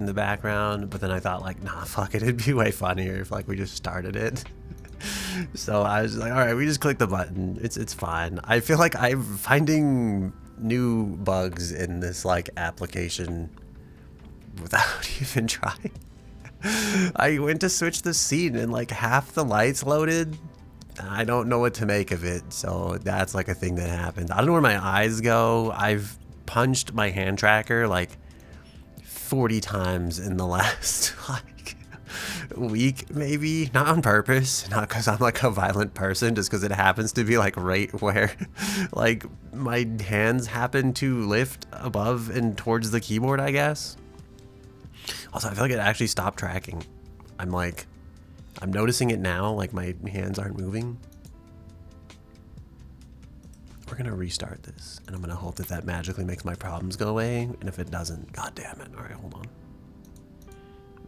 in the background, but then I thought like, nah, fuck it, it'd be way funnier if like we just started it. So I was like, all right, we just click the button. It's fine. I feel like I'm finding new bugs in this like application without even trying. I went to switch the scene and like half the lights loaded. I don't know what to make of it. So that's like a thing that happened. I don't know where my eyes go. I've punched my hand tracker like 40 times in the last like week, maybe. Not on purpose, not because I'm like a violent person, just because it happens to be like right where like my hands happen to lift above and towards the keyboard, I guess. Also, I feel like it actually stopped tracking. I'm noticing it now, like my hands aren't moving. We're gonna restart this, and I'm gonna hope that that magically makes my problems go away, and if it doesn't, god damn it. All right, hold on.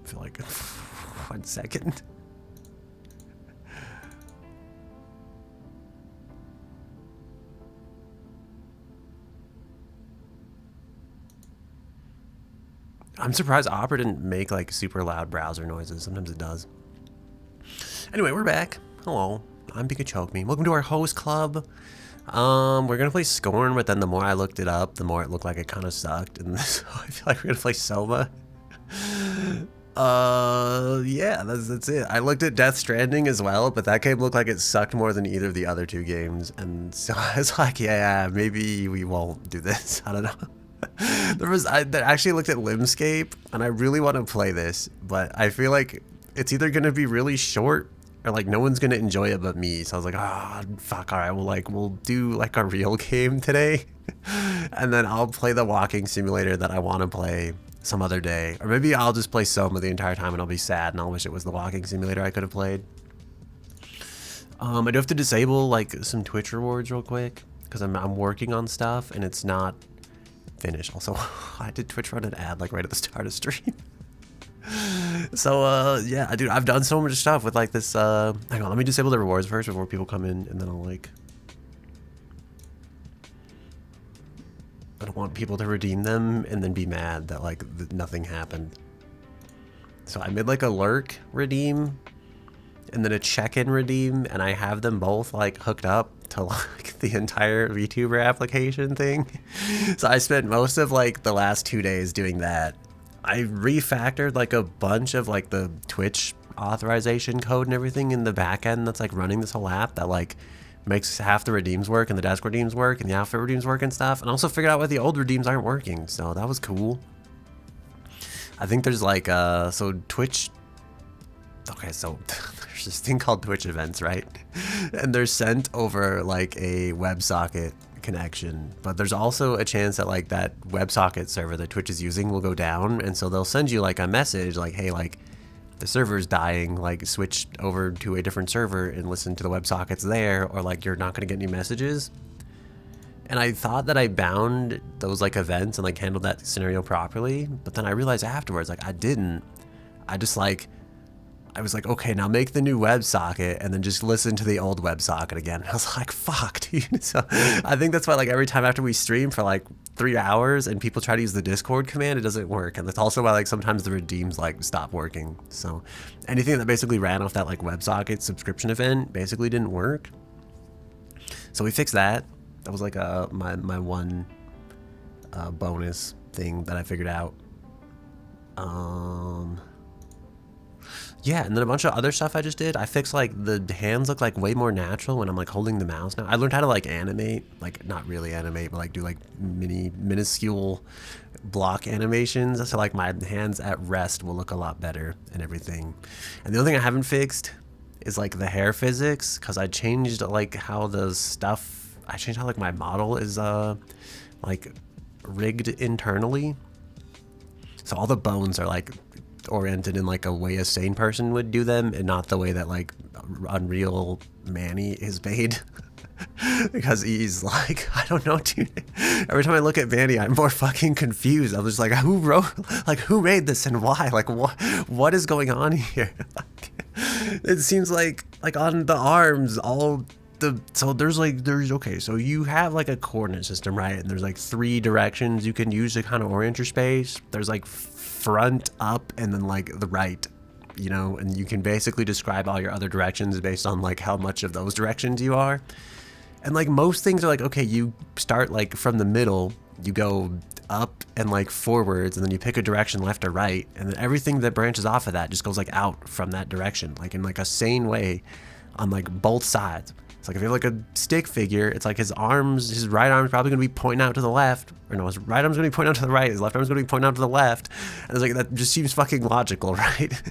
I feel like 1 second. I'm surprised Opera didn't make like super loud browser noises. Sometimes it does. Anyway, we're back. Hello, I'm Pikachu. Welcome to our host club. We're gonna play Scorn, but then the more I looked it up, the more it looked like it kind of sucked, and so I feel like we're gonna play Soma. Yeah, that's it. I looked at Death Stranding as well, but that game looked like it sucked more than either of the other two games, and so I was like, yeah, maybe we won't do this. I don't know. I actually looked at Limscape, and I really want to play this, but I feel like it's either gonna be really short or like no one's gonna enjoy it but me. So I was like, ah, oh, fuck. All right, we'll do like a real game today, and then I'll play the walking simulator that I want to play some other day, or maybe I'll just play Soma the entire time and I'll be sad and I'll wish it was the walking simulator I could have played. I do have to disable like some Twitch rewards real quick because I'm working on stuff and it's not finished. Also, I did Twitch run an ad like right at the start of stream. So yeah, dude, I've done so much stuff with like this. Hang on, let me disable the rewards first before people come in, and then I'll like. I don't want people to redeem them and then be mad that like nothing happened. So I made like a lurk redeem and then a check-in redeem, and I have them both like hooked up to like the entire VTuber application thing. So I spent most of like the last 2 days doing that. I refactored like a bunch of like the Twitch authorization code and everything in the back end that's like running this whole app that like makes half the redeems work and the desk redeems work and the outfit redeems work and stuff, and also figured out why the old redeems aren't working, so that was cool. I think there's like so Twitch, okay, so there's this thing called Twitch events, right? And they're sent over like a WebSocket connection, but there's also a chance that like that WebSocket server that Twitch is using will go down, and so they'll send you like a message like, hey, like the server's dying, like switch over to a different server and listen to the WebSockets there, or like you're not going to get any messages. And I thought that I bound those like events and like handled that scenario properly, but then I realized afterwards like I didn't. I just like I was like, okay, now make the new WebSocket and then just listen to the old WebSocket again. And I was like, fuck, dude. So I think that's why like every time after we stream for like 3 hours and people try to use the Discord command, it doesn't work. And that's also why like sometimes the redeems like stop working. So anything that basically ran off that like WebSocket subscription event basically didn't work. So we fixed that. That was like my one bonus thing that I figured out. Yeah, and then a bunch of other stuff I just did. I fixed like the hands look like way more natural when I'm like holding the mouse now. I learned how to like animate, like not really animate, but like do like minuscule block animations. So like my hands at rest will look a lot better and everything. And the only thing I haven't fixed is like the hair physics, because I changed like how the stuff, I changed how like my model is like rigged internally. So all the bones are like oriented in like a way a sane person would do them, and not the way that like Unreal Manny is made. Because he's like, I don't know, dude. Every time I look at Manny, I'm more fucking confused. I'm just like, who made this and why? Like, what is going on here? It seems like on the arms, okay, so you have like a coordinate system, right? And there's like 3 directions you can use to kind of orient your space. There's like front, up, and then like the right, you know, and you can basically describe all your other directions based on like how much of those directions you are. And like most things are like, okay, you start like from the middle, you go up and like forwards, and then you pick a direction left or right, and then everything that branches off of that just goes like out from that direction, like in like a sane way on like both sides. It's like if you have like a stick figure, it's like his right arm's probably gonna be pointing out to the left, or no, his right arm's gonna be pointing out to the right, his left arm's gonna be pointing out to the left, and it's like, that just seems fucking logical, right?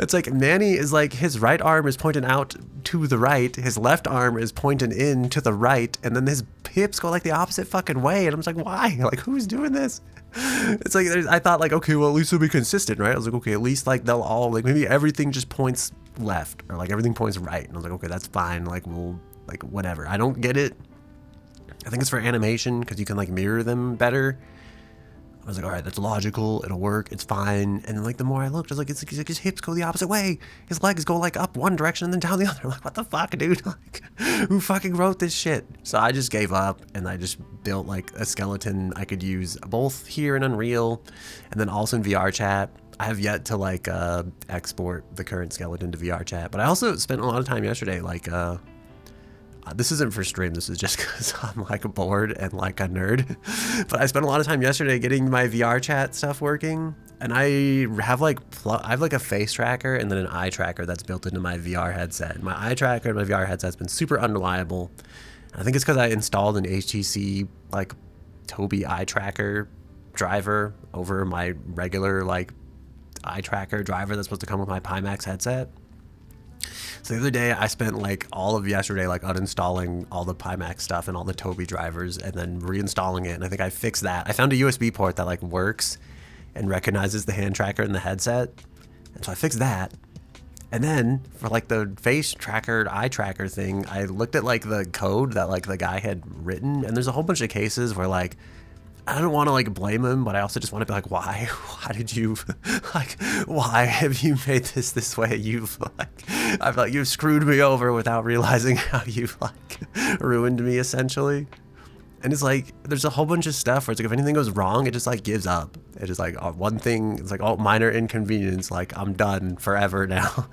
It's like Manny is like, his right arm is pointing out to the right, his left arm is pointing in to the right, and then his hips go like the opposite fucking way, and I'm just like, why? Like, who's doing this? It's like, I thought like, okay, well, at least it'll be consistent, right? I was like, okay, at least like they'll all, like maybe everything just points left, or like everything points right, and I was like, okay, that's fine, like we'll, like whatever. I don't get it. I think it's for animation because you can like mirror them better. I was like, all right, that's logical, it'll work, it's fine. And then like the more I looked, I was like, it's like his hips go the opposite way, his legs go like up one direction and then down the other. I'm like, what the fuck, dude? Like, who fucking wrote this shit? So I just gave up and I just built like a skeleton I could use both here in Unreal and then also in VR chat. I have yet to like export the current skeleton to VR chat, but I also spent a lot of time yesterday like this isn't for stream, this is just because I'm like bored and like a nerd. But I spent a lot of time yesterday getting my VR chat stuff working, and I have like a face tracker and then an eye tracker that's built into my VR headset. My eye tracker and my VR headset's been super unreliable. I think it's because I installed an HTC like Tobii eye tracker driver over my regular like eye tracker driver that's supposed to come with my Pimax headset. So the other day I spent like all of yesterday like uninstalling all the Pimax stuff and all the Tobii drivers and then reinstalling it, and I think I fixed that. I found a USB port that like works and recognizes the hand tracker in the headset, and so I fixed that. And then for like the face tracker, eye tracker thing, I looked at like the code that like the guy had written, and there's a whole bunch of cases where like I don't want to like blame him, but I also just want to be like, why? Why did you like? Why have you made this way? You've like, I feel like you've screwed me over without realizing how you've like ruined me essentially. And it's like there's a whole bunch of stuff where it's like if anything goes wrong, it just like gives up. It's just like one thing. It's like, oh, minor inconvenience. Like I'm done forever now.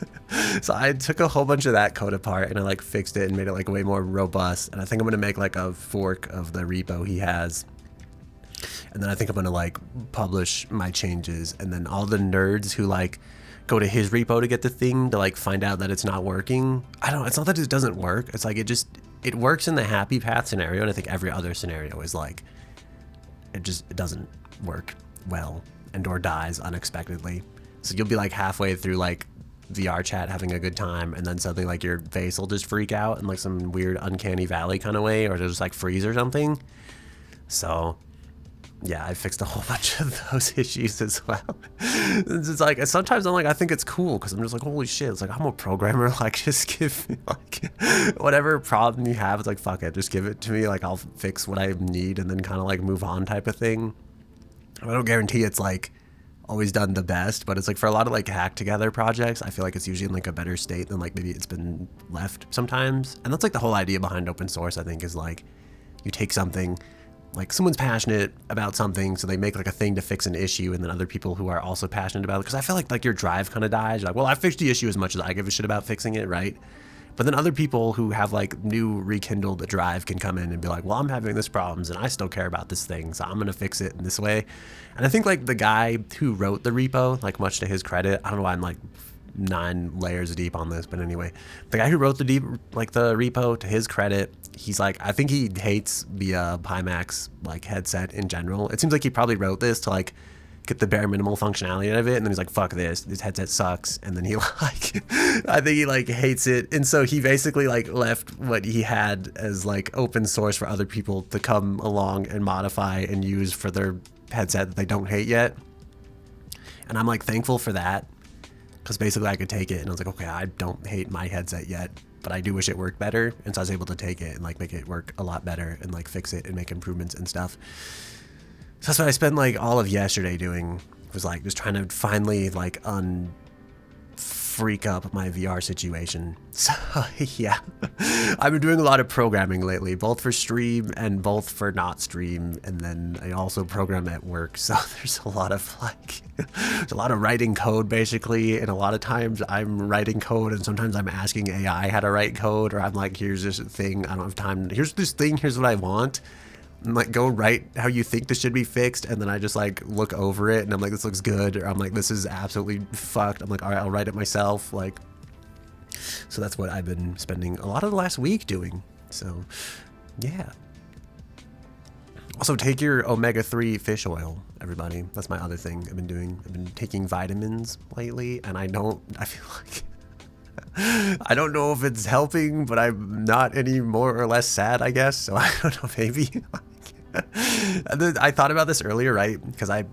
So I took a whole bunch of that code apart and I like fixed it and made it like way more robust. And I think I'm gonna make like a fork of the repo he has. And then I think I'm gonna like publish my changes, and then all the nerds who like go to his repo to get the thing to like find out that it's not working. I don't know, it's not that it doesn't work. It's like it works in the happy path scenario, and I think every other scenario is like it doesn't work well and or dies unexpectedly. So you'll be like halfway through like VR chat having a good time, and then suddenly like your face will just freak out in like some weird uncanny valley kind of way, or it'll just like freeze or something. So yeah, I fixed a whole bunch of those issues as well. It's like sometimes I'm like, I think it's cool because I'm just like, holy shit, it's like I'm a programmer, like just give me like whatever problem you have, it's like fuck it, just give it to me, like I'll fix what I need and then kind of like move on type of thing. I don't guarantee it's like always done the best, but it's like for a lot of like hack together projects, I feel like it's usually in like a better state than like maybe it's been left sometimes. And that's like the whole idea behind open source, I think, is like you take something, like someone's passionate about something, so they make like a thing to fix an issue, and then other people who are also passionate about it, because I feel like your drive kind of dies. You're like, well, I fixed the issue as much as I give a shit about fixing it, right? But then other people who have like new rekindled drive can come in and be like, well, I'm having this problems and I still care about this thing, so I'm gonna fix it in this way. And I think like the guy who wrote the repo, like much to his credit, I don't know why I'm like 9 layers deep on this, but anyway, the guy who wrote the repo, to his credit, he's like, I think he hates the Pimax like headset in general. It seems like he probably wrote this to like get the bare minimal functionality out of it, and then he's like, fuck this headset sucks, and then he like I think he like hates it, and so he basically like left what he had as like open source for other people to come along and modify and use for their headset that they don't hate yet. And I'm like thankful for that, because basically I could take it and I was like, okay, I don't hate my headset yet, but I do wish it worked better. And so I was able to take it and like make it work a lot better and like fix it and make improvements and stuff. So that's what I spent like all of yesterday doing, was like just trying to finally like freak up my VR situation. So yeah, I've been doing a lot of programming lately, both for stream and both for not stream, and then I also program at work. So there's a lot of like, there's a lot of writing code basically, and a lot of times I'm writing code, and sometimes I'm asking AI how to write code, or I'm like, here's this thing, I don't have time. Here's this thing. Here's what I want. I'm like, go write how you think this should be fixed, and then I just like look over it and I'm like, this looks good, or I'm like, this is absolutely fucked. I'm like, all right, I'll write it myself. Like, so that's what I've been spending a lot of the last week doing. So yeah. Also, take your omega-3 fish oil, everybody. That's my other thing I've been doing. I've been taking vitamins lately, and I feel like I don't know if it's helping, but I'm not any more or less sad, I guess. So I don't know, maybe. I thought about this earlier, right? Because I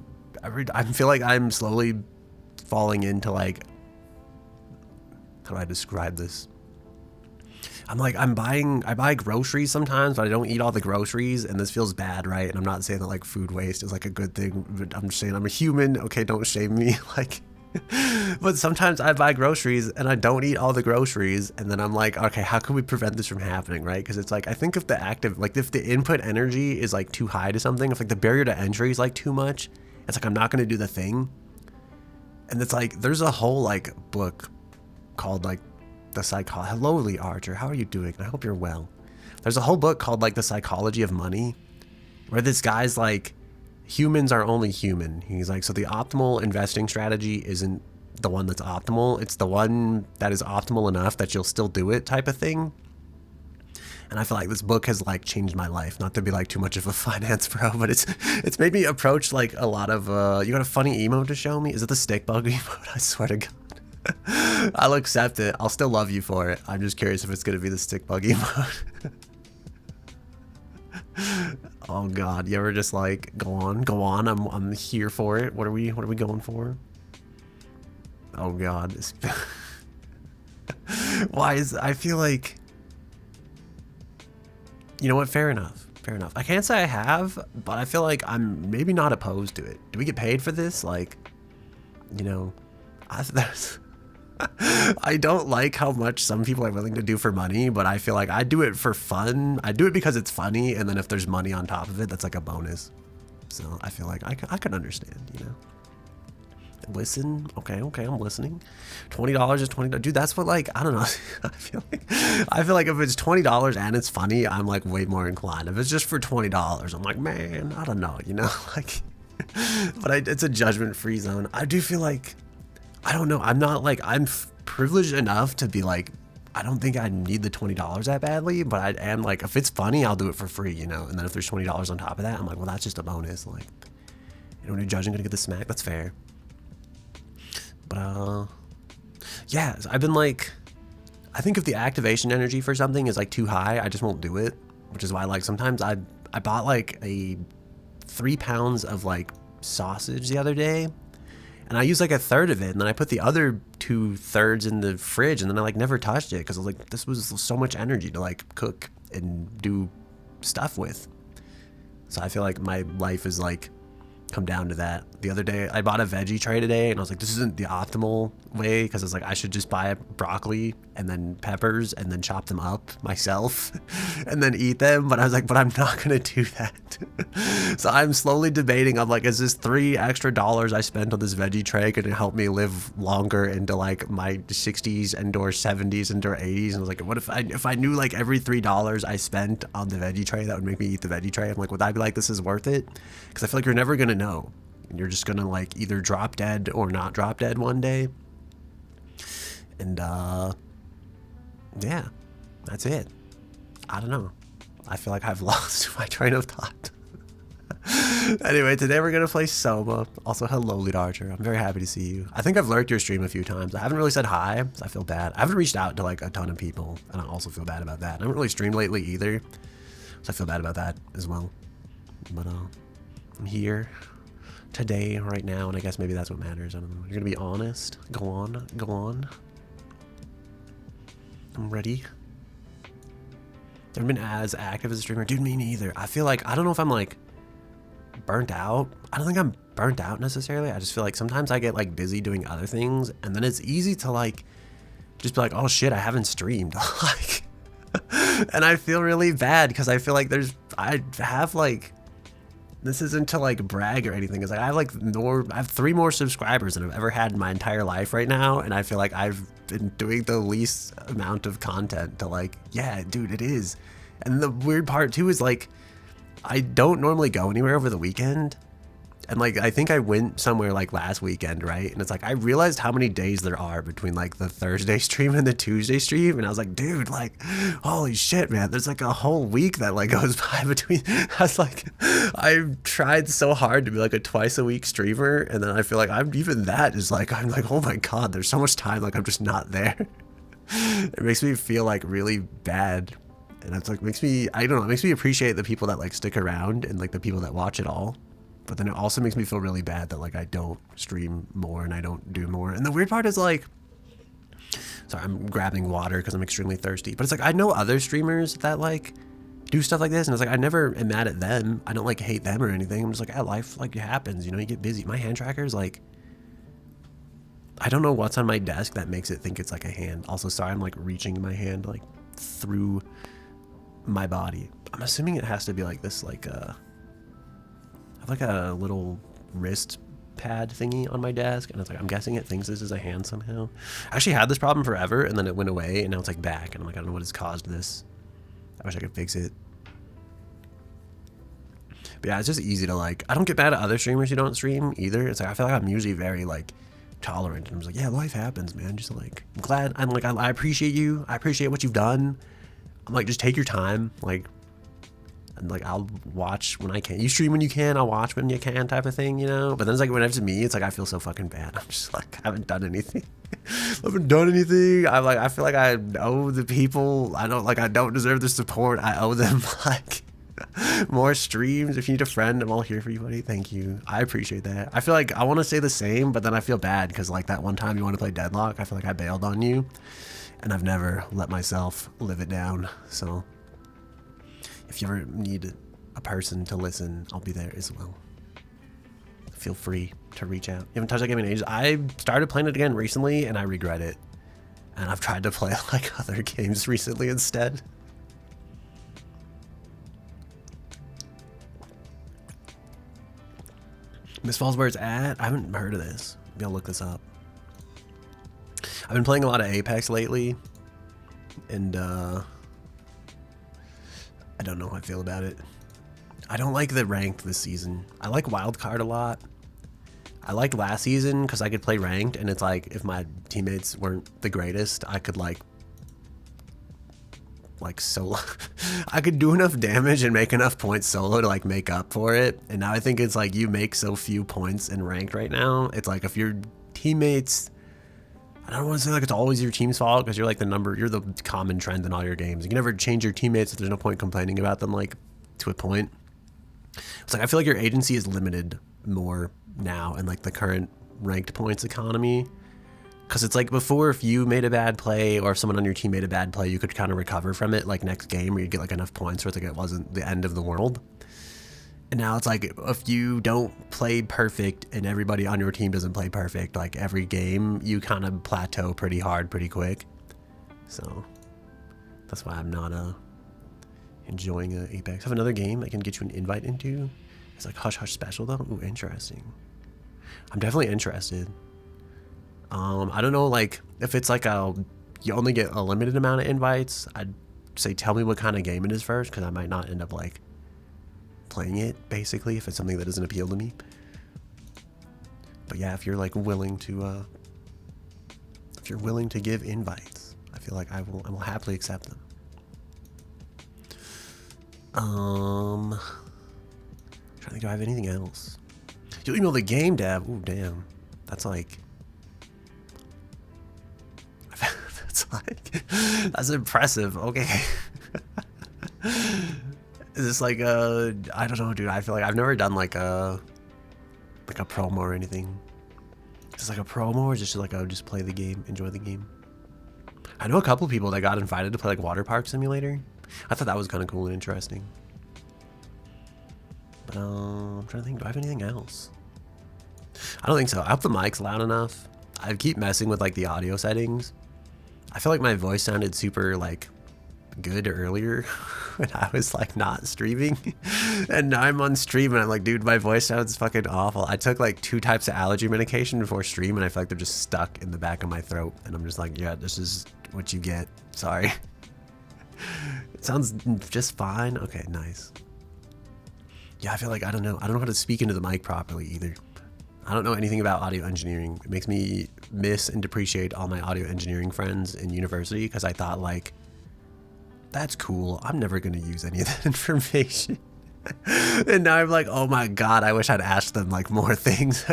feel like I'm slowly falling into like, how do I describe this? I buy groceries sometimes, but I don't eat all the groceries, and this feels bad, right? And I'm not saying that like food waste is like a good thing, but I'm just saying I'm a human. Okay, don't shame me. Like, but sometimes I buy groceries and I don't eat all the groceries, and then I'm like, okay, how can we prevent this from happening, right? Because it's like, I think if the input energy is like too high to something, if like the barrier to entry is like too much, it's like I'm not going to do the thing. And it's like, there's a whole like book called like the psychology. Hello, Lee Archer, how are you doing? I hope you're well. There's a whole book called like the psychology of money, where this guy's like, humans are only human. He's like, so the optimal investing strategy isn't the one that's optimal. It's the one that is optimal enough that you'll still do it type of thing. And I feel like this book has like changed my life. Not to be like too much of a finance bro, but it's made me approach like a lot of, you got a funny emote to show me? Is it the stick bug emote? I swear to God. I'll accept it. I'll still love you for it. I'm just curious if it's going to be the stick bug emote. Oh God, you ever just like, go on, I'm here for it. What are we going for? Oh God. I feel like, you know what, fair enough. I can't say I have, but I feel like I'm maybe not opposed to it. Do we get paid for this? Like, you know, I don't like how much some people are willing to do for money, but I feel like I do it for fun. I do it because it's funny, and then if there's money on top of it, that's like a bonus. So I feel like I could understand, you know. Listen, okay, I'm listening. $20 is $20. Dude, that's what, like, I don't know. I feel like if it's $20 and it's funny, I'm like way more inclined. If it's just for $20, I'm like, man, I don't know, you know, like. But it's a judgment-free zone. I do feel like, I don't know. I'm not like, I'm privileged enough to be like, I don't think I need the $20 that badly, but I am like, if it's funny, I'll do it for free, you know? And then if there's $20 on top of that, I'm like, well, that's just a bonus. Like, you know, when you're judging, gonna get the smack, that's fair. But, yeah, I've been like, I think if the activation energy for something is like too high, I just won't do it, which is why like sometimes I bought like 3 pounds of like sausage the other day, and I used like 1/3 of it, and then I put the other 2/3 in the fridge, and then I like never touched it because I was like, this was so much energy to like cook and do stuff with. So I feel like my life is like come down to that. The other day I bought a veggie tray today, and I was like, this isn't the optimal way, because it's like I should just buy broccoli and then peppers and then chop them up myself and then eat them, but I was like, but I'm not gonna do that. So I'm slowly debating, I'm like, is this $3 extra I spent on this veggie tray gonna help me live longer into like my 60s and or 70s and or 80s? And I was like, what if I knew like every $3 I spent on the veggie tray that would make me eat the veggie tray? I'm like, would I be like, this is worth it? Because I feel like you're never gonna know. You're just gonna like either drop dead or not drop dead one day. And yeah, that's it. I don't know. I feel like I've lost my train of thought. Anyway, today we're gonna play Soma. Also, hello, Lead Archer. I'm very happy to see you. I think I've lurked your stream a few times. I haven't really said hi, so I feel bad. I haven't reached out to like a ton of people, and I also feel bad about that. I haven't really streamed lately either, so I feel bad about that as well. But I'm here today, right now, and I guess maybe that's what matters. I don't know. You're gonna be honest. Go on. I'm ready. Never been as active as a streamer. Dude, me neither. I feel like, I don't know if I'm like like burnt out. I don't think I'm burnt out necessarily. I just feel like sometimes I get like busy doing other things, and then it's easy to like just be like, oh shit, I haven't streamed. Like, and I feel really bad because I feel like I have like, this isn't to like brag or anything. It's like I have 3 more subscribers than I've ever had in my entire life right now, and I feel like I've been doing the least amount of content to like, yeah, dude, it is. And the weird part too is like, I don't normally go anywhere over the weekend. And like, I think I went somewhere like last weekend, right? And it's like, I realized how many days there are between like the Thursday stream and the Tuesday stream. And I was like, dude, like, holy shit, man. There's like a whole week that like goes by between. I was like, I've tried so hard to be like a twice a week streamer. And then I feel like I'm like, oh my God, there's so much time. Like I'm just not there. It makes me feel like really bad. And it's like, it makes me appreciate the people that like stick around and like the people that watch it all. But then it also makes me feel really bad that like I don't stream more and I don't do more. And the weird part is like, sorry, I'm grabbing water because I'm extremely thirsty. But it's like, I know other streamers that like do stuff like this. And it's like, I never am mad at them. I don't like hate them or anything. I'm just like, life like it happens, you know, you get busy. My hand tracker is like, I don't know what's on my desk that makes it think it's like a hand. Also, sorry, I'm like reaching my hand like through my body. I'm assuming it has to be like this, like I have like a little wrist pad thingy on my desk, and it's like, I'm guessing it thinks this is a hand somehow. I actually had this problem forever, and then it went away, and now it's like back, and I'm like, I don't know what has caused this. I wish I could fix it. But yeah, it's just easy to like, I don't get mad at other streamers who don't stream either. It's like, I feel like I'm usually very like tolerant, and I'm just like, yeah, life happens, man. Just like, I'm glad, I'm like, I appreciate you. I appreciate what you've done. I'm like, just take your time. Like, and like, I'll watch when I can. You stream when you can, I'll watch when you can, type of thing, you know? But then it's like, when it's me, it's like, I feel so fucking bad. I'm just like, I haven't done anything. I haven't done anything. I'm like, I feel like I owe the people, I don't deserve the support. I owe them like more streams. If you need a friend, I'm all here for you, buddy. Thank you. I appreciate that. I feel like I want to say the same, but then I feel bad because like that one time you want to play Deadlock, I feel like I bailed on you, and I've never let myself live it down. So if you ever need a person to listen, I'll be there as well. Feel free to reach out. You haven't touched that game in ages. I started playing it again recently, and I regret it. And I've tried to play like other games recently instead. Miss Falls, where it's at? I haven't heard of this. Maybe I'll look this up. I've been playing a lot of Apex lately, and I don't know how I feel about it. I don't like the ranked this season. I like wildcard a lot. I liked last season because I could play ranked, and it's like, if my teammates weren't the greatest, I could like solo. I could do enough damage and make enough points solo to like make up for it. And now I think it's like, you make so few points in ranked right now. It's like, if your teammates, I don't want to say like it's always your team's fault, because you're like you're the common trend in all your games. You can never change your teammates, so there's no point complaining about them, like, to a point. It's like, I feel like your agency is limited more now in like the current ranked points economy. Because it's like, before, if you made a bad play or if someone on your team made a bad play, you could kind of recover from it like next game, where you'd get like enough points where it's like it wasn't the end of the world. And now it's like, if you don't play perfect and everybody on your team doesn't play perfect, like every game, you kind of plateau pretty hard pretty quick. So that's why I'm not enjoying Apex. I have another game I can get you an invite into. It's like Hush Hush Special though. Ooh, interesting. I'm definitely interested. I don't know, like, if it's like you only get a limited amount of invites, I'd say tell me what kind of game it is first, because I might not end up like playing it, basically, if it's something that doesn't appeal to me. But yeah, if you're like willing to give invites, I feel like I will happily accept them. I'm trying to think, do I have anything else? You'll email the game dev. Ooh, damn. That's like, that's impressive. Okay. Is this like I don't know, dude. I feel like I've never done like a promo or anything. Is this like a promo, or just like, oh, just play the game, enjoy the game? I know a couple people that got invited to play like Water Park Simulator. I thought that was kind of cool and interesting. But I'm trying to think, do I have anything else? I don't think so. I hope the mic's loud enough. I keep messing with like the audio settings. I feel like my voice sounded super like good earlier when I was like not streaming, and now I'm on stream and I'm like, dude, my voice sounds fucking awful. I took like 2 types of allergy medication before stream and I feel like they're just stuck in the back of my throat, and I'm just like, yeah, this is what you get. Sorry. It sounds just fine. Okay, nice. Yeah, I feel like I don't know how to speak into the mic properly either. I don't know anything about audio engineering. It makes me miss and depreciate all my audio engineering friends in university, because I thought like, that's cool, I'm never going to use any of that information. And now I'm like, oh my god, I wish I'd asked them like more things.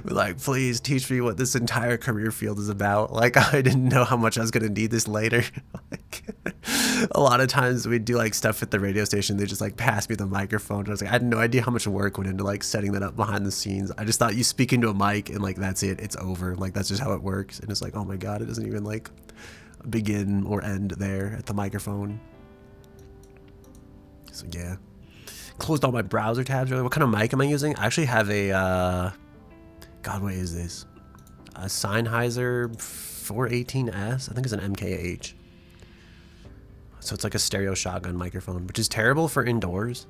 like please teach me what this entire career field is about. Like, I didn't know how much I was going to need this later. Like, a lot of times we'd do like stuff at the radio station, they just like pass me the microphone, and I was like, I had no idea how much work went into like setting that up behind the scenes. I just thought you speak into a mic and like that's it, it's over, like that's just how it works. And it's like, oh my god, it doesn't even like begin or end there at the microphone. So yeah, closed all my browser tabs earlier. What kind of mic am I using? I actually have a god, what is this, a Sennheiser 418S. I think it's an MKH. So it's like a stereo shotgun microphone, which is terrible for indoors,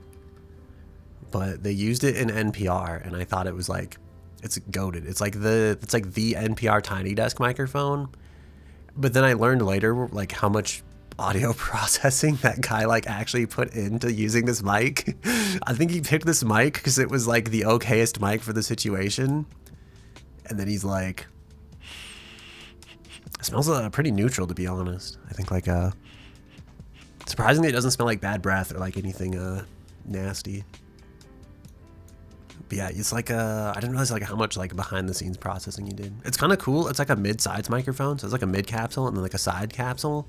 but they used it in NPR and I thought it was like, it's goated. It's like the NPR Tiny Desk microphone. But then I learned later like how much audio processing that guy like actually put into using this mic. I think he picked this mic because it was like the okayest mic for the situation. And then he's like, it smells pretty neutral, to be honest. I think like surprisingly it doesn't smell like bad breath or like anything nasty. But yeah, it's like I didn't realize like how much like behind the scenes processing you did. It's kind of cool. It's like a mid-size microphone, so it's like a mid capsule and then like a side capsule,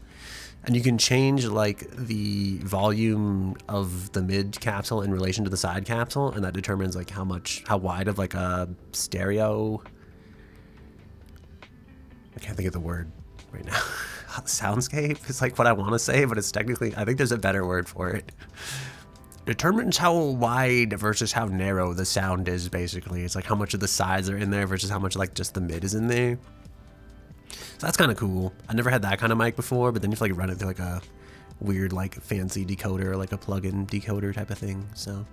and you can change like the volume of the mid capsule in relation to the side capsule, and that determines like how wide of like a stereo, I can't think of the word right now. Soundscape is like what I want to say, but it's technically, I think there's a better word for it. Determines how wide versus how narrow the sound is, basically. It's like how much of the sides are in there versus how much like just the mid is in there. So that's kind of cool. I never had that kind of mic before, but then you have to like run it through like a weird like fancy decoder or like a plug-in decoder type of thing. So,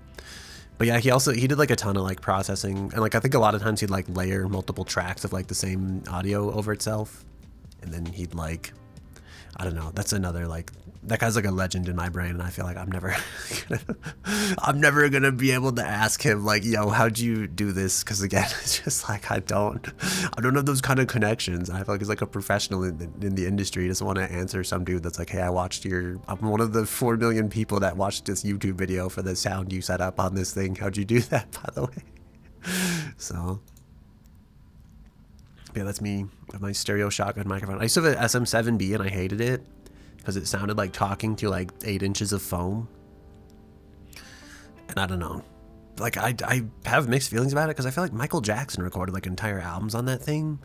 but yeah, he did like a ton of like processing, and like I think a lot of times he'd like layer multiple tracks of like the same audio over itself, and then he'd like, I don't know, that's another like, that guy's like a legend in my brain, and I feel like I'm never gonna be able to ask him like, yo, how'd you do this? Because again, it's just like I don't have those kind of connections. And I feel like he's like a professional in the industry. He doesn't want to answer some dude that's like, hey, I'm one of the 4 million people that watched this YouTube video for the sound you set up on this thing. How'd you do that, by the way? So yeah, that's me with my stereo shotgun microphone. I used to have an SM7B and I hated it because it sounded like talking to like 8 inches of foam. And I don't know, like I have mixed feelings about it, because I feel like Michael Jackson recorded like entire albums on that thing.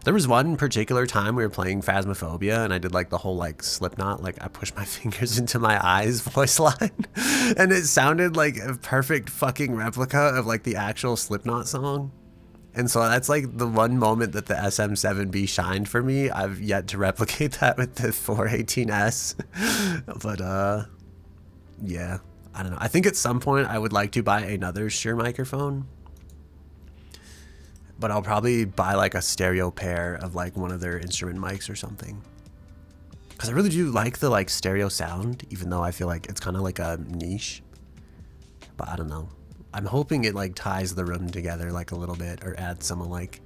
There was one particular time we were playing Phasmophobia and I did like the whole like Slipknot, like I pushed my fingers into my eyes voice line, and it sounded like a perfect fucking replica of like the actual Slipknot song. And so that's like the one moment that the SM7B shined for me. I've yet to replicate that with the 418S. But yeah, I don't know. I think at some point I would like to buy another Shure microphone, but I'll probably buy like a stereo pair of like one of their instrument mics or something, because I really do like the like stereo sound, even though I feel like it's kind of like a niche. But I don't know. I'm hoping it like ties the room together like a little bit, or adds some like,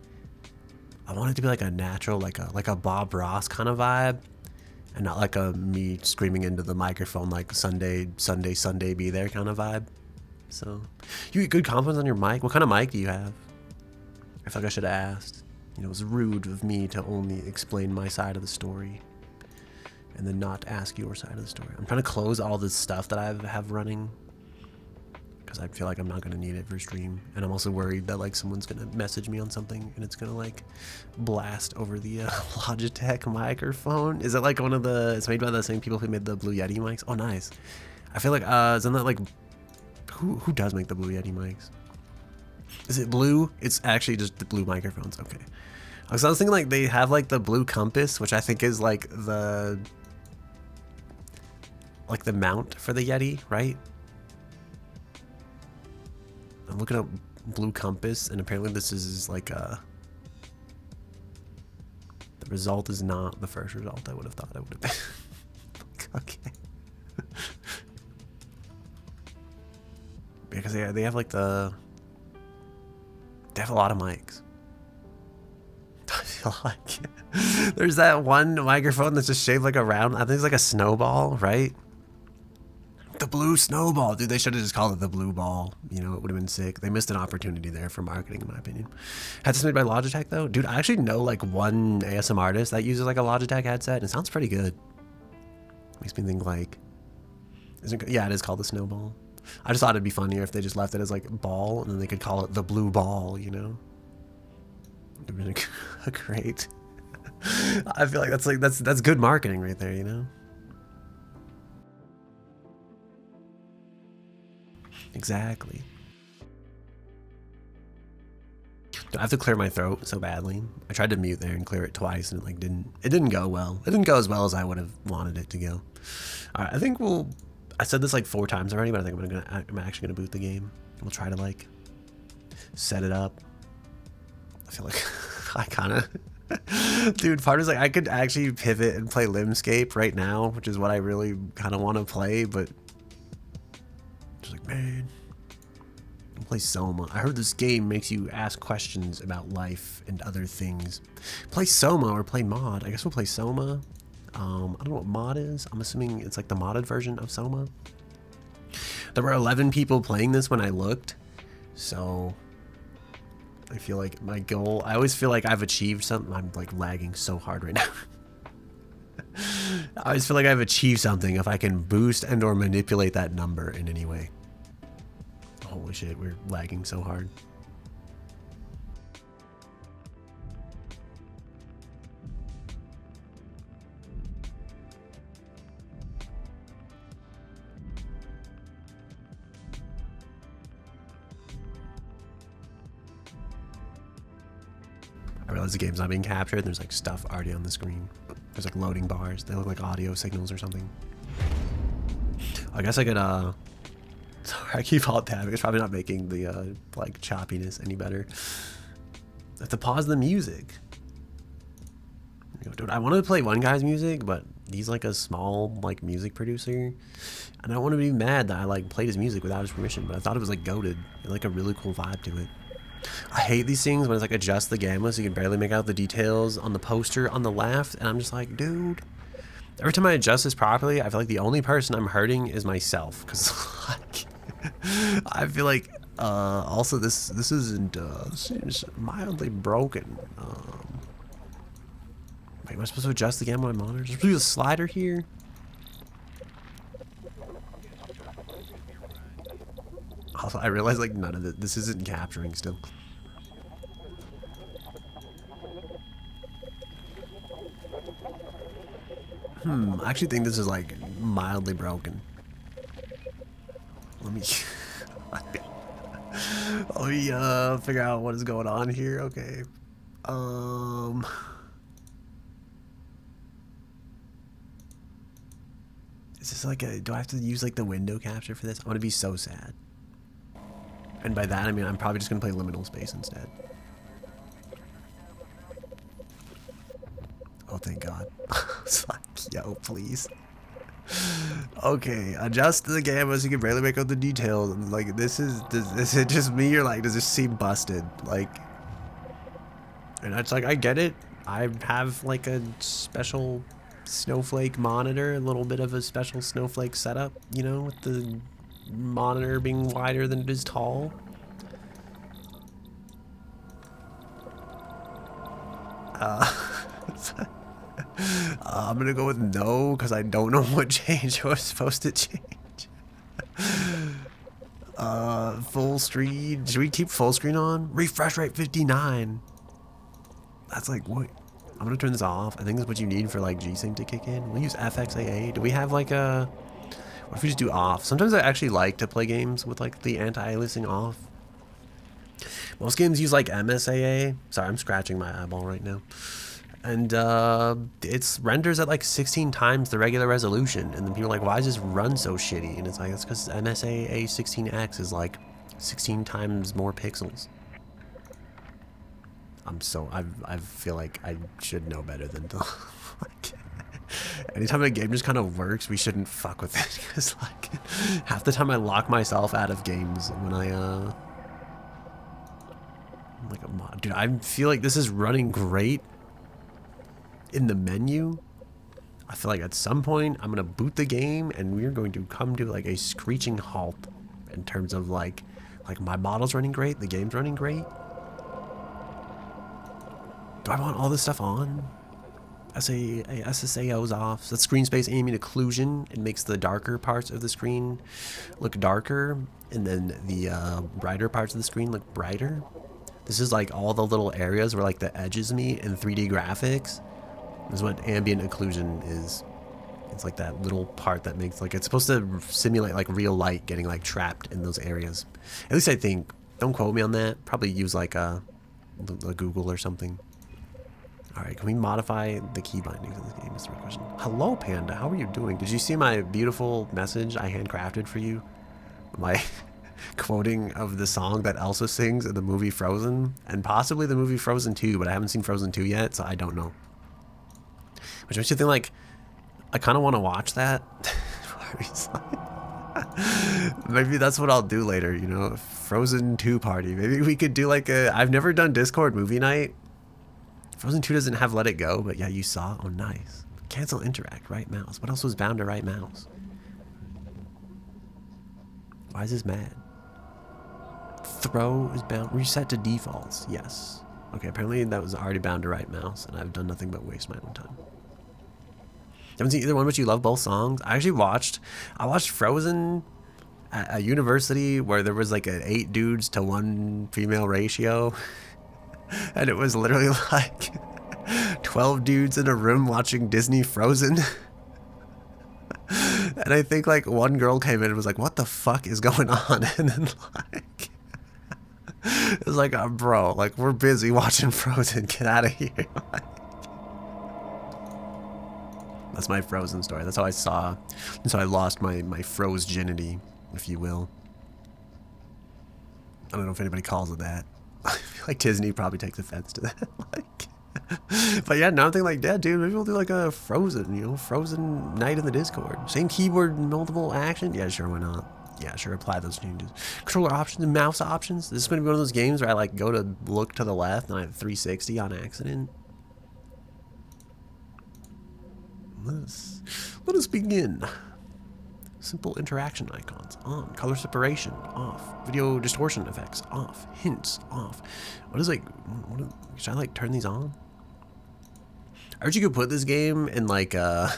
I want it to be like a natural, like a Bob Ross kind of vibe, and not like a me screaming into the microphone like Sunday be there kind of vibe. So you get good confidence on your mic. What kind of mic do you have? I feel like I should have asked. You know, it was rude of me to only explain my side of the story and then not ask your side of the story. I'm trying to close all this stuff that I have running, because I feel like I'm not going to need it for stream. And I'm also worried that like someone's going to message me on something and it's going to like blast over the Logitech microphone. Is it like one of it's made by the same people who made the Blue Yeti mics? Oh, nice. I feel like, isn't that like Who does make the Blue Yeti mics? Is it blue? It's actually just the blue microphones. Okay. So I was thinking like they have like the blue compass, which I think is like the mount for the Yeti, right? I'm looking up blue compass, and apparently this is like the result is not the first result I would have thought it would have been. Okay. Because they have like they have a lot of mics. I feel like there's that one microphone that's just shaped like a round, I think it's like a snowball, right? The blue snowball. Dude, they should have just called it the blue ball. You know, it would have been sick. They missed an opportunity there for marketing, in my opinion. Headset's made by Logitech, though. Dude, I actually know like one ASM artist that uses like a Logitech headset, and it sounds pretty good. Makes me think like, yeah, it is called the snowball. I just thought it'd be funnier if they just left it as like ball, and then they could call it the blue ball, you know? It'd been great. I feel like that's good marketing right there, you know? Exactly. I have to clear my throat so badly. I tried to mute there and clear it twice, and it didn't go well. It didn't go as well as I would have wanted it to go. All right, I think I said this like 4 times already, but I think I'm actually gonna boot the game. We'll try to like set it up. I feel like I kind of, dude, part is like I could actually pivot and play Limscape right now, which is what I really kind of want to play, but just like, man, I'll play Soma. I heard this game makes you ask questions about life and other things. Play Soma or play mod. I guess we'll play Soma. I don't know what mod is. I'm assuming it's like the modded version of Soma. There were 11 people playing this when I looked, so I feel like my goal, I always feel like I've achieved something. I'm like lagging so hard right now. I always feel like I've achieved something if I can boost and or manipulate that number in any way. Holy shit, we're lagging so hard. I realize the game's not being captured. There's like stuff already on the screen. There's like loading bars. They look like audio signals or something. I guess I could, sorry, I keep alt tabbing. It's probably not making the, like, choppiness any better. I have to pause the music. Dude, I wanted to play one guy's music, but he's like a small, like, music producer. And I don't want to be mad that I, like, played his music without his permission, but I thought it was, like, goated. It had, like, a really cool vibe to it. I hate these things when it's like adjust the gamma so you can barely make out the details on the poster on the left, and I'm just like, dude, every time I adjust this properly, I feel like the only person I'm hurting is myself, because like I feel like also this isn't seems mildly broken. Wait, am I supposed to adjust the gamma on my monitor? There's supposed to be a slider here. Also, I realize like none of this isn't capturing still. I actually think this is like mildly broken. Let me let me figure out what is going on here. Okay. Is this like do I have to use like the window capture for this? I'm gonna be so sad. And by that I mean I'm probably just gonna play liminal space instead. Oh, thank God. It's like, yo, please. Okay, adjust the gamma so you can barely make out the details. Like, is it just me or like, does this seem busted? Like, and it's like, I get it. I have like a special snowflake monitor, a little bit of a special snowflake setup, you know, with the monitor being wider than it is tall. I'm gonna go with no because I don't know what change I was supposed to change. Full screen. Should we keep full screen on? Refresh rate 59. That's like what? I'm gonna turn this off. I think that's what you need for like G-Sync to kick in. We'll use FXAA. Do we have like a? What if we just do off? Sometimes I actually like to play games with like the anti-aliasing off. Most games use like MSAA. Sorry, I'm scratching my eyeball right now. And it's renders at like 16 times the regular resolution. And then people are like, why does this run so shitty? And it's like, that's because MSAA 16X is like 16 times more pixels. I feel like I should know better than to like, anytime a game just kind of works, we shouldn't fuck with it. Because like half the time I lock myself out of games when I'm like a mod. Dude, I feel like this is running great in the menu. I feel like at some point I'm gonna boot the game and we're going to come to like a screeching halt in terms of like my model's running great, the game's running great. Do I want all this stuff on? SSAO's off. So that's screen space aiming occlusion. It makes the darker parts of the screen look darker, and then the brighter parts of the screen look brighter. This is like all the little areas where like the edges meet in 3D graphics. This is what ambient occlusion is. It's like that little part that makes like, it's supposed to simulate like real light getting like trapped in those areas. At least I think. Don't quote me on that. Probably use like a Google or something. Alright, can we modify the key bindings in this game? Is the right question. Hello, Panda. How are you doing? Did you see my beautiful message I handcrafted for you? My quoting of the song that Elsa sings in the movie Frozen, and possibly the movie Frozen 2, but I haven't seen Frozen 2 yet, so I don't know. Which makes you think, like, I kind of want to watch that. Maybe that's what I'll do later, you know? Frozen 2 party. Maybe we could do like a... I've never done Discord movie night. Frozen 2 doesn't have Let It Go, but yeah, you saw. Oh, nice. Cancel interact, right mouse. What else was bound to right mouse? Why is this mad? Throw is bound. Reset to defaults. Yes. Okay, apparently that was already bound to right mouse, and I've done nothing but waste my own time. Haven't seen either one, but you love both songs. I watched Frozen at a university where there was like an 8 dudes to 1 female ratio. And it was literally like 12 dudes in a room watching Disney Frozen. And I think like one girl came in and was like, what the fuck is going on? And then like, it was like, oh, bro, like we're busy watching Frozen. Get out of here. That's my Frozen story. That's how I saw. That's how I lost my Froze-ginity, if you will. I don't know if anybody calls it that. I feel like Disney probably takes offense to that. Like, but yeah, now I'm thinking like, yeah, dude, maybe we'll do like a Frozen, you know, Frozen night in the Discord. Same keyboard, multiple action. Yeah, sure, why not? Yeah, sure, apply those changes. Controller options and mouse options. This is going to be one of those games where I like go to look to the left and I have 360 on accident. Let us begin. Simple interaction icons on. Color separation off. Video distortion effects off. Hints off. What is like? Should I like turn these on? I heard you could put this game in like I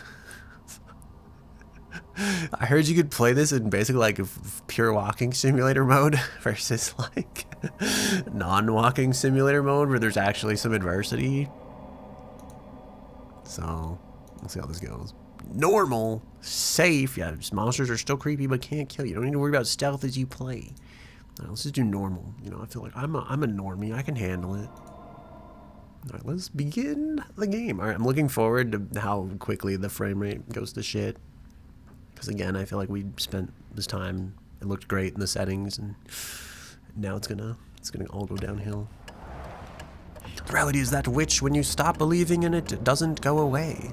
heard you could play this in basically like pure walking simulator mode versus like non-walking simulator mode where there's actually some adversity. So we'll see how this goes. Normal, safe. Yeah, monsters are still creepy but can't kill you. You don't need to worry about stealth as you play. Right, let's just do normal. You know, I feel like I'm a normie. I can handle it. All right, let's begin the game. All right, I'm looking forward to how quickly the frame rate goes to shit. Because again, I feel like we spent this time. It looked great in the settings, and now it's gonna all go downhill. The reality is that which, when you stop believing in it, it doesn't go away.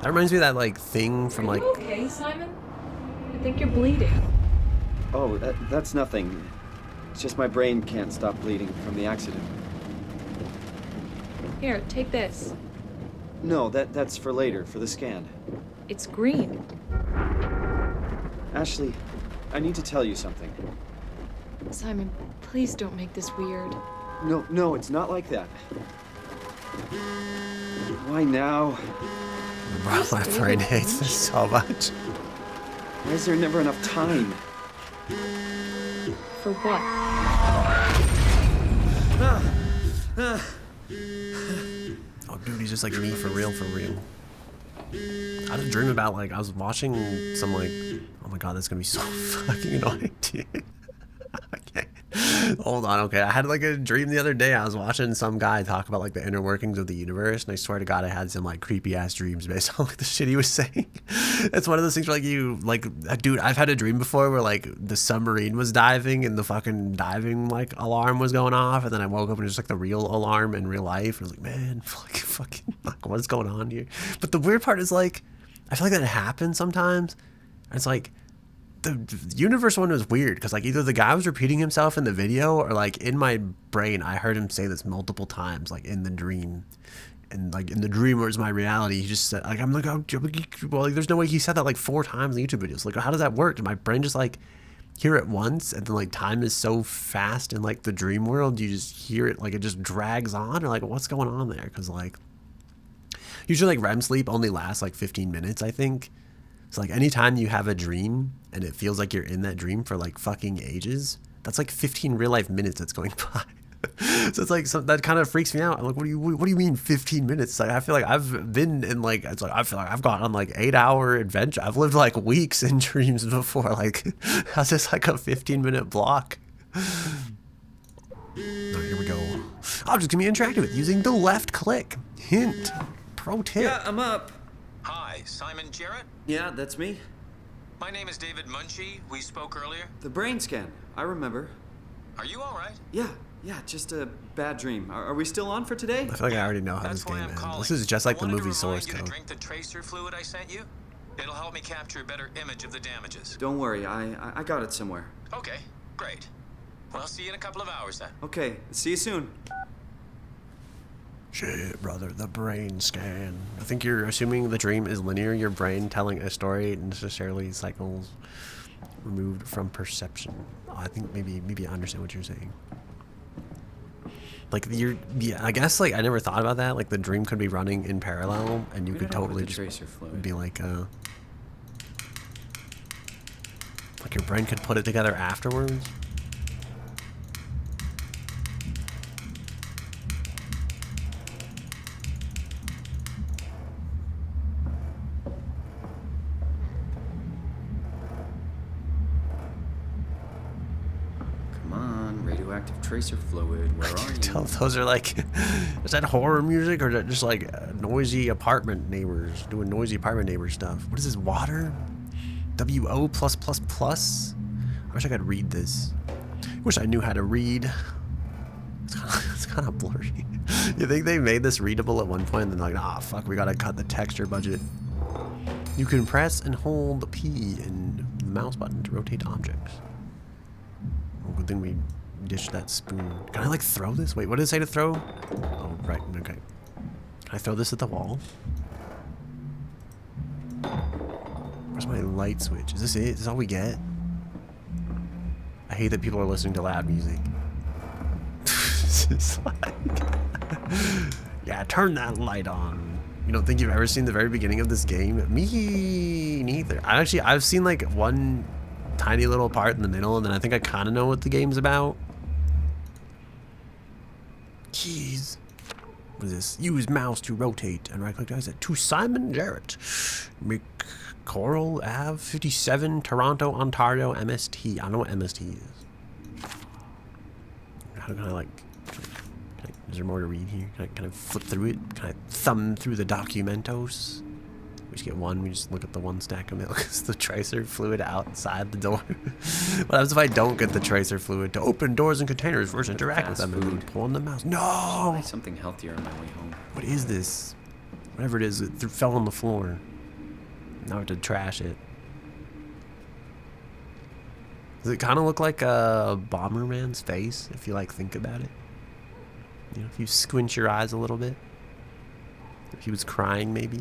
That reminds me of that like thing from like. Are you okay, Simon? I think you're bleeding. Oh, that's nothing. It's just my brain can't stop bleeding from the accident. Here, take this. No, that's for later, for the scan. It's green. Ashley, I need to tell you something. Simon, please don't make this weird. No, it's not like that. Why now? Bro, my brain hates this so much. Why is there never enough time? For what? Oh, dude, he's just like me for real, for real. I had a dream about, like, I was watching some, like, oh my god, that's gonna be so fucking annoying, dude. Okay. Hold on, okay. I had like a dream the other day. I was watching some guy talk about like the inner workings of the universe, and I swear to God, I had some like creepy ass dreams based on like the shit he was saying. It's one of those things where dude, I've had a dream before where like the submarine was diving and the fucking diving like alarm was going off, and then I woke up and it was like the real alarm in real life, and I was like, man, fucking like, what's going on here? But the weird part is like, I feel like that happens sometimes, and it's like, the universe one was weird because like either the guy was repeating himself in the video or like in my brain I heard him say this multiple times like in the dream, and like in the dream where it's my reality he just said like I'm like, oh, well, like, there's no way he said that like 4 times in YouTube videos. Like how does that work? Did my brain just like hear it once and then like time is so fast in like the dream world you just hear it like it just drags on, or like what's going on there? Because like usually like REM sleep only lasts like 15 minutes I think. So like anytime you have a dream and it feels like you're in that dream for like fucking ages, that's like 15 real life minutes that's going by. So it's like that kind of freaks me out. I'm like, what do you mean 15 minutes? Like I feel like I've been in like, it's like I feel like I've gone on like 8-hour adventure. I've lived like weeks in dreams before. Like how's this like a 15-minute block? Here we go. Objects can be interacted with using the left click. Hint. Pro tip. Yeah, I'm up. Hi, Simon Jarrett? Yeah, that's me. My name is David Munchie. We spoke earlier. The brain scan. I remember. Are you all right? Yeah, just a bad dream. Are we still on for today? I feel like I already know how this game ends. This is just like the movie source code. I wanted to drink the tracer fluid I sent you. It'll help me capture a better image of the damages. Don't worry, I got it somewhere. Okay, great. Well, I'll see you in a couple of hours then. Okay, see you soon. Shit, brother, the brain scan. I think you're assuming the dream is linear, your brain telling a story necessarily cycles removed from perception. Oh, I think maybe I understand what you're saying. Like yeah, I guess like I never thought about that. Like the dream could be running in parallel and you could totally just be like your brain could put it together afterwards. Radioactive tracer fluid, where are you? Tell those are like, is that horror music or is that just like noisy apartment neighbors doing noisy apartment neighbor stuff? What is this, water? WO+++? I wish I could read this. I wish I knew how to read. It's kind of blurry. You think they made this readable at one point and then like, ah, fuck, we gotta cut the texture budget. You can press and hold the P and the mouse button to rotate objects. Well, good thing we ditched that spoon. Can I like throw this? Wait, what did it say to throw? Oh, right, okay. Can I throw this at the wall? Where's my light switch? Is this it? Is this all we get? I hate that people are listening to loud music. This is like... yeah, turn that light on. You don't think you've ever seen the very beginning of this game? Me neither. I've seen like one tiny little part in the middle, and then I think I kind of know what the game's about. Keys. What is this? Use mouse to rotate and right click. I said to Simon Jarrett. Coral Ave 57, Toronto, Ontario, MST. I don't know what MST is. How can I like... is there more to read here? Can I flip through it? Can I thumb through the documentos? We just get one. We just look at the one stack of milk. It's the tracer fluid outside the door. What happens if I don't get the tracer fluid? To open doors and containers, first interact with them and pull on the mouse. No! Something healthier on my way home. What is this? Whatever it is, it fell on the floor. Now I have to trash it. Does it kind of look like a Bomberman's face if you like think about it? You know, if you squint your eyes a little bit. If he was crying, maybe.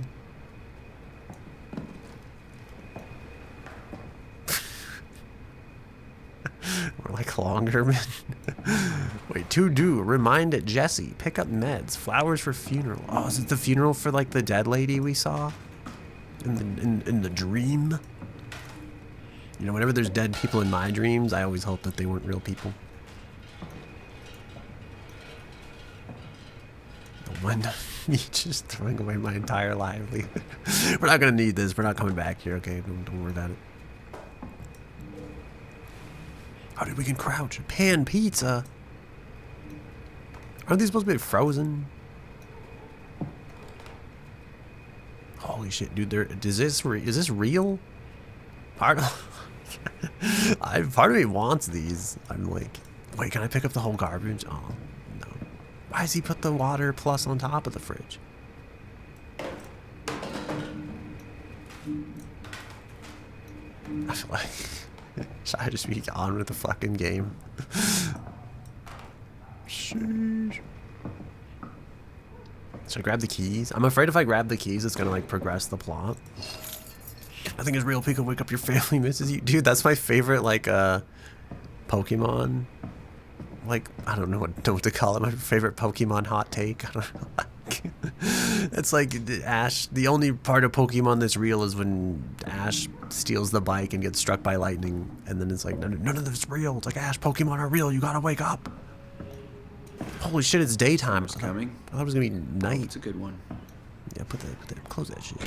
Or like Longerman. Wait, to do. Remind Jesse. Pick up meds. Flowers for funeral. Oh, is it the funeral for like the dead lady we saw? In the dream? You know, whenever there's dead people in my dreams, I always hope that they weren't real people. The mind me just throwing away my entire livelihood. We're not gonna need this. We're not coming back here, okay? Don't worry about it. Oh, dude, we can crouch. Pan pizza. Aren't these supposed to be frozen? Holy shit, dude! Is this real? Part of me wants these. I'm like, wait, can I pick up the whole garbage? Oh no! Why does he put the water plus on top of the fridge? I feel like should I just be on with the fucking game? Sheesh. Should I grab the keys? I'm afraid if I grab the keys, it's gonna like progress the plot. I think it's real. People wake up, your family misses you, dude. That's my favorite like Pokemon. Like I don't know what to call it. My favorite Pokemon hot take. I don't know. It's like Ash. The only part of Pokemon that's real is when Ash steals the bike and gets struck by lightning, and then it's like none of this is real. It's like Ash, Pokemon are real. You gotta wake up. Holy shit! It's daytime. It's coming. I thought it was gonna be night. It's a good one. Yeah, close that shit.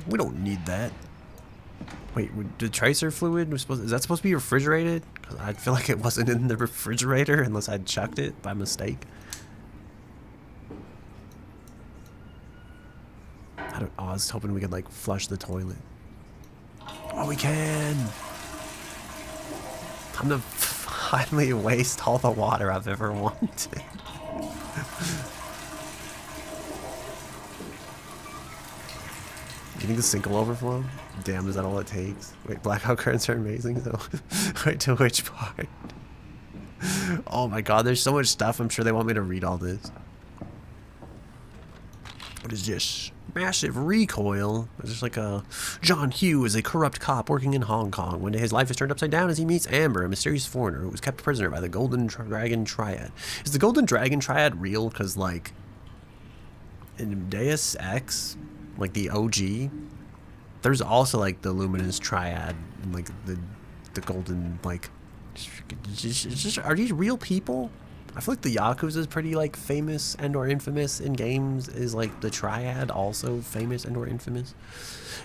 We don't need that. Wait, the tracer fluid was is that supposed to be refrigerated? 'Cause I feel like it wasn't in the refrigerator unless I chucked it by mistake. I was hoping we could like flush the toilet. Oh, we can. I'm gonna finally waste all the water I've ever wanted. Do you think the sink will overflow? Damn, is that all it takes? Wait, blackout curtains are amazing though. Wait, to which part? Oh my god, there's so much stuff. I'm sure they want me to read all this. What is this? Massive recoil. It's just like a John Hugh is a corrupt cop working in Hong Kong. One day his life is turned upside down as he meets Amber, a mysterious foreigner who was kept prisoner by the Golden Dragon Triad. Is the Golden Dragon Triad real? Because like in Deus Ex, like the OG, there's also like the Luminous Triad and like the Golden like. Are these real people? I feel like the Yakuza is pretty like famous and or infamous in games. Is like the Triad also famous and or infamous?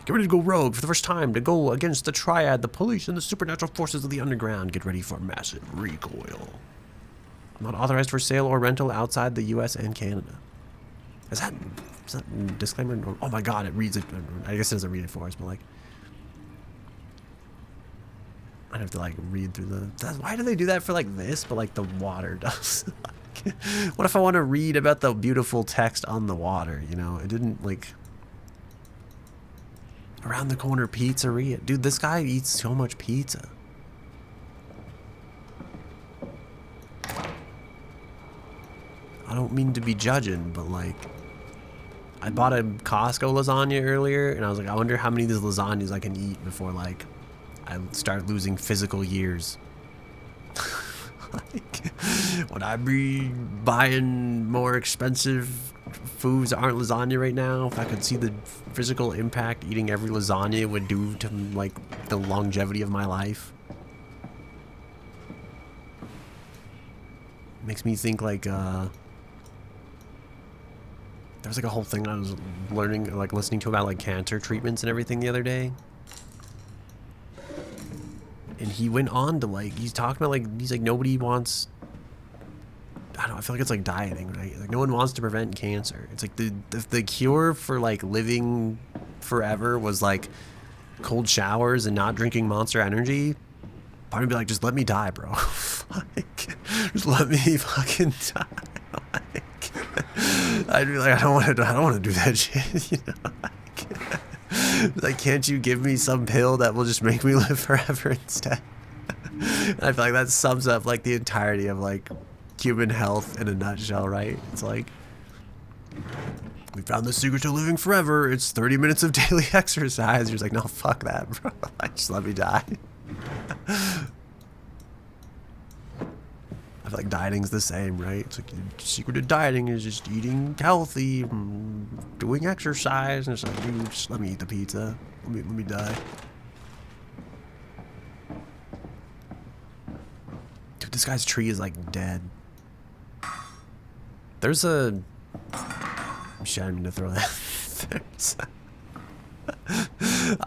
Get ready to go rogue for the first time to go against the Triad, the police, and the supernatural forces of the underground. Get ready for massive recoil. Not authorized for sale or rental outside the U.S. and Canada. Is that disclaimer? Oh my god, it reads it. I guess it doesn't read it for us, but like. I'd have to like read through why do they do that for like this, but like the water does? What if I want to read about the beautiful text on the water, you know? It didn't like around the corner pizzeria. Dude, this guy eats so much pizza. I don't mean to be judging, but like I bought a Costco lasagna earlier and I was like, I wonder how many of these lasagnas I can eat before like I start losing physical years. Like, would I be buying more expensive foods that aren't lasagna right now? If I could see the physical impact eating every lasagna would do to like the longevity of my life. Makes me think like there was like a whole thing I was learning, like listening to about like cancer treatments and everything the other day. And he went on to like, he's talking about like, he's like, nobody wants, I don't know, I feel like it's like dieting, right? Like no one wants to prevent cancer. It's like the cure for like living forever was like cold showers and not drinking Monster Energy. Part of me be like, just let me die, bro. Like, just let me fucking die. Like, I'd be like, I don't want to do that shit, you know? Like, can't you give me some pill that will just make me live forever instead? And I feel like that sums up like the entirety of like human health in a nutshell, right? It's like, we found the secret to living forever. It's 30 minutes of daily exercise. You're just like, no, fuck that, bro. Like, just let me die. I feel like dieting's the same, right? It's like the secret of dieting is just eating healthy, doing exercise, and it's like, dude, just let me eat the pizza. Let me die. Dude, this guy's tree is like dead. There's a Shit, I didn't mean to throw that.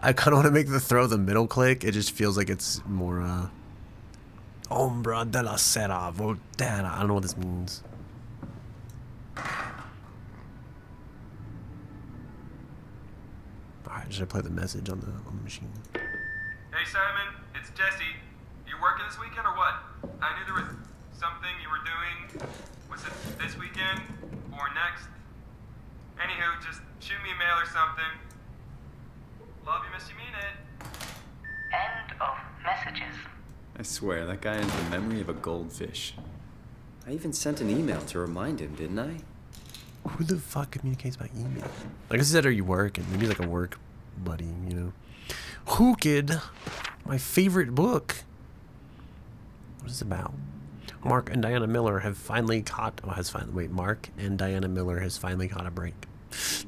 I kind of want to make the throw the middle click. It just feels like it's more, Ombra de la Sera Volterra. I don't know what this means. Alright, should I play the message on the machine? Hey Simon, it's Jesse. You working this weekend or what? I knew there was something you were doing. Was it this weekend or next? Anywho, just shoot me a mail or something. Love you, miss you, mean it. End of messages. I swear, that guy has the memory of a goldfish. I even sent an email to remind him, didn't I? Who the fuck communicates by email? I guess it said, are you working? Maybe like a work buddy, you know? Who Kid? My favorite book. What is it about? Mark and Diana Miller have finally caught... Oh, Mark and Diana Miller has finally caught a break.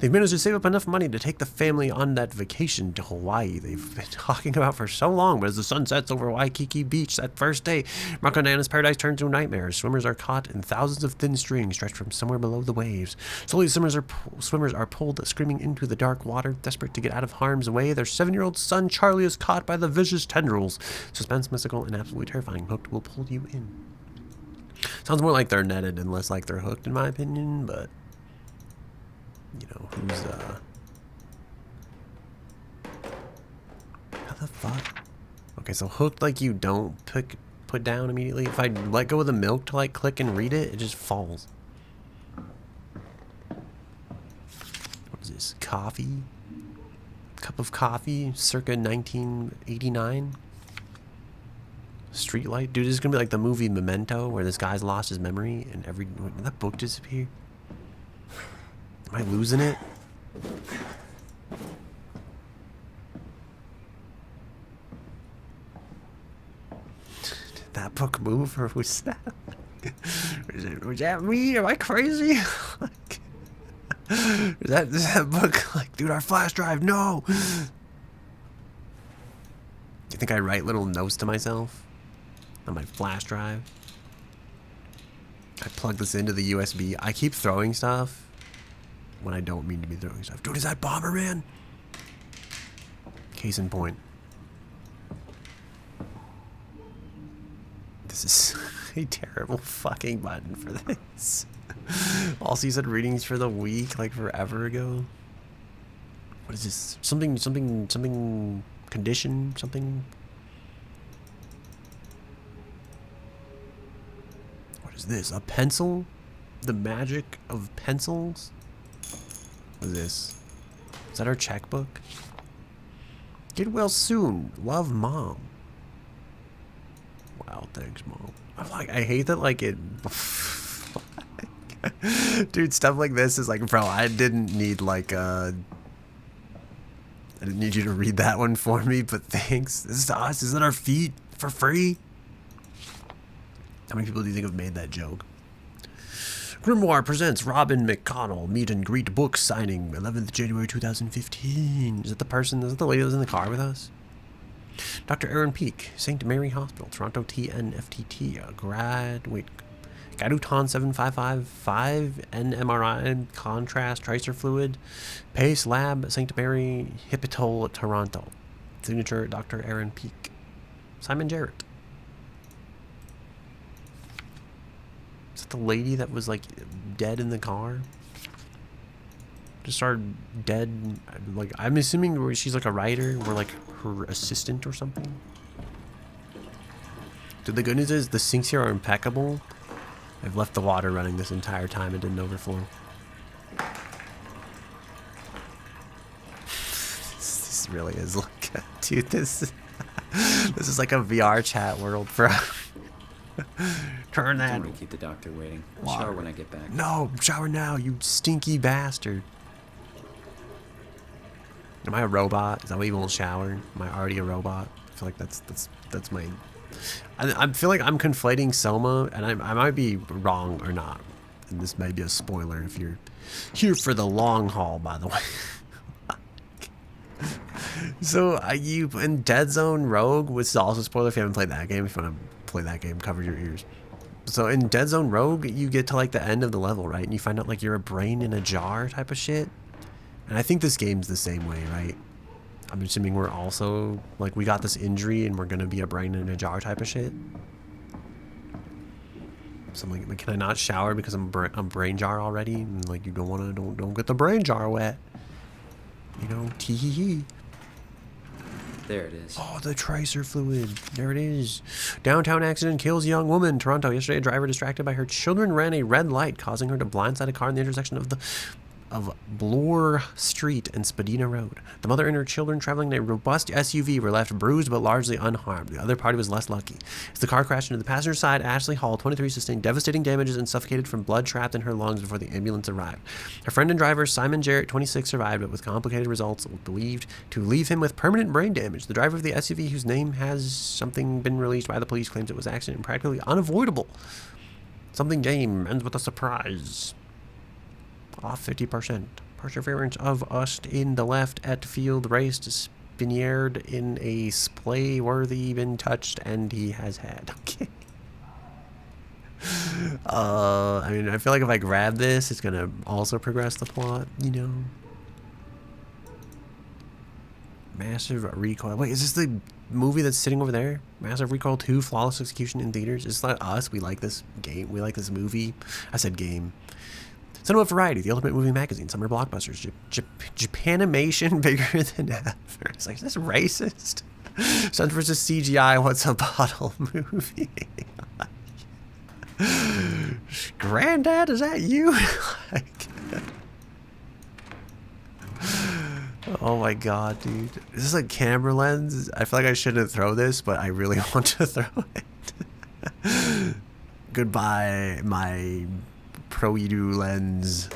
They've managed to save up enough money to take the family on that vacation to Hawaii they've been talking about for so long, but as the sun sets over Waikiki Beach that first day, Mark and Diana's paradise turns to a nightmare. Swimmers are caught in thousands of thin strings stretched from somewhere below the waves. Slowly, swimmers are pulled screaming into the dark water, desperate to get out of harm's way. Their 7-year-old son, Charlie, is caught by the vicious tendrils. Suspense, mystical, and absolutely terrifying. Hooked will pull you in. Sounds more like they're netted and less like they're hooked, in my opinion, but... You know, who's, How the fuck? Okay, so hooked, like, you don't put down immediately. If I let go of the milk to, like, click and read it, it just falls. What is this? Coffee? Cup of coffee, circa 1989? Streetlight? Dude, this is gonna be like the movie Memento, where this guy's lost his memory, and did that book disappear? Am I losing it? Did that book move, or was that? Was that me? Am I crazy? Like, is that book like, dude, our flash drive? No. You think I write little notes to myself on my flash drive? I plug this into the USB. I keep throwing stuff when I don't mean to be throwing stuff. Dude, is that Bomberman? Case in point. This is a terrible fucking button for this. Also, you said readings for the week, like forever ago. What is this? Something condition? Something? What is this? A pencil? The magic of pencils? What is this? Is that our checkbook? Get well soon. Love, Mom. Wow, thanks, Mom. I hate that, like, it... Dude, stuff like this is like, bro, I didn't need, like, I didn't need you to read that one for me, but thanks. This is us. Is it our feet for free? How many people do you think have made that joke? Grimoire presents Robin McConnell meet and greet book signing 11th January 2015. Is that the lady that was in the car with us? Dr. Aaron Peak, St. Mary Hospital, Toronto TNFTT, Gaduton 7555, NMRI, contrast, tracer fluid, Pace Lab, St. Mary, Hipitol, Toronto. Signature, Dr. Aaron Peak. Simon Jarrett. Is that the lady that was, like, dead in the car? Just started dead, like, I'm assuming she's, like, a writer, or, like, her assistant or something. Dude, the good news is the sinks here are impeccable. I've left the water running this entire time. It didn't overflow. This really is like, dude, this is like a VR chat world, bro. Turn that. I don't want to keep the doctor waiting. I'll shower when I get back. No, shower now, you stinky bastard. Am I a robot? Is that why you won't shower? Am I already a robot? I feel like that's my... I feel like I'm conflating Soma, and I might be wrong or not. And this may be a spoiler if you're here for the long haul, by the way. So, you in Dead Zone Rogue, which is also a spoiler if you haven't played that game. If you want to play that game, cover your ears. So in Dead Zone Rogue, you get to like the end of the level, right? And you find out like you're a brain in a jar type of shit. And I think this game's the same way, right? I'm assuming we're also like we got this injury and we're gonna be a brain in a jar type of shit. So I'm like, can I not shower because I'm brain jar already? And like, you don't get the brain jar wet. You know, tee hee hee. There it is. Oh, the tracer fluid. There it is. Downtown accident kills young woman. Toronto. Yesterday, a driver distracted by her children ran a red light, causing her to blindside a car in the intersection of Bloor Street and Spadina Road. The mother and her children traveling in a robust SUV were left bruised but largely unharmed. The other party was less lucky. As the car crashed into the passenger side, Ashley Hall, 23, sustained devastating damages and suffocated from blood trapped in her lungs before the ambulance arrived. Her friend and driver, Simon Jarrett, 26, survived, but with complicated results believed to leave him with permanent brain damage. The driver of the SUV, whose name has something been released by the police, claims it was an accident and practically unavoidable. Something game ends with a surprise. Off 50%. Perseverance of us in the left at field race to Spiniard in a splay worthy been touched and he has had. Okay. I mean, I feel like if I grab this, it's gonna also progress the plot, you know. Massive Recoil. Wait, is this the movie that's sitting over there? Massive Recoil 2, Flawless Execution in theaters. It's not us. We like this game. We like this movie. I said game. Cinema Variety, the ultimate movie magazine, summer blockbusters, Japanimation bigger than ever. It's like, is this racist? Sun versus CGI, what's a bottle movie? Granddad, is that you? Like, oh my god, dude. Is this a camera lens? I feel like I shouldn't throw this, but I really want to throw it. Goodbye, my Pro-Edu lens.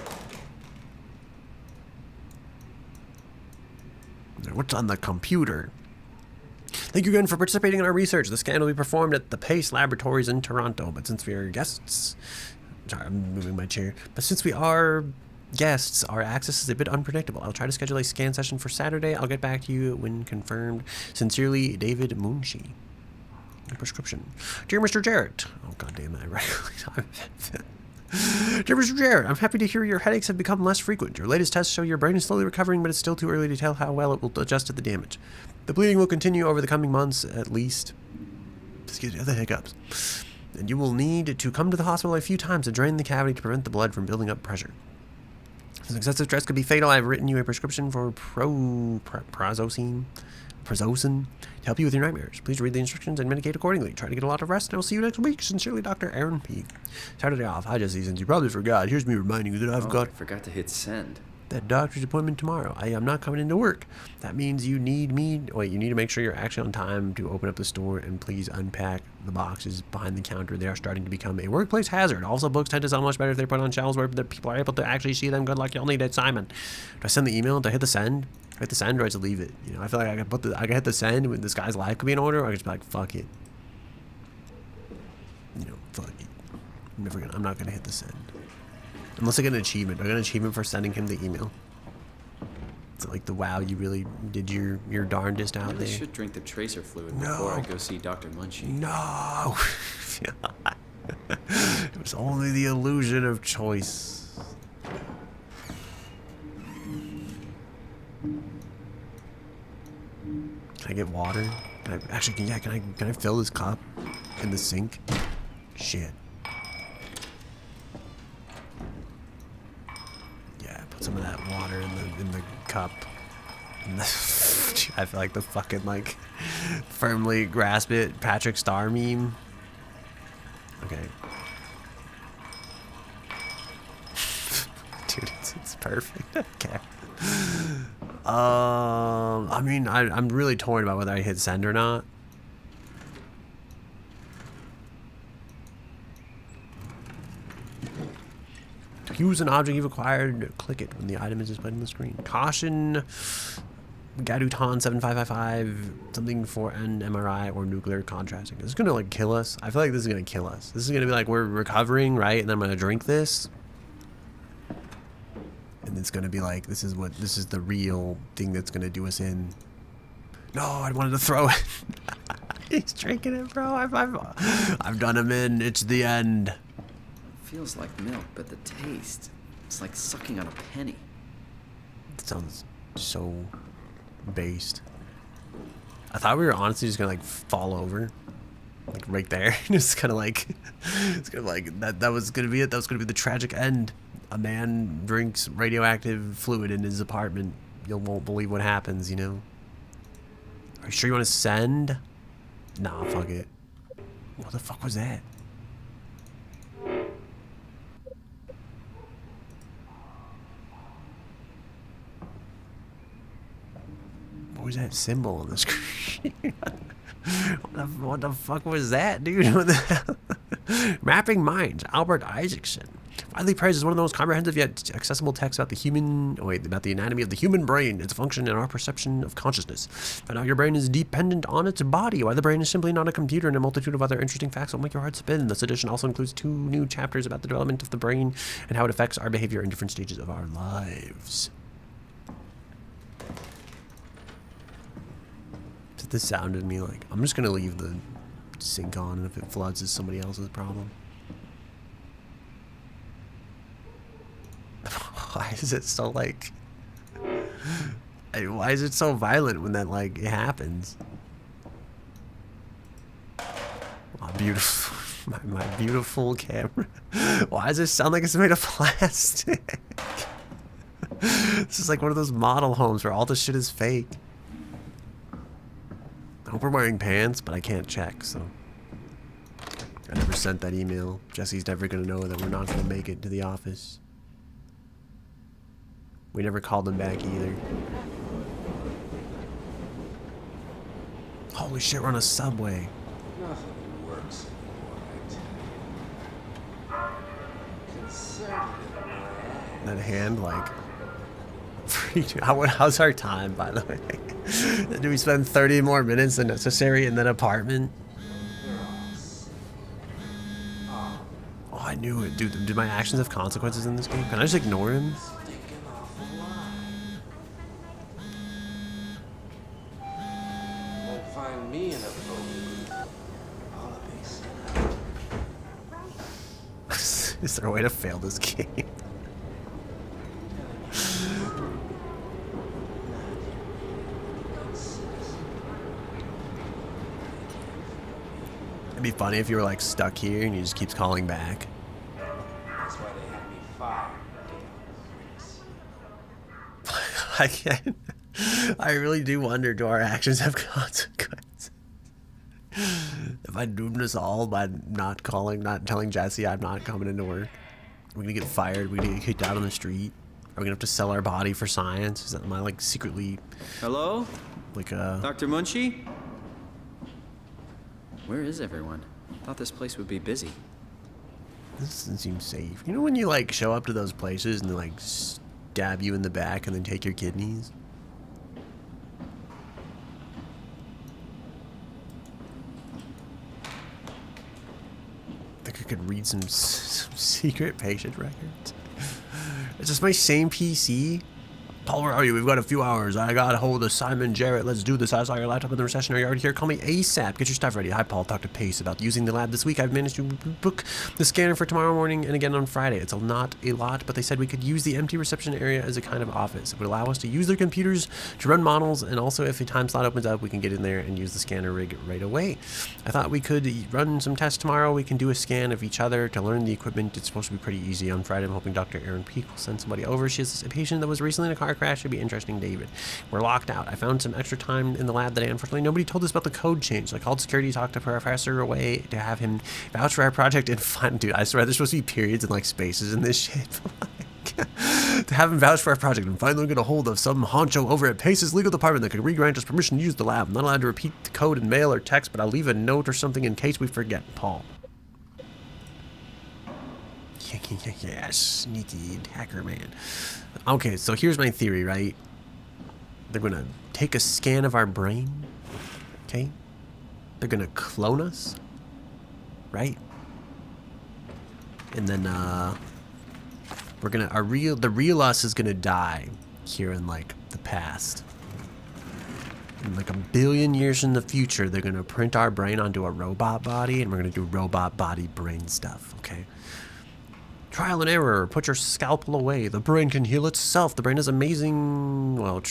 What's on the computer? Thank you again for participating in our research. The scan will be performed at the Pace Laboratories in Toronto. But since we are guests... Sorry, I'm moving my chair. But since we are guests, our access is a bit unpredictable. I'll try to schedule a scan session for Saturday. I'll get back to you when confirmed. Sincerely, David Munshi. Prescription. Dear Mr. Jarrett. Oh, god damn it. I regularly... Dear Mr. Jarrett, I'm happy to hear your headaches have become less frequent. Your latest tests show your brain is slowly recovering, but it's still too early to tell how well it will adjust to the damage. The bleeding will continue over the coming months, at least. Excuse me, the hiccups. And you will need to come to the hospital a few times to drain the cavity to prevent the blood from building up pressure. Since excessive stress could be fatal, I've written you a prescription for Prazosin to help you with your nightmares. Please read the instructions and medicate accordingly. Try to get a lot of rest, and I'll see you next week. Sincerely, Dr. Aaron P. Saturday off. Hi, Jesse. Since you probably forgot, here's me reminding you that I forgot to hit send. That doctor's appointment tomorrow. I am not coming into work. That means you need me. Wait, you need to make sure you're actually on time to open up the store, and please unpack the boxes behind the counter. They are starting to become a workplace hazard. Also, books tend to sell much better if they're put on shelves where the people are able to actually see them. Good luck. You'll need it, Simon. Do I send the email? Do I hit the send? I hit the send, or I just leave it. You know, I feel like I can hit the send when this guy's life could be in order, or I could just be like, fuck it. You know, fuck it. I'm not gonna hit the send. Unless I get an achievement. I got an achievement for sending him the email. It's like the wow, you really did your darndest out there. I should drink the tracer fluid before I go see Dr. Munchie. No. It was only the illusion of choice. Can I get water? Can I fill this cup in the sink? Shit. Yeah, put some of that water in the cup. I feel like the fucking like firmly grasp it Patrick Star meme. Okay. Dude, it's perfect. Okay. I mean, I'm really torn about whether I hit send or not. To use an object you've acquired, click it when the item is displayed on the screen. Caution, Gaduton 7555, something for an MRI or nuclear contrasting. This is gonna like kill us. I feel like this is gonna kill us. This is gonna be like we're recovering, right? And then I'm gonna drink this. And it's gonna be like, this is the real thing that's gonna do us in. No, I wanted to throw it. He's drinking it, bro. I've done him in. It's the end. Feels like milk, but the taste, it's like sucking on a penny. That sounds so based. I thought we were honestly just gonna like fall over, like right there. Just kind of like, it's kind of like that was gonna be it. That was gonna be the tragic end. A man drinks radioactive fluid in his apartment. You won't believe what happens, you know. Are you sure you want to send? Nah, fuck it. What the fuck was that? What was that symbol on the screen? what the fuck was that, dude? What the hell? Mapping Minds, Albert Isaacson. Widely praised as one of the most comprehensive yet accessible texts about about the anatomy of the human brain, its function, and our perception of consciousness. Find out your brain is dependent on its body, why the brain is simply not a computer, and a multitude of other interesting facts will make your heart spin. This edition also includes 2 new chapters about the development of the brain and how it affects our behavior in different stages of our lives. This sounded to me like I'm just gonna leave the sink on, and if it floods, it's somebody else's problem. Why is it so like? Why is it so violent when that like it happens? Oh, beautiful, my beautiful camera. Why does it sound like it's made of plastic? This is like one of those model homes where all the shit is fake. I hope we're wearing pants, but I can't check, so. I never sent that email. Jesse's never gonna know that we're not gonna make it to the office. We never called him back either. Holy shit, we're on a subway. Nothing works anymore, I That hand, like. How's our time, by the way? Do we spend 30 more minutes than necessary in that apartment? Oh, I knew it. Dude, do my actions have consequences in this game? Can I just ignore him? Find me in a boat. Is there a way to fail this game? It'd be funny if you were like stuck here and he just keeps calling back. That's why they had me fired. I can't. I really do wonder, do our actions have consequences? If I doomed us all by not telling Jesse I'm not coming into work, we're gonna get fired, we're gonna get kicked out on the street. Are we gonna have to sell our body for science? Is that am I like secretly Hello? like Dr. Munchie? Where is everyone? Thought this place would be busy. This doesn't seem safe. You know when you like show up to those places and they like stab you in the back and then take your kidneys? I think I could read some secret patient records. Is this my same PC? Paul, where are you? We've got a few hours. I got a hold of Simon Jarrett. Let's do this. I saw your laptop in the recessionary yard here. Call me ASAP. Get your stuff ready. Hi, Paul. Talk to Pace about using the lab this week. I've managed to book the scanner for tomorrow morning and again on Friday. It's not a lot, but they said we could use the empty reception area as a kind of office. It would allow us to use their computers to run models, and also if a time slot opens up, we can get in there and use the scanner rig right away. I thought we could run some tests tomorrow. We can do a scan of each other to learn the equipment. It's supposed to be pretty easy on Friday. I'm hoping Dr. Erin Peak will send somebody over. She has a patient that was recently in a car crash. Should be interesting. David, we're locked out. I found some extra time in the lab today. Unfortunately, nobody told us about the code change. I called security, talked to Professor away to have him vouch for our project and find. Dude, I swear there's supposed to be periods and like spaces in this shit. To have him vouch for our project and finally get a hold of some honcho over at Pace's legal department that could re-grant us permission to use the lab. I'm not allowed to repeat the code in mail or text, but I'll leave a note or something in case we forget. Paul. Yeah, sneaky hacker man. Okay, so here's my theory, right? They're gonna take a scan of our brain, okay? They're gonna clone us, right? And then we're gonna the real us is gonna die here in like the past. In like 1 billion years in the future, they're gonna print our brain onto a robot body, and we're gonna do robot body brain stuff, okay? Trial and error. Put your scalpel away. The brain can heal itself. The brain is amazing. Well,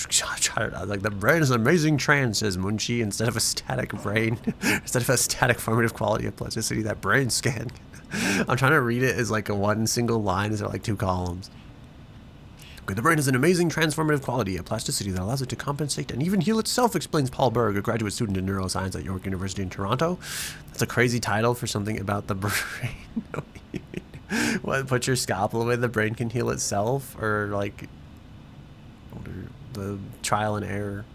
like the brain is amazing trans, says Munchie. Instead of a static brain, instead of a static formative quality of plasticity, that brain scan. I'm trying to read it as like a one single line. Is there like 2 columns? Okay, the brain has an amazing transformative quality of plasticity that allows it to compensate and even heal itself, explains Paul Berg, a graduate student in neuroscience at York University in Toronto. That's a crazy title for something about the brain. What, put your scalpel away, the brain can heal itself? Or like, the trial and error?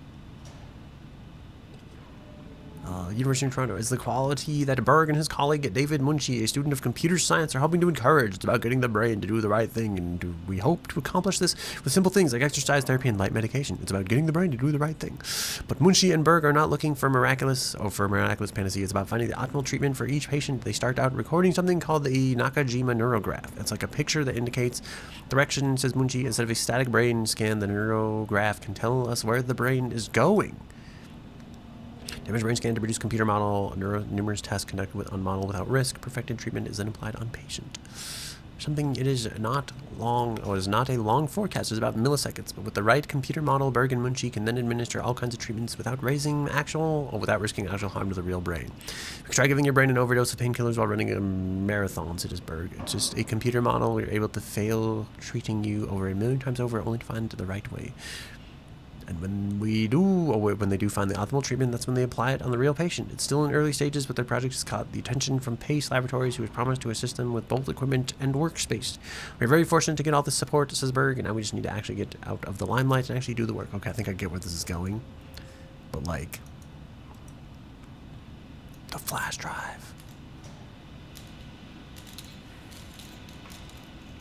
University of Toronto is the quality that Berg and his colleague David Munchie, a student of computer science, are helping to encourage. It's about getting the brain to do the right thing, and we hope to accomplish this with simple things like exercise therapy and light medication. It's about getting the brain to do the right thing. But Munchie and Berg are not looking for miraculous panacea. It's about finding the optimal treatment for each patient. They start out recording something called the Nakajima neurograph. It's like a picture that indicates direction, says Munchie. Instead of a static brain scan, the neurograph can tell us where the brain is going. Damaged brain scan to produce computer model. Numerous tests conducted on model without risk. Perfected treatment is then applied on patient. Something it is not long, or is not a long forecast. It's about milliseconds. But with the right computer model, Berg and Munchie can then administer all kinds of treatments without risking actual harm to the real brain. You can try giving your brain an overdose of painkillers while running a marathon, says Berg. It's just a computer model. We're able to fail treating you over 1 million times over, only to find the right way. And when they do find the optimal treatment, that's when they apply it on the real patient. It's still in early stages, but their project has caught the attention from Pace Laboratories, who has promised to assist them with both equipment and workspace. We're very fortunate to get all this support, says Berg, and now we just need to actually get out of the limelight and actually do the work. Okay, I think I get where this is going. But like, the flash drive.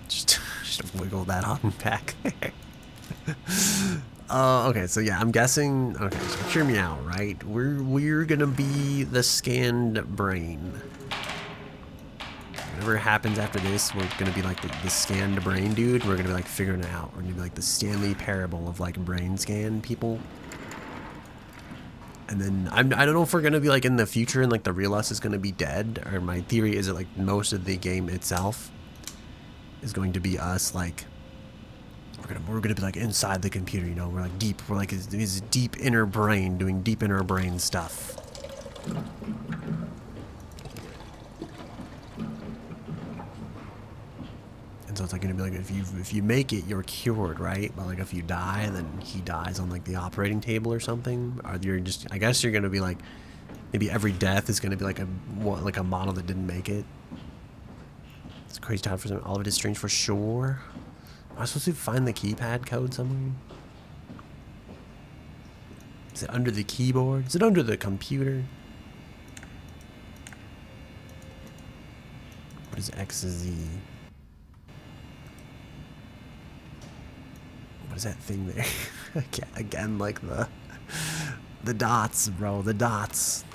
Just wiggle that on back there. Okay, so yeah, I'm guessing. Okay, so hear me out, right? We're gonna be the scanned brain. Whatever happens after this, we're gonna be like the scanned brain dude. We're gonna be like figuring it out. We're gonna be like the Stanley Parable of like brain scan people. And then I don't know if we're gonna be like in the future and like the real us is gonna be dead, or my theory is that like most of the game itself is going to be us like. We're gonna be like inside the computer, you know. We're like deep. We're like his deep inner brain doing deep inner brain stuff. And so it's like gonna be like if you make it, you're cured, right? But like if you die, then he dies on like the operating table or something. Or you're just, I guess you're gonna be like, maybe every death is gonna be like a model that didn't make it. It's a crazy time for some. All of it is strange for sure. Am I supposed to find the keypad code somewhere? Is it under the keyboard? Is it under the computer? What is XZ? What is that thing there? Again, like the dots, bro. The dots.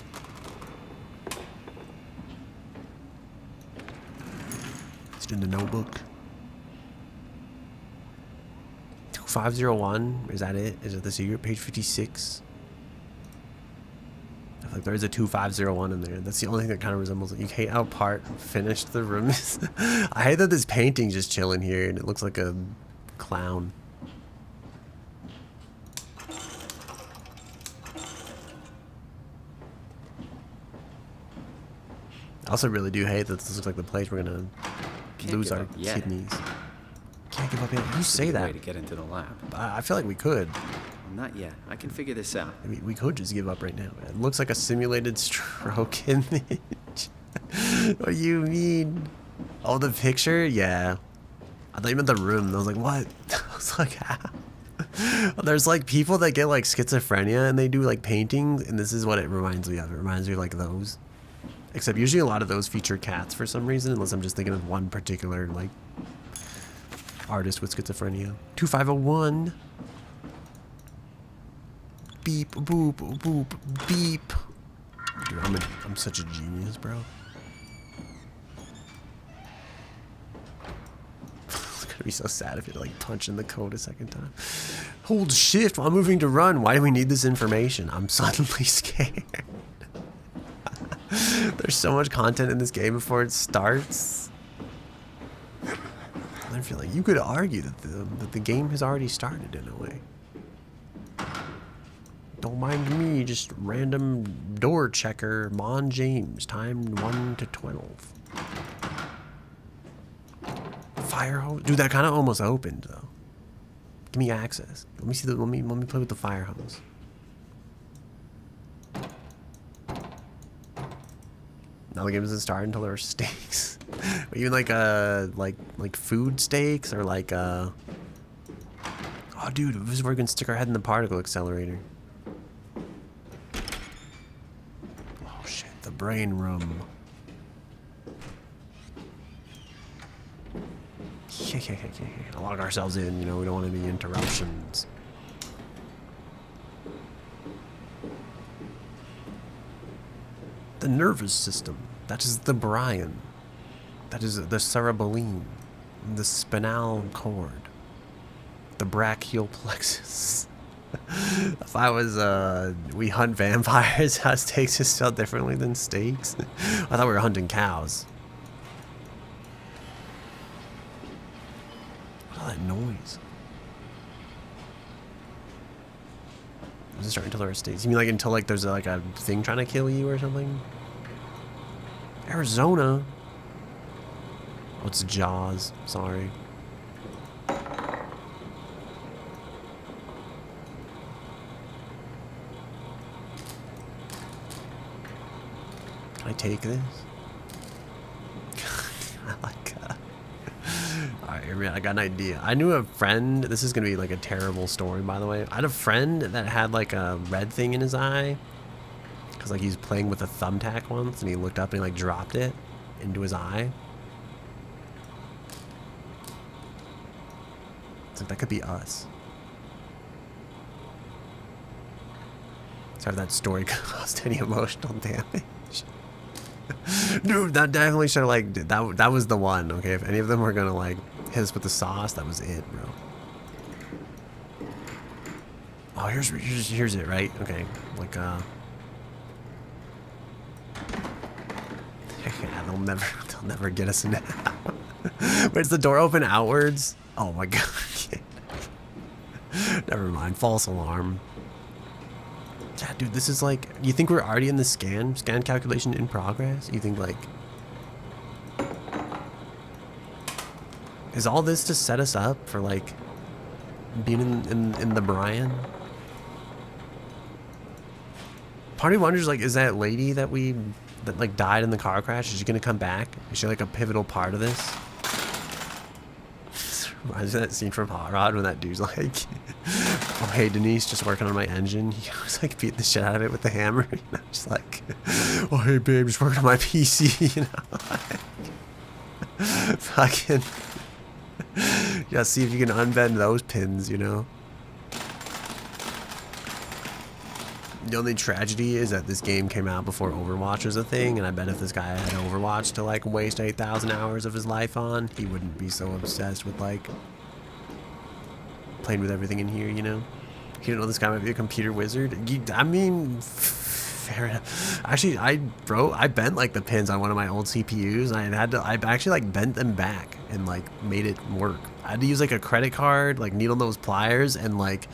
Is it in the notebook? 501, is that it? Is it the secret? Page 56? I feel like there is a 2501 in there. That's the only thing that kind of resembles it. You hate how part finished the room is. I hate that this painting's just chilling here and it looks like a clown. I also really do hate that this looks like the place we're gonna lose our kidneys. Can't give up yet. You say that. Way to get into the lab. I feel like we could. Not yet. I can figure this out. I mean, we could just give up right now. It looks like a simulated stroke image. What do you mean? Oh, the picture? Yeah. I thought you meant the room. I was like, what? I was like, how? There's like people that get like schizophrenia and they do like paintings, and this is what it reminds me of. It reminds me of like those. Except usually a lot of those feature cats for some reason, unless I'm just thinking of one particular like artist with schizophrenia. 2501. Beep, boop, boop, beep. Dude, I'm such a genius, bro. Look It'd be so sad if you like punch in the code a second time. Hold shift while moving to run. Why do we need this information? I'm suddenly scared. There's so much content in this game before it starts. I feel like you could argue that the game has already started in a way. Don't mind me, just random door checker, Mon James, timed 1 to 12. Fire hose? Dude, that kind of almost opened though. Give me access. Let me see the, let me play with the fire hose. Now the game doesn't start until there are stakes. Even like food stakes or like oh dude, this is where we can stick our head in the particle accelerator. Oh shit, the brain room. Lock ourselves in, you know, we don't want any interruptions. The nervous system. That is the Brian. That is the cerebellum. The spinal cord. The brachial plexus. If I was, we hunt vampires, how stakes is spelled differently than steaks? I thought we were hunting cows. What all that noise? Does it start until there are stakes? You mean like until like there's like a thing trying to kill you or something? Arizona. Oh, it's Jaws. Sorry. Can I take this? I like Alright, I got an idea. I knew a friend, this is gonna be like a terrible story by the way. I had a friend that had like a red thing in his eye. Cause like he was playing with a thumbtack once and he looked up and he like dropped it into his eye. It's like that could be us. Sorry if that story caused any emotional damage. Dude, that definitely should have like that was the one, okay? If any of them were gonna like hit us with the sauce, that was it, bro. Oh, here's it, right? Okay. Like yeah, they'll never get us now. Wait, is the door open outwards? Oh my god. Never mind. False alarm. Yeah, dude, this is like, you think we're already in the scan calculation in progress? You think like, is all this to set us up for like being in the Brian? Part of me wonders like, is that lady that like died in the car crash, is she gonna come back? Is she like a pivotal part of this? Reminds me of that scene from Hot Rod when that dude's like, oh hey Denise, just working on my engine. He was like beating the shit out of it with the hammer. You know, just like, oh hey babe, just working on my PC. You know, like, fucking, yeah. See if you can unbend those pins. You know. The only tragedy is that this game came out before Overwatch was a thing, and I bet if this guy had Overwatch to like waste 8,000 hours of his life on, he wouldn't be so obsessed with like playing with everything in here, you know? He didn't know this guy might be a computer wizard. I mean, fair enough. Actually, I bent like the pins on one of my old CPUs, and I actually like bent them back and like made it work. I had to use like a credit card, like needle nose pliers, and like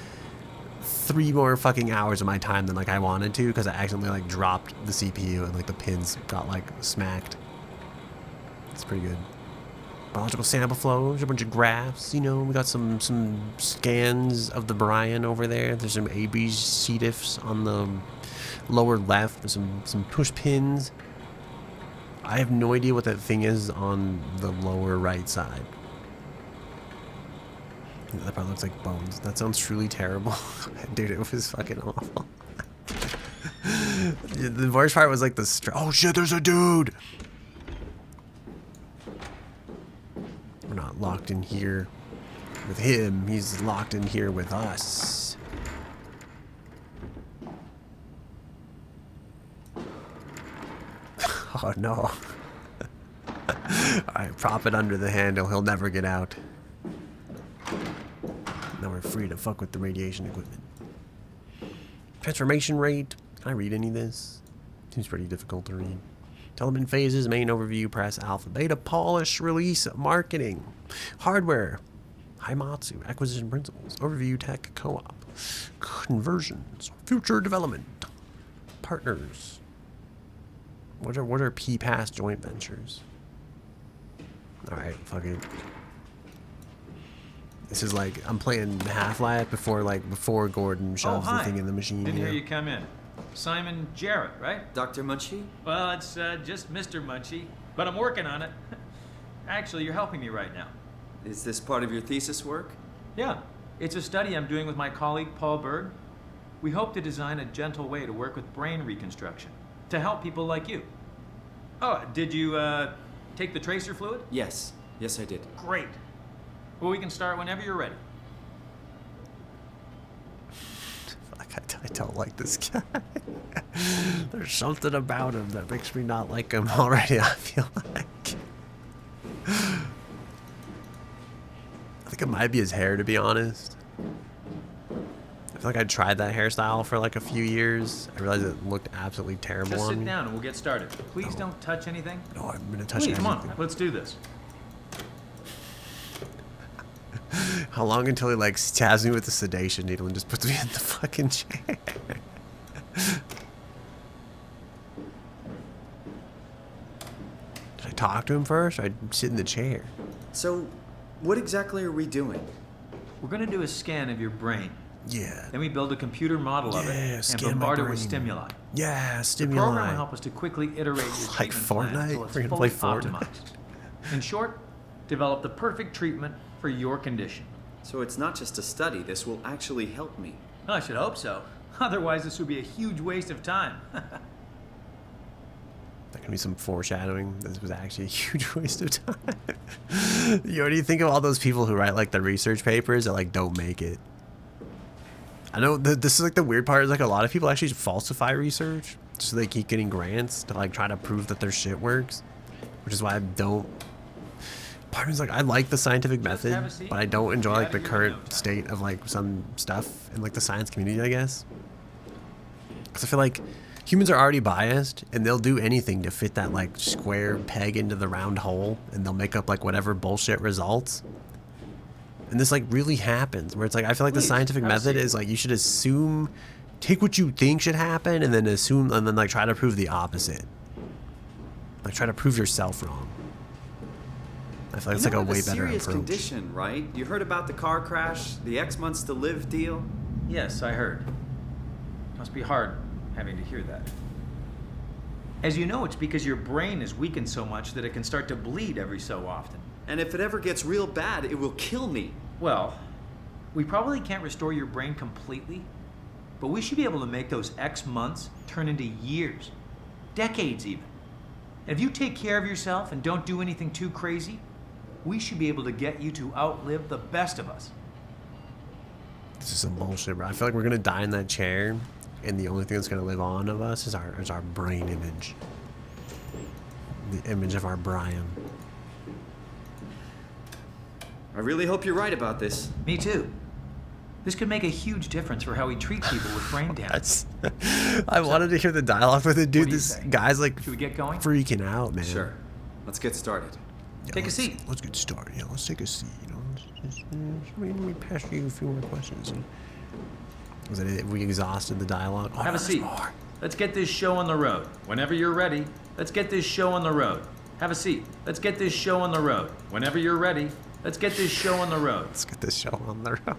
3 more fucking hours of my time than like I wanted to, because I accidentally like dropped the CPU and like the pins got like smacked. It's pretty good. Biological sample flows, a bunch of graphs, you know, we got some scans of the Brian over there. There's some AB C diffs on the lower left. There's some push pins. I have no idea what that thing is on the lower right side. That probably looks like bones. That sounds truly terrible. Dude, it was fucking awful. The worst part was like the oh shit, there's a dude! We're not locked in here with him. He's locked in here with us. Oh no. Alright, prop it under the handle. He'll never get out. free to fuck with the radiation equipment. Transformation rate. Can I read any of this? Seems pretty difficult to read. Development phases, main overview, press, alpha, beta, polish, release, marketing, hardware, Haimatsu, acquisition principles, overview, tech, co-op, conversions, future development, partners. What are P-Pass joint ventures? All right, fuck it. This is like I'm playing Half-Life before Gordon shoves the thing in the machine. Didn't hear you come in. Simon Jarrett, right? Dr. Munchie? Well, it's just Mr. Munchie, but I'm working on it. Actually, you're helping me right now. Is this part of your thesis work? Yeah, it's a study I'm doing with my colleague Paul Berg. We hope to design a gentle way to work with brain reconstruction to help people like you. Oh, did you take the tracer fluid? Yes. Yes, I did. Great. Well, we can start whenever you're ready. I don't like this guy. There's something about him that makes me not like him already, I feel like. I think it might be his hair, to be honest. I feel like I tried that hairstyle for like a few years. I realized it looked absolutely terrible Just on sit me. down and we'll get started. Please don't touch anything. No, I'm gonna touch Please, everything. come on, let's do this. How long until he like stabs me with the sedation needle and just puts me in the fucking chair? Should I talk to him first, or I sit in the chair? So, what exactly are we doing? We're going to do a scan of your brain. Yeah. Then we build a computer model of it and scan my bombard it with brain. stimuli. Yeah, The stimuli. program will help us to quickly iterate your Like treatment plan Fortnite? until it's We're gonna fully play Fortnite. optimized. In short, develop the perfect treatment for your condition. So it's not just a study, this will actually help me. Well, I should hope so. Otherwise, this would be a huge waste of time. That can be some foreshadowing. This was actually a huge waste of time. You already think of all those people who write like the research papers that like don't make it. I know this is like the weird part is like a lot of people actually falsify research so they keep getting grants to like try to prove that their shit works, which is why I don't. Part of me is like I like the scientific method, have a seat. but I don't enjoy like the Get out of current your notes. state of like some stuff in like the science community, I guess. Because I feel like humans are already biased and they'll do anything to fit that like square peg into the round hole, and they'll make up like whatever bullshit results. And this like really happens where it's like I feel like the Please, scientific have a method seat. is like you should assume, take what you think should happen and then assume and then like try to prove the opposite. Like try to prove yourself wrong. I feel like it's like a way better serious approach. condition, right? You heard about the car crash, the X months to live deal? Yes, I heard. Must be hard having to hear that. As you know, it's because your brain is weakened so much that it can start to bleed every so often. And if it ever gets real bad, it will kill me. Well, we probably can't restore your brain completely, but we should be able to make those X months turn into years, decades even. And if you take care of yourself and don't do anything too crazy, we should be able to get you to outlive the best of us. This is some bullshit, bro. I feel like we're gonna die in that chair, and the only thing that's gonna live on of us is our brain image. The image of our Brian. I really hope you're right about this. Me too. This could make a huge difference for how we treat people with brain damage. I wanted to hear the dialogue with it, dude. What do you This say? guy's like Should we get going? freaking out, man. Sure. Let's get started. Yeah, Take a let's- seat. Let's get started. Yeah, let's take a seat. You know, let me pass you a few more questions. Was that it? We exhausted the dialogue. Oh, Have no, a there's seat. more. Let's get this show on the road. Whenever you're ready, let's get this show on the road. Have a seat. Let's get this show on the road. Whenever you're ready, let's get this show on the road. Let's get this show on the road.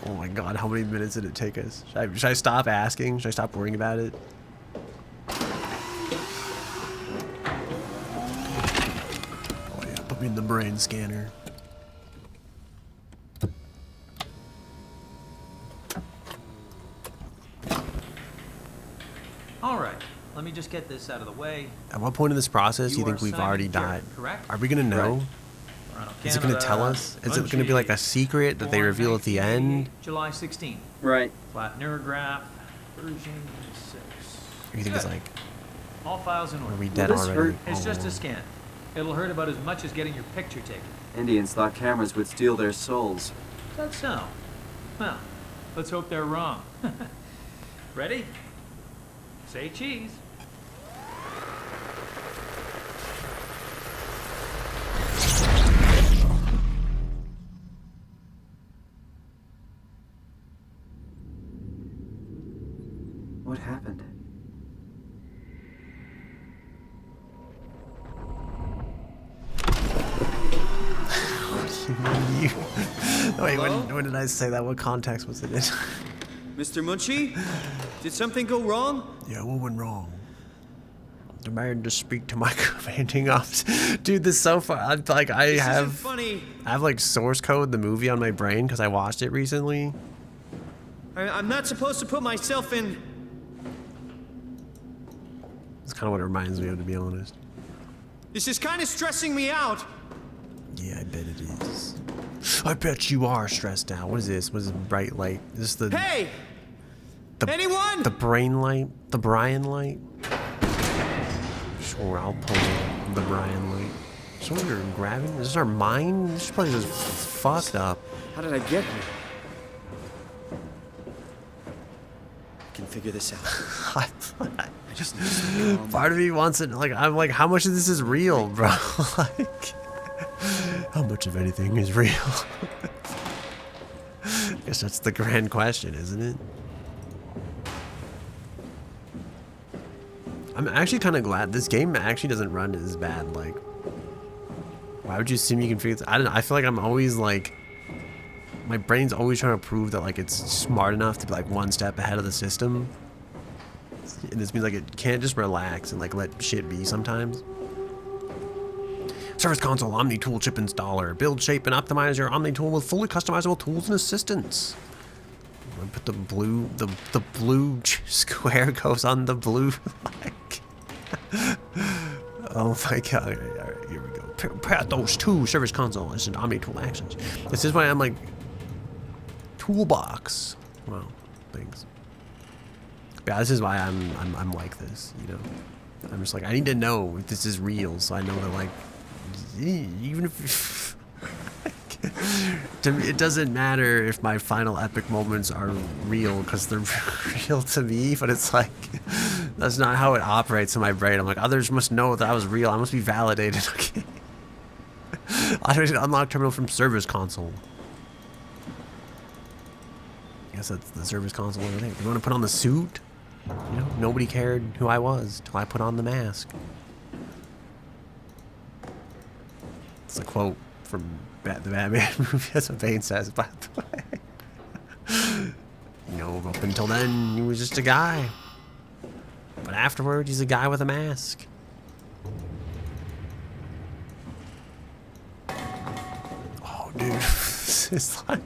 Oh my god, how many minutes did it take us? Should I stop asking? Should I stop worrying about it? Oh yeah, put me in the brain scanner. All right. Let me just get this out of the way. At what point in this process do you You think are we've Simon already Jarrett, died? correct? Are we gonna know? Right. Toronto, Is it gonna Canada, tell us? Is it gonna be Munchie, like a secret that they born reveal at the end? 1988, July 16. Right. Flat neurograph, version 6. Or you think it's Good. like, All files in are order. we dead this already? hurt? It's just Oh. a scan. It'll hurt about as much as getting your picture taken. Indians thought cameras would steal their souls. That's so. Well, let's hope they're wrong. Ready? Say cheese. What happened? You. Wait, when did I say that? What context was it in? Mr. Munchie? Did something go wrong? Yeah, what went wrong? Demand to speak to my commanding officer. Dude, this is so fun. I This isn't have funny. I have like source code the movie on my brain because I watched it recently. I'm not supposed to put myself in. It's kind of what it reminds me of, to be honest. This is kind of stressing me out. Yeah, I bet it is. I bet you are stressed out. What is this? What is this bright light? Is this the Hey! the Anyone? the brain light? The Brian light? Sure, I'll pull the Brian light. So you're grabbing? Is this our mine? This place is fucked up. How did I get here? I can figure this out. I just need something wrong. Part of me wants it. Like, I'm like, how much of this is real, bro? Like, how much of anything is real? I guess that's the grand question, isn't it? I'm actually kind of glad this game actually doesn't run as bad. Like, why would you assume you can figure this? I don't know. I feel like I'm always like, my brain's always trying to prove that like it's smart enough to be like one step ahead of the system. And this means like it can't just relax and like let shit be sometimes. Service console Omni tool chip installer. Build, shape, and optimize your Omni tool with fully customizable tools and assistance. I put the blue square goes on the blue like. Oh my god. Alright, here we go. Pair those two service console as an Omni tool actions. This is why I'm like toolbox. Well, thanks. Yeah, this is why I'm like this, you know. I'm just like, I need to know if this is real, so I know that like, even if to me, it doesn't matter if my final epic moments are real because they're real to me, but it's like that's not how it operates in my brain. I'm like, others must know that I was real. I must be validated. Okay. Automated unlock terminal from service console. I guess that's the service console over there. You want to put on the suit? You know, nobody cared who I was till I put on the mask. It's a quote from the Batman movie. That's what Bane says, by the way. You know, up until then, he was just a guy. But afterwards, he's a guy with a mask. Oh, dude. This is like...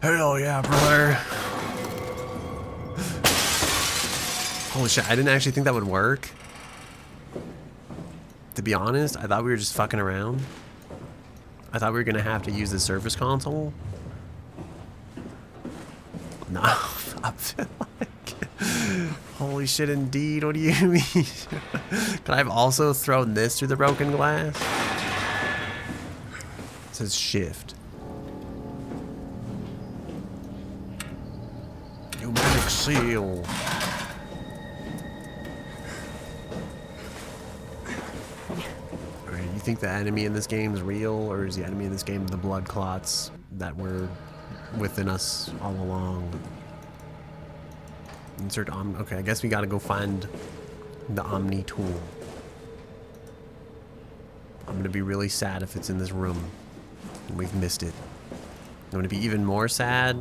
Hell yeah, brother. Holy shit, I didn't actually think that would work. To be honest, I thought we were just fucking around. I thought we were gonna have to use the service console. No, I feel like... Holy shit, indeed, what do you mean? Could I have also thrown this through the broken glass? It says shift. Pneumatic seal. Alright, you think the enemy in this game is real, or is the enemy in this game the blood clots that were within us all along? Insert okay, I guess we gotta go find the Omni tool. I'm gonna be really sad if it's in this room and we've missed it. I'm gonna be even more sad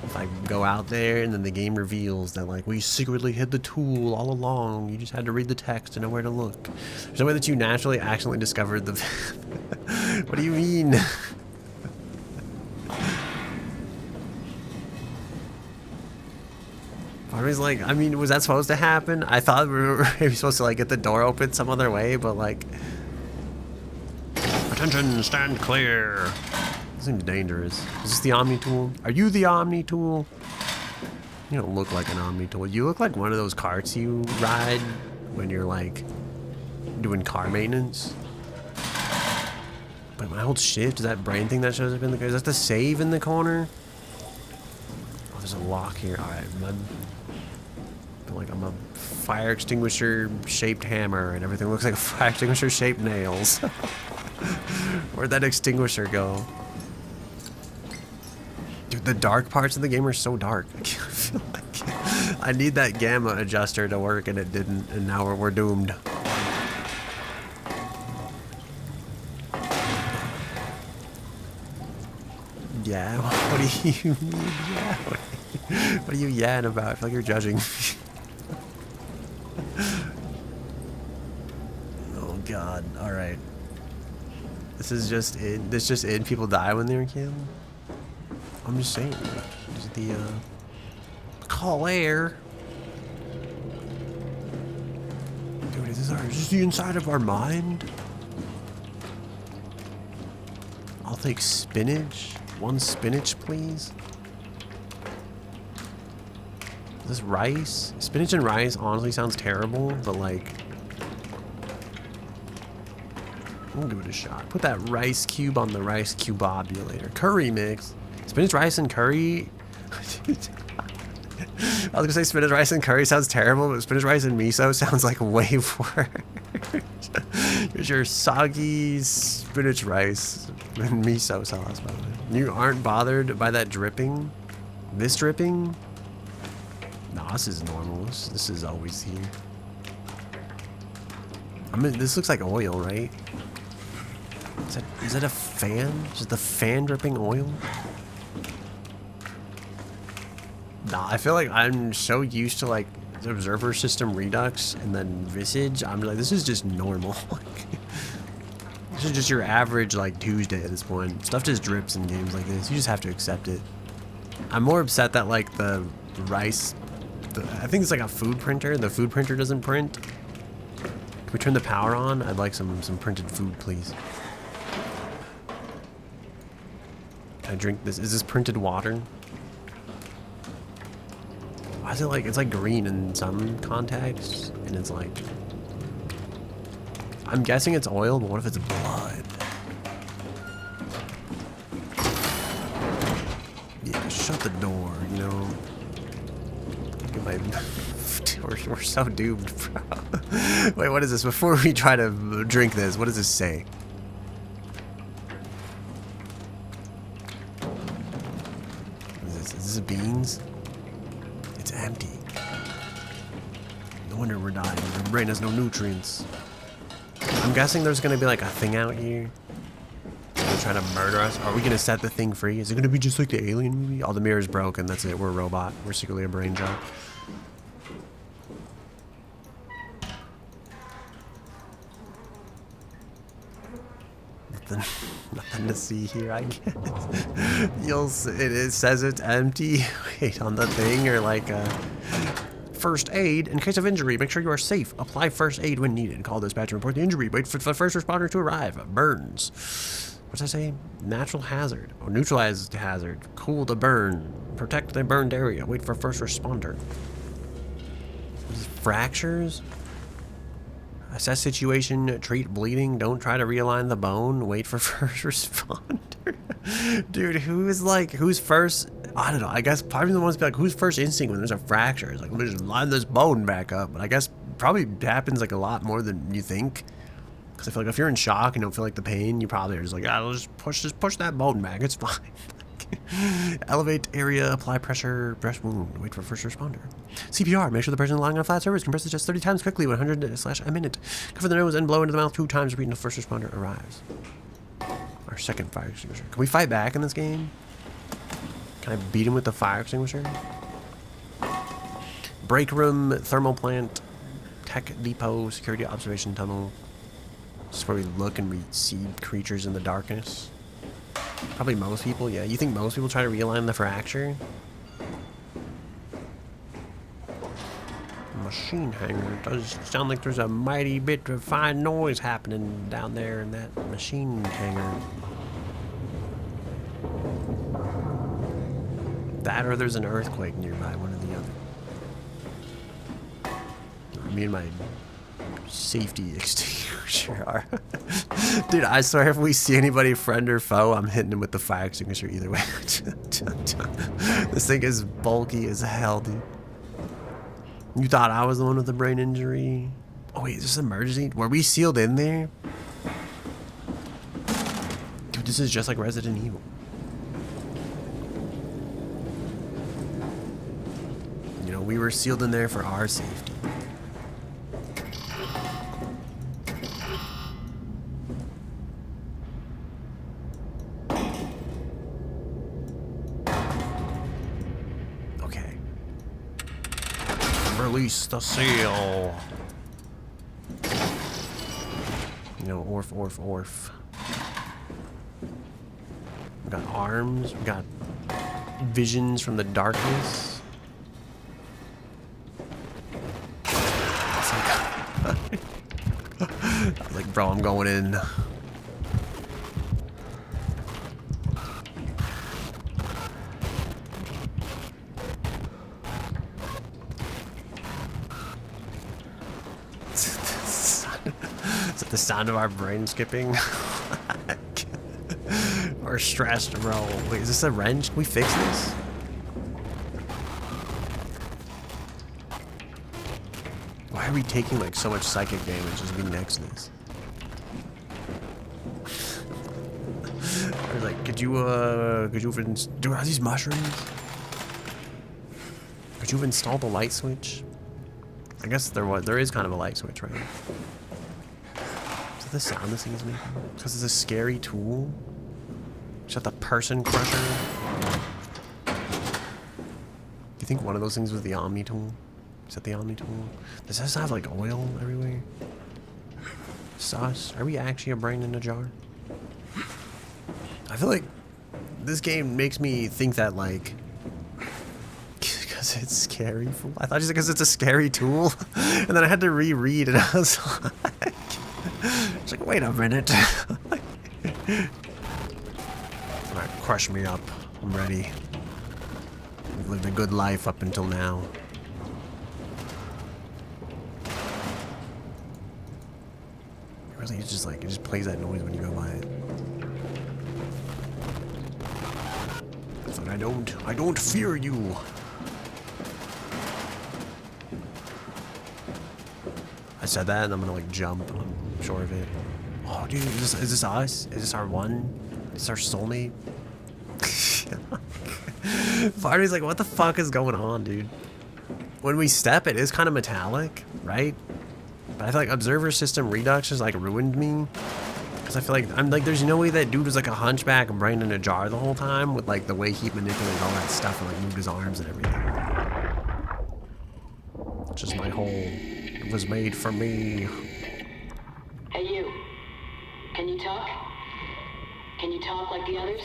if I go out there and then the game reveals that like we secretly hid the tool all along. You just had to read the text to know where to look. There's no way that you naturally accidentally discovered the... What do you mean? I was like, I mean, was that supposed to happen? I thought we were maybe supposed to like get the door open some other way, but like... Attention, stand clear. This seems dangerous. Is this the Omni tool? Are you the Omni tool? You don't look like an Omni tool. You look like one of those carts you ride when you're like doing car maintenance. Wait, when I hold shift, is that brain thing that shows up in the... Is that the save in the corner? Oh, there's a lock here. Alright, I feel like I'm a fire extinguisher shaped hammer and everything looks like a fire extinguisher shaped nails. Where'd that extinguisher go? Dude, the dark parts of the game are so dark. I feel like I need that gamma adjuster to work and it didn't, and now we're doomed. Yeah, what do you mean? Yeah, what are you yapping about? I feel like you're judging me. Oh god, alright. This is just it. This just it. People die when they're killed. I'm just saying. Is it the call air? Dude, is this the inside of our mind? I'll take spinach. 1 spinach, please. Is this rice? Spinach and rice honestly sounds terrible, but like, we'll give it a shot. Put that rice cube on the rice cubobulator. Curry mix. Spinach, rice, and curry. I was gonna say spinach, rice, and curry sounds terrible, but spinach, rice, and miso sounds like way worse. Here's your soggy spinach, rice, and miso sauce, by the way. You aren't bothered by that dripping? This dripping? No, this is normal. This is always here. I mean, this looks like oil, right? Is that a fan? Is the fan dripping oil? Nah, I feel like I'm so used to like the observer system redux and then visage. I'm like, this is just normal. This is just your average like Tuesday at this point. Stuff just drips in games like this. You just have to accept it. I'm more upset that like the rice, I think it's like a food printer. The food printer doesn't print. Can we turn the power on? I'd like some printed food, please. Can I drink this? Is this printed water? Why is it like, it's like green in some contexts, and it's like, I'm guessing it's oil, but what if it's blood? Yeah, shut the door, you know? We're so doomed, bro. Wait, what is this? Before we try to drink this, what does this say? What is this? Is this beans? It's empty. No wonder we're dying. Our brain has no nutrients. I'm guessing there's gonna be like a thing out here. They're trying to murder us. Are we gonna set the thing free? Is it gonna be just like the Alien movie? All the mirrors broken. That's it. We're a robot. We're secretly a brain job. Nothing to see here, I guess. It says it's empty. Wait, on the thing, or like first aid in case of injury. Make sure you are safe. Apply first aid when needed. Call dispatch and report the injury. Wait for the first responder to arrive. Burns. What does that say? Natural hazard or neutralized hazard. Cool the burn. Protect the burned area. Wait for first responder. Fractures. Assess situation, treat bleeding, don't try to realign the bone, wait for first responder. Dude, who's first, I don't know, I guess part of the ones be like, who's first instinct when there's a fracture? It's like, let me just line this bone back up. But I guess probably happens like a lot more than you think. Because I feel like if you're in shock and don't feel like the pain, you probably are just like, ah, let's just push that bone back, it's fine. Elevate area, apply pressure, breast wound, wait for first responder. CPR, make sure the person lying on a flat surface compresses chest 30 times quickly, 100/a minute. Cover the nose and blow into the mouth 2 times, repeat until first responder arrives. Our second fire extinguisher. Can we fight back in this game? Can I beat him with the fire extinguisher? Break room, thermal plant, tech depot, security observation tunnel. This is where we look and we see creatures in the darkness. Probably most people, yeah. You think most people try to realign the fracture? Machine hangar. It does sound like there's a mighty bit of fine noise happening down there in that machine hangar. That or there's an earthquake nearby, one or the other. Me and my safety extinguisher are Dude, I swear if we see anybody, friend or foe, I'm hitting him with the fire extinguisher either way. This thing is bulky as hell, dude. You thought I was the one with the brain injury? Oh wait, is this emergency? Were we sealed in there? Dude, this is just like Resident Evil. You know, we were sealed in there for our safety. Okay. Release the seal. You know, orf. We got arms, we got visions from the darkness. I was like, bro, I'm going in. Is it the sound of our brain skipping? Or stressed, bro. Wait, is this a wrench? Can we fix this? Why are we taking like so much psychic damage just being next to this? I was like, could you do are these mushrooms? Could you have installed the light switch? I guess there is kind of a light switch, right? Is that the sound this thing is making? Because it's a scary tool? Is that the person crusher? Do you think one of those things was the Omni tool? Is that the Omni tool? Does this have like oil everywhere? Sauce? Are we actually a brain in a jar? I feel like this game makes me think that like because it's scary. I thought just because it's a scary tool, and then I had to reread, and I was like, wait a minute. Alright, crush me up. I'm ready. I've lived a good life up until now. Really, it's just like, it just plays that noise when you go by it. But I don't fear you. I said that and I'm gonna like jump. I'm sure of it. Oh dude, is this us? Is this our one? Is this our soulmate? Part of me's like, what the fuck is going on, dude? When we step, it is kind of metallic, right? But I feel like Observer System Redux has like ruined me. Cause I feel like there's no way that dude was like a hunchback brain in a jar the whole time with like the way he manipulated all that stuff and like moved his arms and everything. It's just my whole, it was made for me. Hey you, can you talk? Can you talk like the others?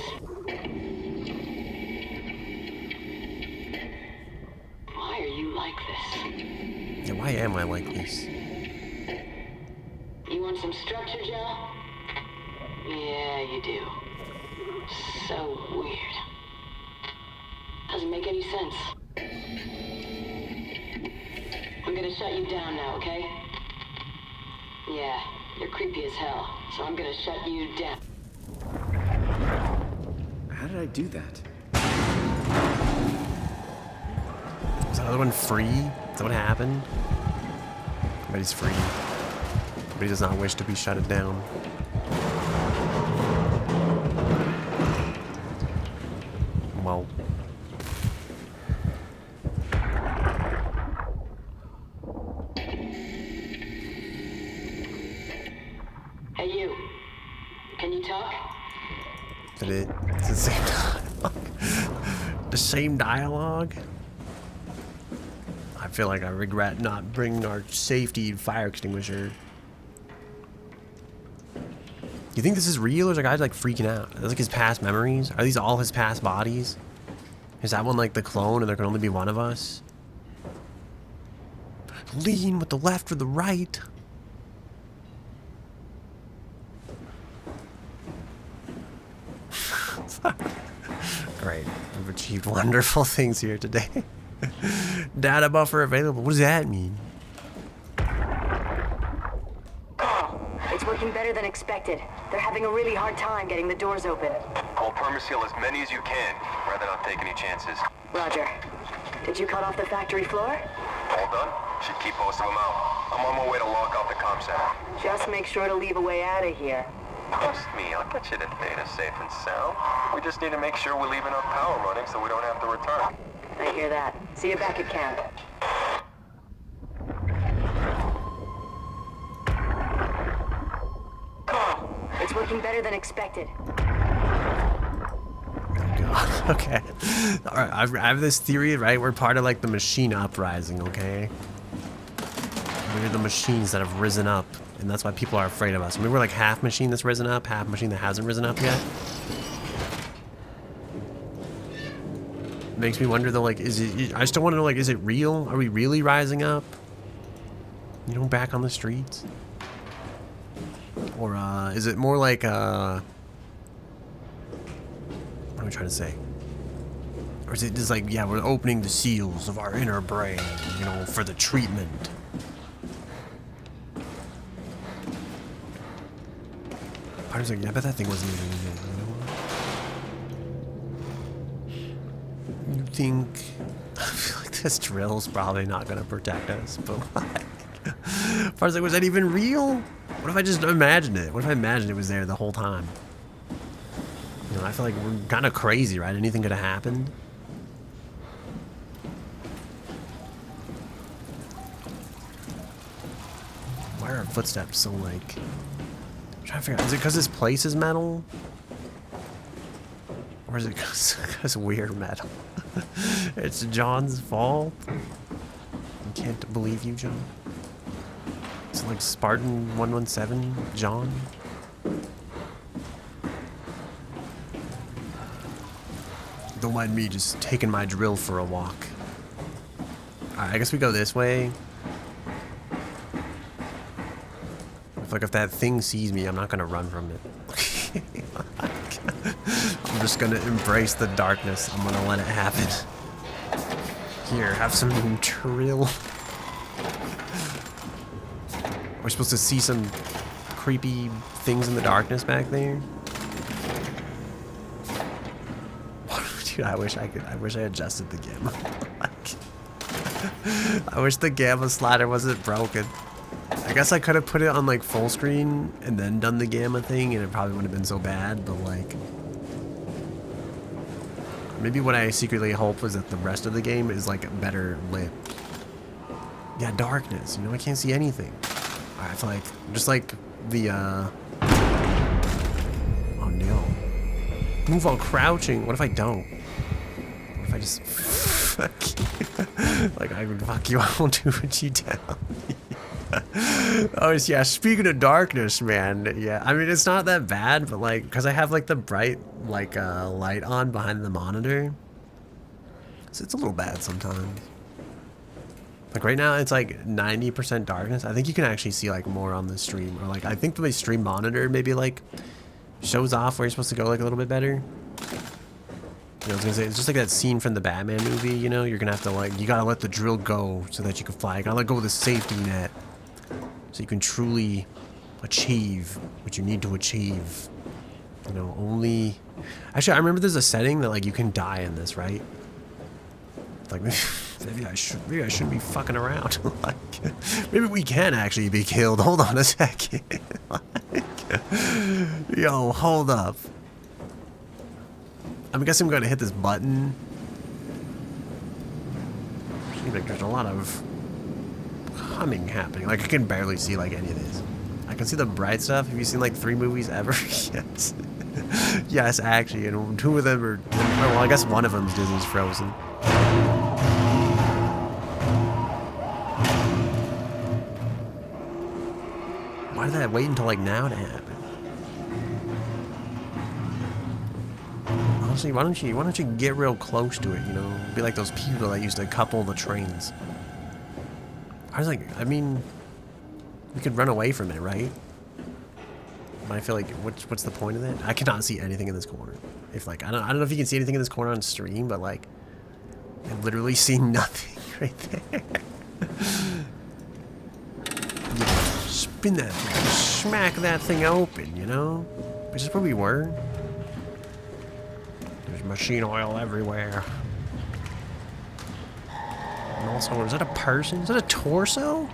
Why are you like this? Yeah, why am I like this? You want some structure, Joe? Yeah, you do. So weird. Doesn't make any sense. I'm gonna shut you down now, okay? Yeah, you're creepy as hell, so I'm gonna shut you down. How did I do that? Was that other one free? Is that what happened? Everybody's free. Everybody does not wish to be shut down. Well. Hey you, can you talk? It's the same dialogue. The same dialogue? I feel like I regret not bringing our safety fire extinguisher. You think this is real, or is the guy like freaking out? Are those like his past memories? Are these all his past bodies? Is that one like the clone and there can only be one of us? Lean with the left or the right? Great. I've achieved wonderful things here today. Data buffer available. What does that mean? It's what working better than expected. They're having a really hard time getting the doors open. I'll permaseal as many as you can, rather not take any chances. Roger. Did you cut off the factory floor? All done? Should keep most of them out. I'm on my way to lock off the comm center. Just make sure to leave a way out of here. Trust me, I'll get you the data safe and sound. We just need to make sure we leave enough power running so we don't have to return. I hear that. See you back at camp. Carl, it's working better than expected. God. Okay. All right. I have this theory, right? We're part of like the machine uprising. Okay. We're the machines that have risen up, and that's why people are afraid of us. Maybe we're like half machine that's risen up, half machine that hasn't risen up yet. Makes me wonder though, like, is it? I still want to know, like, is it real? Are we really rising up? You know, back on the streets, or is it more like what am I trying to say? Or is it just like, yeah, we're opening the seals of our inner brain, you know, for the treatment? I was like, yeah, I bet that thing wasn't even real, you know? You think... I feel like this drill's probably not going to protect us, but like... I was like, was that even real? What if I just imagined it? What if I imagined it was there the whole time? You know, I feel like we're kind of crazy, right? Anything could have happened. Why are our footsteps so like... I'm trying to figure out, is it because this place is metal? Or is it because we're metal? It's John's fault? I can't believe you, John. It's like Spartan 117, John? Don't mind me just taking my drill for a walk. Alright, I guess we go this way. If that thing sees me, I'm not gonna run from it. I'm just gonna embrace the darkness. I'm gonna let it happen. Here, have some drill. Are we supposed to see some creepy things in the darkness back there? Dude, I wish I adjusted the gamma. I wish the gamma slider wasn't broken. I guess I could have put it on like full screen and then done the gamma thing, and it probably wouldn't have been so bad, but like... Maybe what I secretly hope was that the rest of the game is like better lit. Yeah, darkness, you know, I can't see anything. Alright, I feel like, just like the, oh no. Move while crouching, what if I don't? What if I just fuck you? Like, I would fuck you, I won't do what you tell me. Oh, yeah, speaking of darkness, man, yeah, I mean, it's not that bad, but like, because I have like the bright like light on behind the monitor, so it's a little bad sometimes. Like right now it's like 90% darkness. I think you can actually see like more on the stream, or like I think the stream monitor maybe like shows off where you're supposed to go like a little bit better. You know, I was gonna say, it's just like that scene from the Batman movie, you know, you're gonna have to like, you gotta let the drill go so that you can fly. You gotta let go of the safety net so you can truly achieve what you need to achieve. You know, only... Actually, I remember there's a setting that like you can die in this, right? Like, maybe I shouldn't be fucking around. Like, maybe we can actually be killed. Hold on a second. Like, yo, hold up. I'm guessing I'm gonna hit this button. Seems like there's a lot of humming happening. Like, I can barely see like any of this. I can see the bright stuff. Have you seen like 3 movies ever? Yes. Yes, actually, and 2 of them are, well, I guess one of them is Disney's Frozen. Why did that wait until like now to happen? Honestly, why don't you get real close to it, you know? Be like those people that used to couple the trains. I was like, I mean, we could run away from it, right? But I feel like, what's the point of that? I cannot see anything in this corner. If like, I don't know if you can see anything in this corner on stream, but like, I literally see nothing right there. Yeah. open that, smack that thing open, you know? Which is where we were. There's machine oil everywhere. And also, is that a person? Is that a torso? Oh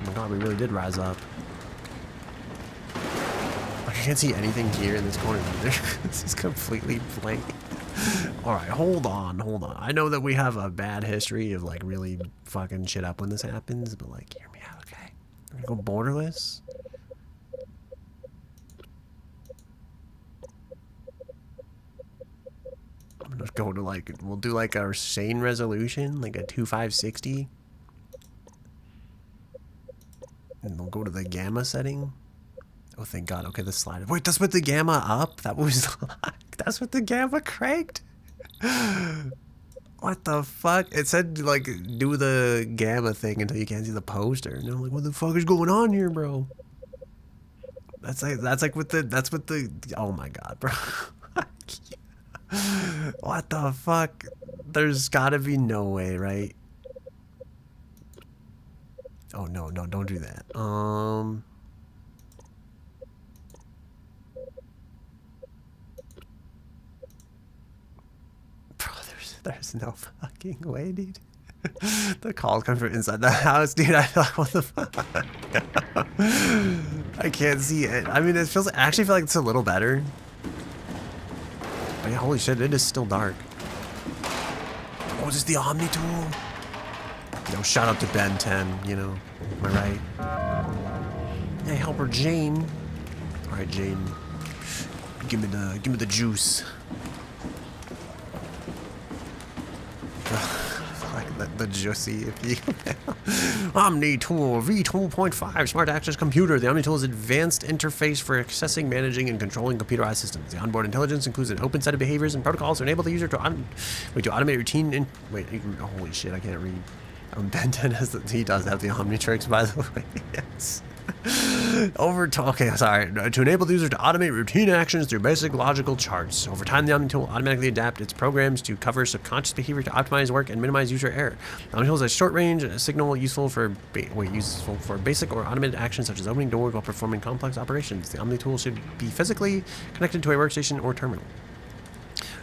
my god, we really did rise up. I can't see anything here in this corner either. This is completely blank. Alright, hold on. I know that we have a bad history of like really fucking shit up when this happens, but like, hear me out, okay? We're gonna go borderless. I'm gonna go to like, we'll do like our sane resolution, like a 2560. And we'll go to the gamma setting. Oh, thank God. Okay, the slide. Wait, that's with the gamma up? That was that's what the gamma cranked? What the fuck? It said, like, do the gamma thing until you can't see the poster. And I'm like, what the fuck is going on here, bro? That's like with the, oh my God, bro. What the fuck? There's gotta be no way, right? Oh, no, don't do that. Bro, there's no fucking way, dude. The calls come from inside the house, dude. I feel like, what the fuck? I can't see it. I mean, I actually feel like it's a little better. But yeah, holy shit, it is still dark. Oh, is this the Omni tool? Yo, shout out to Ben 10, you know. Am I right? Hey, helper Jane. Alright, Jane. Give me the juice. Like the juicy, if you Omni Tool V2.5 Smart Access Computer. The Omni Tool is an advanced interface for accessing, managing, and controlling computerized systems. The onboard intelligence includes an open set of behaviors and protocols to enable the user to automate routine. Holy shit, I can't read. Ben 10 has he does have the Omnitrix, by the way. Yes. Okay, sorry. To enable the user to automate routine actions through basic logical charts. Over time, the Omni tool will automatically adapt its programs to cover subconscious behavior to optimize work and minimize user error. The Omni tool is a short-range signal useful for basic or automated actions such as opening doors while performing complex operations. The Omni tool should be physically connected to a workstation or terminal.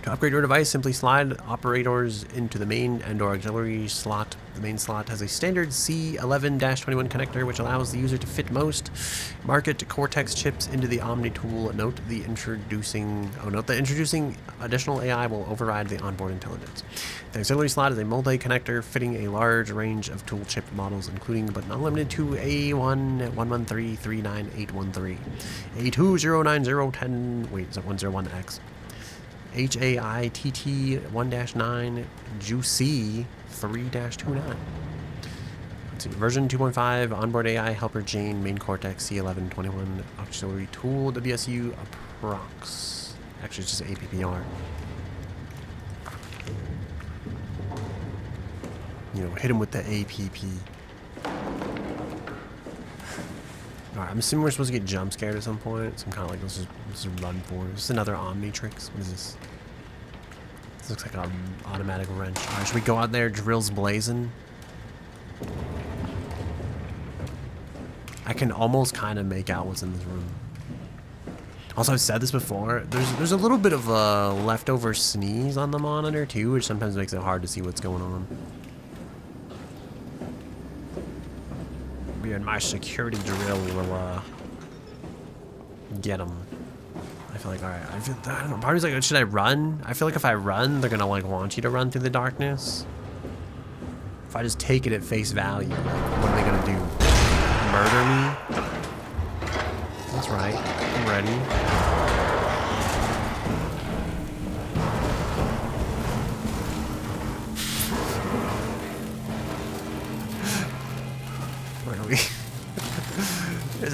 To upgrade your device, simply slide operators into the main and/or auxiliary slot. The main slot has a standard C11-21 connector, which allows the user to fit most market Cortex chips into the Omni tool. Note the introducing additional AI will override the onboard intelligence. The auxiliary slot is a multi-connector fitting a large range of tool chip models, including but not limited to A1, 113, 39813, A2, 090, 10, is that 101X? HAITT 1-9 Juicy 3-29. Let's see, version 2.5 onboard AI helper Jane main Cortex C1121 auxiliary tool WSU approx. Actually, it's just APPR. You know, hit him with the APP. Alright, I'm assuming we're supposed to get jump scared at some point. So I'm kind of like, let's just run forward. This is another Omnitrix. What is this? This looks like an automatic wrench. Alright, should we go out there, drills blazing? I can almost kind of make out what's in this room. Also, I've said this before. There's a little bit of a leftover sneeze on the monitor too, which sometimes makes it hard to see what's going on. And my security drill will get them. I feel like, alright, I don't know, part of me's like, should I run? I feel like if I run, they're gonna like want you to run through the darkness. If I just take it at face value, like, what are they gonna do? Murder me? That's right, I'm ready.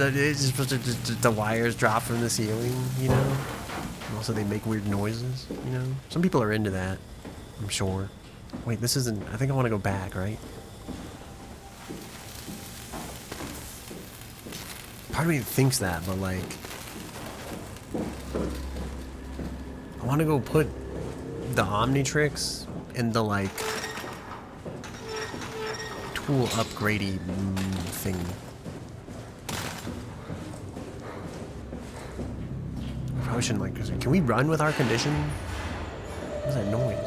It's just supposed to the wires drop from the ceiling, you know? And also they make weird noises, you know? Some people are into that, I'm sure. Wait, this isn't, I think I want to go back, right? Part of me thinks that, but like, I want to go put the Omnitrix in the like tool upgradey thing. Probably shouldn't like. Can we run with our condition? What's that noise?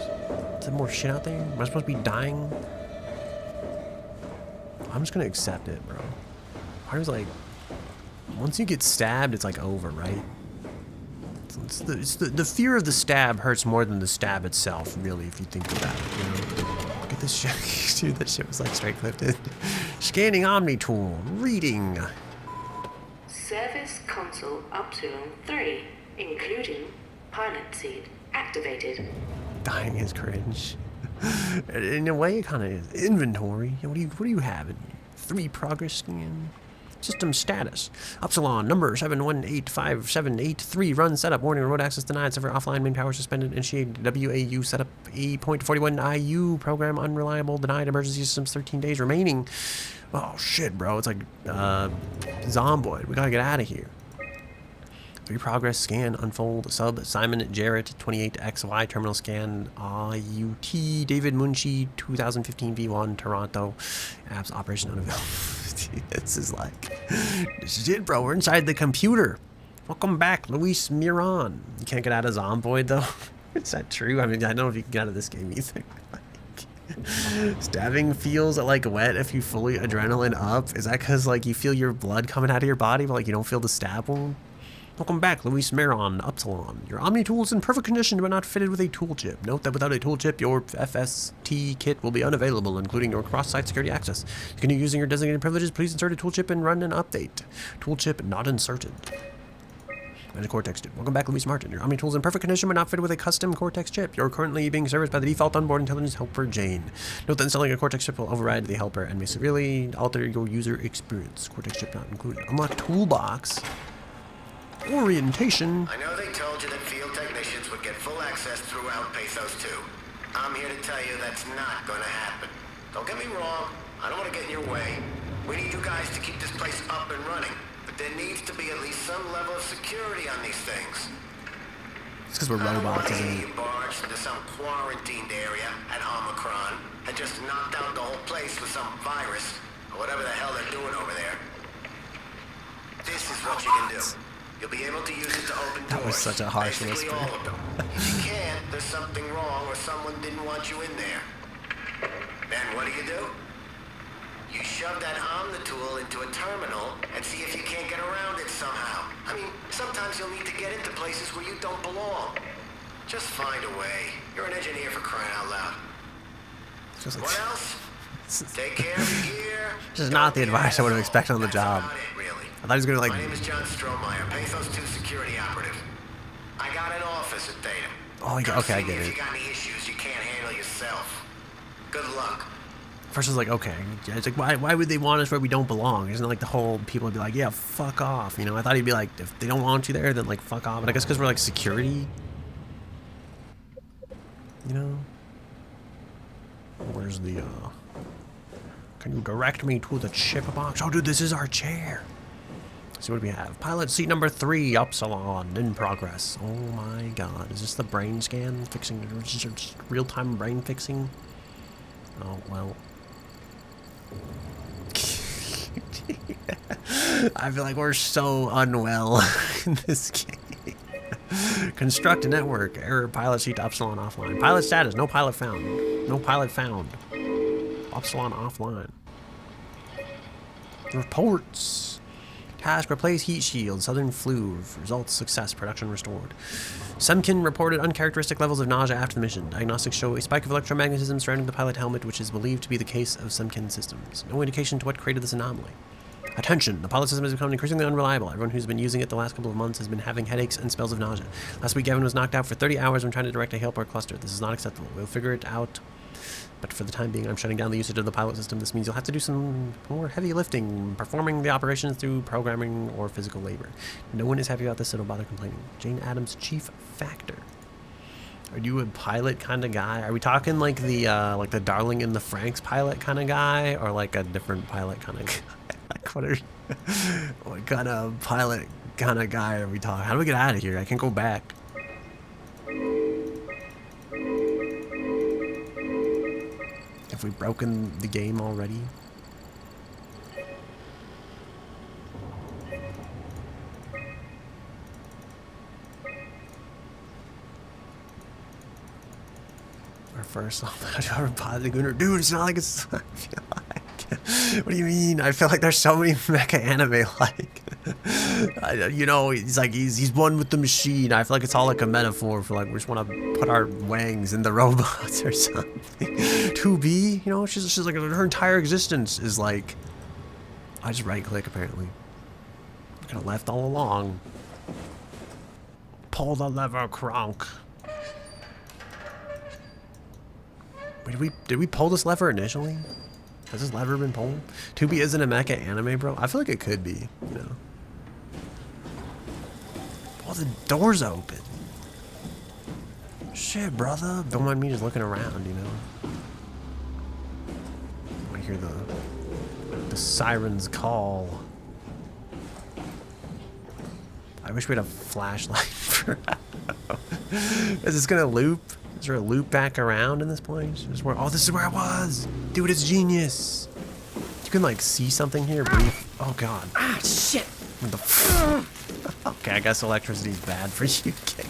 Is there more shit out there? Am I supposed to be dying? I'm just gonna accept it, bro. I was like, once you get stabbed, it's like over, right? It's the fear of the stab hurts more than the stab itself, really, if you think about it, you know? Look at this shit. Dude, that shit was like straight lifted. Scanning Omni tool. Reading. Service console Upsilon 3, including pilot seat activated. Dying is cringe. In a way, it kind of is. Inventory. What do you have in here? 3 progress scan. System status. Upsilon number 71857883. Run setup. Warning. Remote access denied. Server offline. Main power suspended. Initiate WAU setup. E.41 IU. Program unreliable. Denied. Emergency systems 13 days remaining. Oh shit, bro. It's like Zomboid. We gotta get out of here. 3 progress scan, unfold, sub, Simon Jarrett, 28XY, terminal scan, IUT, David Munshi, 2015 V1, Toronto, apps operation unavailable. This is like, this is it, bro. We're inside the computer. Welcome back, Luis Miron. You can't get out of Zomboid, though. Is that true? I mean, I don't know if you can get out of this game either. Stabbing feels like wet if you fully adrenaline up. Is that because like you feel your blood coming out of your body, but like you don't feel the stab wound? Welcome back, Luis Miron, Upsilon. Your Omni tool is in perfect condition but not fitted with a tool chip. Note that without a tool chip, your FST kit will be unavailable, including your cross-site security access. To continue using your designated privileges, please insert a tool chip and run an update. Tool chip not inserted. And a Cortex chip. Welcome back, Luis Martin. Your Omni tool is in perfect condition but not fitted with a custom Cortex chip. You're currently being serviced by the default onboard intelligence helper, Jane. Note that installing a Cortex chip will override the helper and may severely alter your user experience. Cortex chip not included. Unlock toolbox. Orientation. I know they told you that field technicians would get full access throughout Pathos 2. I'm here to tell you that's not gonna happen. Don't get me wrong, I don't want to get in your way. We need you guys to keep this place up and running, but there needs to be at least some level of security on these things. It's because we're robots, isn't it? You barged into some quarantined area at Omicron and just knocked out the whole place with some virus, or whatever the hell they're doing over there. This is what you can do. You'll be able to use it to open doors. That was such a harsh Basically whisper. all of them. If you can't, there's something wrong or someone didn't want you in there. Then what do? You shove that Omnitool into a terminal and see if you can't get around it somehow. I mean, sometimes you'll need to get into places where you don't belong. Just find a way. You're an engineer, for crying out loud. Just like, What else? Take care of your gear. this is not the advice I would have expected on the job. That's about it, really. I thought he was gonna like. My name is John Strohmeyer, Pathos 2 security operative. I got an office at Theta. Oh, Come okay, I see me get if it. you got any issues you can't handle yourself. Good luck. First I was like, okay. It's like, why would they want us where we don't belong? Isn't it like the whole people would be like, yeah, fuck off. You know, I thought he'd be like, if they don't want you there, then like fuck off. But I guess because we're like security. You know? Where's the can you direct me to the chip box? Oh dude, this is our chair. So what do we have? Pilot seat number 3, Upsilon, in progress. Oh my god. Is this the brain scan? Fixing just real-time brain fixing? Oh well. I feel like we're so unwell in this game. Construct a network. Error. Pilot seat Upsilon offline. Pilot status. No pilot found. No pilot found. Upsilon offline. Reports. Task. Replace heat shield. Southern flu. Results success. Production restored. Semkin reported uncharacteristic levels of nausea after the mission. Diagnostics show a spike of electromagnetism surrounding the pilot helmet, which is believed to be the case of Semkin systems. No indication to what created this anomaly. Attention! The pilot system has become increasingly unreliable. Everyone who's been using it the last couple of months has been having headaches and spells of nausea. Last week, Gavin was knocked out for 30 hours when trying to direct a heliport cluster. This is not acceptable. We'll figure it out. But for the time being, I'm shutting down the usage of the pilot system. This means you'll have to do some more heavy lifting, performing the operations through programming or physical labor. No one is happy about this, so don't bother complaining. Jane Addams, Chief Factor. Are you a pilot kind of guy? Are we talking like the Darling in the Franxx pilot kind of guy, or like a different pilot kind of guy? Like what kind of pilot kind of guy are we talking? How do we get out of here? I can't go back. Have we broken the game already? first. Dude, it's not like it's. I feel like. What do you mean? I feel like there's so many mecha anime like. You know, he's like he's one with the machine. I feel like it's all like a metaphor for like we just want to put our wangs in the robots or something. To be, you know, she's like her entire existence is like. I just right click apparently. Could have left all along. Pull the lever, Kronk. Wait, did we pull this lever initially? Has this lever been pulled? 2B isn't a mecha anime, bro? I feel like it could be, you know. Oh, the door's open. Shit, brother. Don't mind me just looking around, you know. I hear the siren's call. I wish we had a flashlight for. Is this gonna loop? Is there a loop back around in this place? Oh, this is where I was! Dude, it's genius! You can, like, see something here, brief. Oh, God. Ah, shit! What the Okay, I guess electricity's bad for you, kid.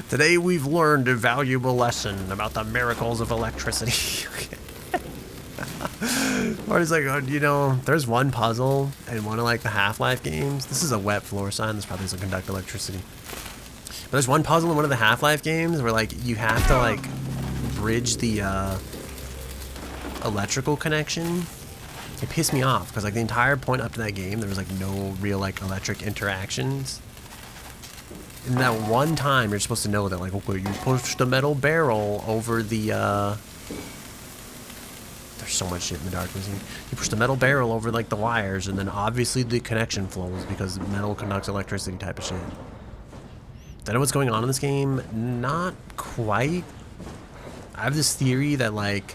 Today we've learned a valuable lesson about the miracles of electricity. Or it's like, you know, there's one puzzle in one of, like, the Half-Life games. This is a wet floor sign. This probably doesn't conduct electricity. But there's one puzzle in one of the Half-Life games where, like, you have to, like, bridge the, electrical connection. It pissed me off, because, like, the entire point up to that game, there was, like, no real, like, electric interactions. And that one time, you're supposed to know that, like, okay, you push the metal barrel over the, there's so much shit in the darkness. You push the metal barrel over, like, the wires, and then obviously the connection flows, because metal conducts electricity type of shit. Do I know what's going on in this game? Not quite. I have this theory that, like,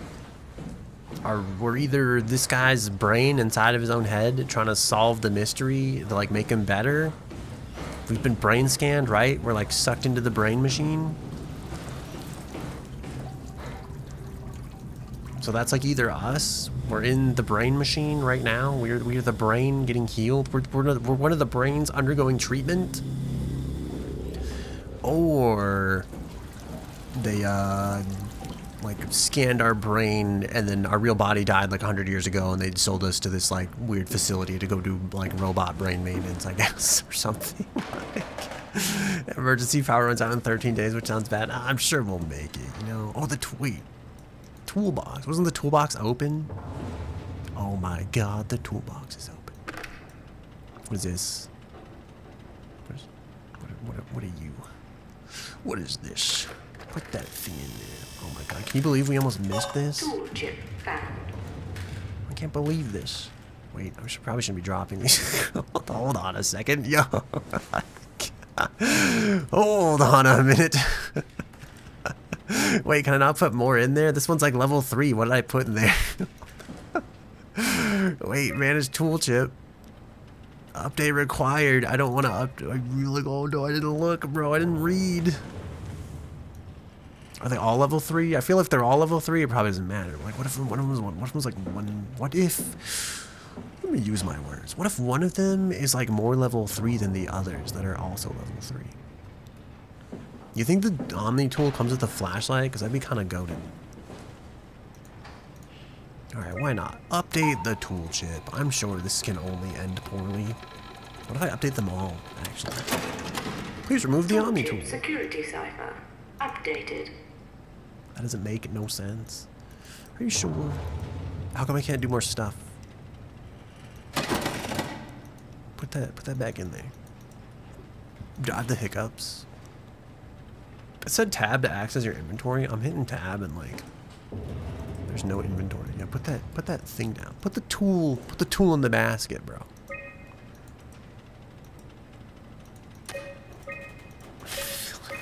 we're either this guy's brain inside of his own head trying to solve the mystery to, like, make him better. We've been brain scanned, right? We're, like, sucked into the brain machine. So that's, like, either us, we're in the brain machine right now, we're the brain getting healed, we're one of the brains undergoing treatment. Or they, like, scanned our brain, and then our real body died, like, 100 years ago, and they sold us to this, like, weird facility to go do, like, robot brain maintenance, I guess, or something. Like, emergency power runs out in 13 days, which sounds bad. I'm sure we'll make it, you know? Oh, wait. Toolbox. Wasn't the toolbox open? Oh, my God, the toolbox is open. What is this? What are you? What is this? Put that thing in there. Oh my God, can you believe we almost missed this? Tool chip found. I can't believe this. Wait, probably shouldn't be dropping these. Hold on a second. Yo. Hold on a minute. Wait, can I not put more in there? This one's like level 3. What did I put in there? Wait, manage tool chip. Update required. I don't want to update. I really, oh no, I didn't look, bro. I didn't read. Are they all level 3? I feel if they're all level 3, it probably doesn't matter. Like, what if one of them was one? What if it was like one? What if? Let me use my words. What if one of them is like more level 3 than the others that are also level 3? You think the Omni tool comes with a flashlight? Because that'd be kind of goated. Alright, why not? Update the tool chip. I'm sure this can only end poorly. What if I update them all, actually? Please remove the Omni tool. Security cipher. Updated. That doesn't make no sense. Are you sure? How come I can't do more stuff? Put that back in there. Do I have the hiccups? It said tab to access your inventory. I'm hitting tab and like there's no inventory. Yeah, put that thing down. Put the tool in the basket, bro.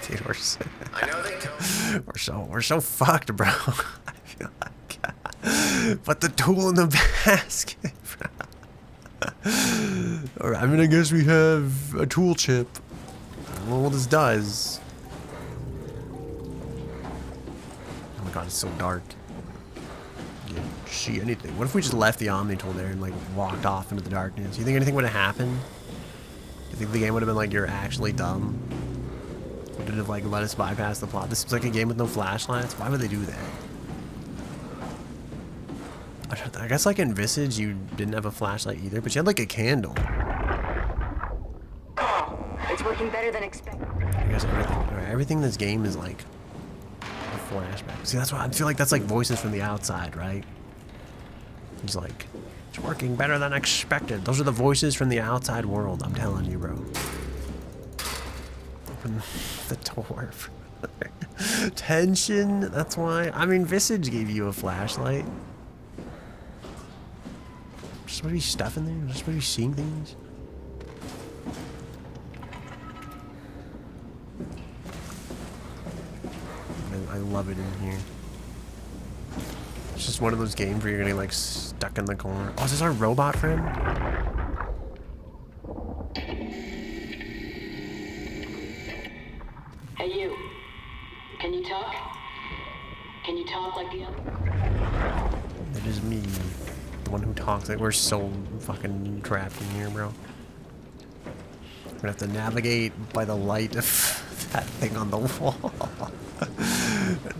Dude, I know they told we're so fucked, bro. I feel like put the tool in the basket, bro. Alright, I mean, I guess we have a tool chip. I don't know what this does. Oh my God, it's so dark. You can't see anything. What if we just left the Omni tool there and like walked off into the darkness? You think anything would have happened? You think the game would have been like, you're actually dumb? Would it have like let us bypass the plot? This seems like a game with no flashlights. Why would they do that? I guess like in Visage you didn't have a flashlight either, but you had like a candle. It's working better than expected. I guess everything in this game is like a flashback. See, that's why I feel like that's like voices from the outside, right? He's like, it's working better than expected. Those are the voices from the outside world. I'm telling you, bro. Open the door. Tension. That's why. I mean, Visage gave you a flashlight. Just supposed to be stuff in there. Just supposed to be seeing things. I love it in here. It's just one of those games where you're getting like stuck in the corner. Oh, is this our robot friend? Hey, you. Can you talk? Can you talk like the other? It is me. The one who talks. Like, we're so fucking trapped in here, bro. We're gonna have to navigate by the light of that thing on the wall.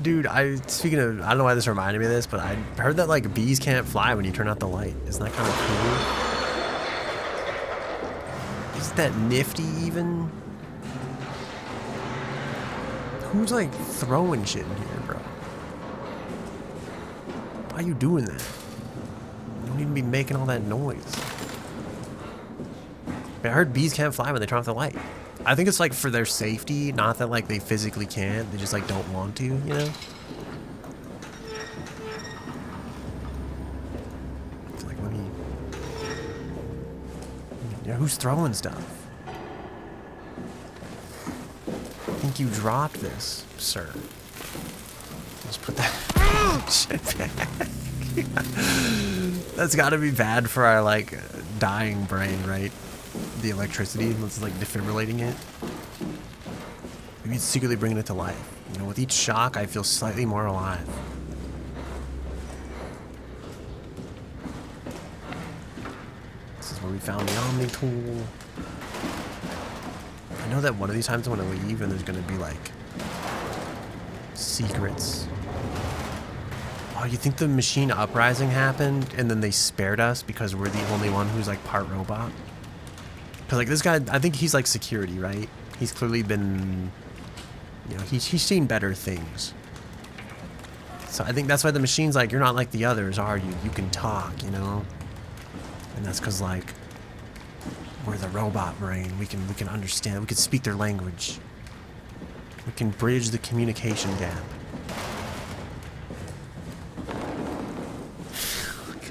Dude, speaking of, I don't know why this reminded me of this, but I heard that like bees can't fly when you turn out the light. Isn't that kind of cool? Isn't that nifty even? Who's like throwing shit in here, bro? Why are you doing that? You don't even be making all that noise. I heard bees can't fly when they turn off the light. I think it's like for their safety, not that like they physically can't, they just like don't want to, you know? It's like, let me... Yeah, who's throwing stuff? I think you dropped this, sir. Just put that shit back. That's gotta be bad for our like dying brain, right? The electricity, it's like defibrillating it. Maybe it's secretly bringing it to life. You know, with each shock, I feel slightly more alive. This is where we found the Omni tool. I know that one of these times I'm gonna leave and there's gonna be like secrets. Oh, you think the machine uprising happened and then they spared us because we're the only one who's like part robot? Because like this guy, I think he's like security, right? He's clearly been, you know, he's seen better things. So I think that's why the machine's like, you're not like the others, are you? You can talk, you know? And that's because like, we're the robot brain. We can understand, we can speak their language. We can bridge the communication gap.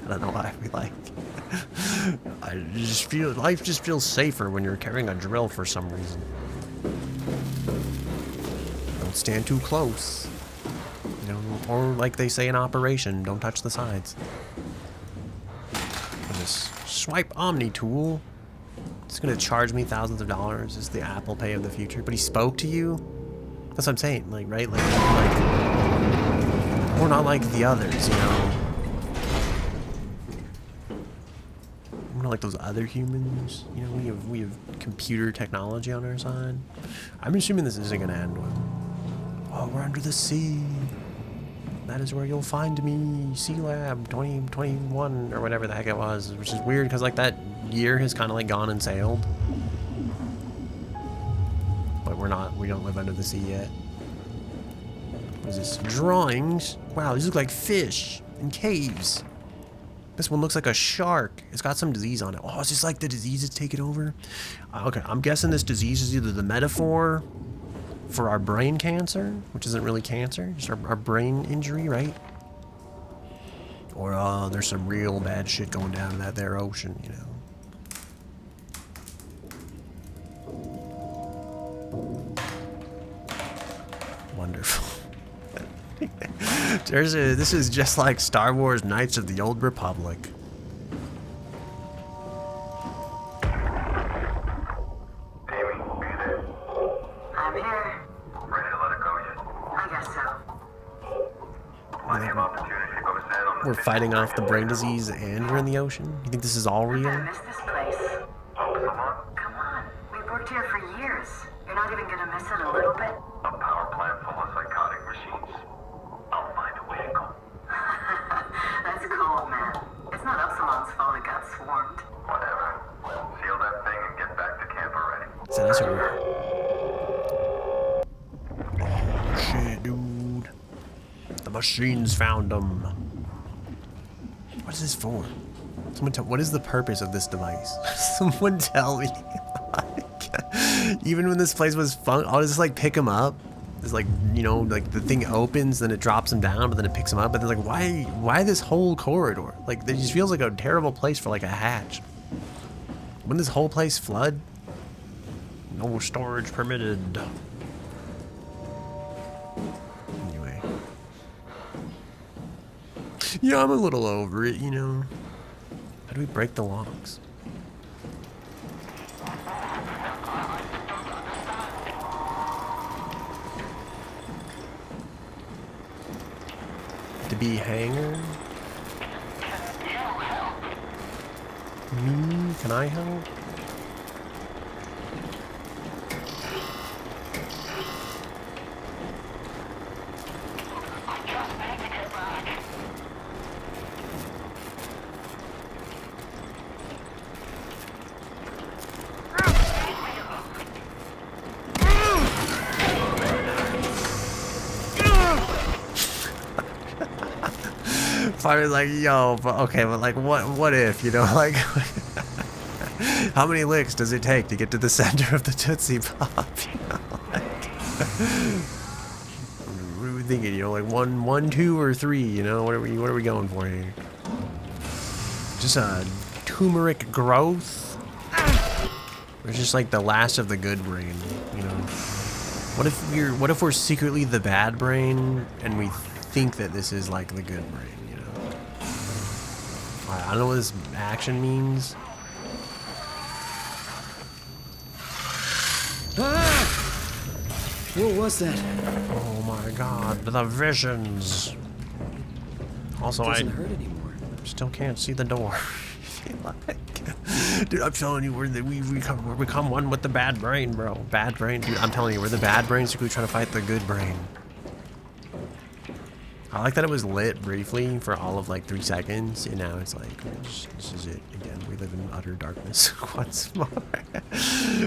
I don't know why we like... I just feel life just feels safer when you're carrying a drill for some reason. Don't stand too close. You know, or like they say in Operation, don't touch the sides. This swipe Omni tool. It's gonna charge me thousands of dollars. It's the Apple Pay of the future. But he spoke to you? That's what I'm saying, like, right? Like we're not like the others, you know? We're not like those other humans, you know? We have computer technology on our side. I'm assuming this isn't gonna end with, oh, we're under the sea. That is where you'll find me, Sea Lab 2021 or whatever the heck it was, which is weird because like that year has kind of like gone and sailed. But we don't live under the sea yet. What is this? Drawings? Wow, these look like fish in caves. This one looks like a shark. It's got some disease on it. Oh, it's just like the disease is taking over. Okay, I'm guessing this disease is either the metaphor for our brain cancer, which isn't really cancer, just our brain injury, right? Or there's some real bad shit going down in that there ocean, you know. Wonderful. This is just like Star Wars Knights of the Old Republic. I'm here. Ready to let it go yet? I guess so. Plenty of opportunity to go stand on the We're fighting off the brain disease and we're in the ocean? You think this is all I real? miss this place. Oh, come on. Come on. We've worked here for years. You're not even gonna miss it a little bit? accessory. Oh, shit, dude. The machines found them. What is this for? Someone tell, what is the purpose of this device? Someone tell me. Like, even when this place was fun, I'll just like pick them up. It's like, you know, like the thing opens, then it drops them down, but then it picks them up. But they're like, why this whole corridor? Like, it just feels like a terrible place for like a hatch. Wouldn't this whole place flood? No storage permitted. Anyway. Yeah, I'm a little over it, you know. How do we break the locks? To be hanger? Me? Can I help? Probably like, yo, but okay, but like, what if, you know, like, how many licks does it take to get to the center of the Tootsie Pop? You know, like, what are we thinking? You know, like one, two, or three? You know, what are we going for here? Just a turmeric growth, or just like the last of the good brain? You know, what if we're secretly the bad brain and we think that this is like the good brain? I don't know what this action means. Ah! What was that? Oh my god, the visions. Also, I Doesn't hurt anymore. still can't see the door. Dude, I'm telling you, we become one with the bad brain, bro. Bad brain, dude. I'm telling you, we're the bad brain secretly trying to fight the good brain. I like that it was lit briefly for all of like 3 seconds, and now it's like, this is it again. We live in utter darkness once more.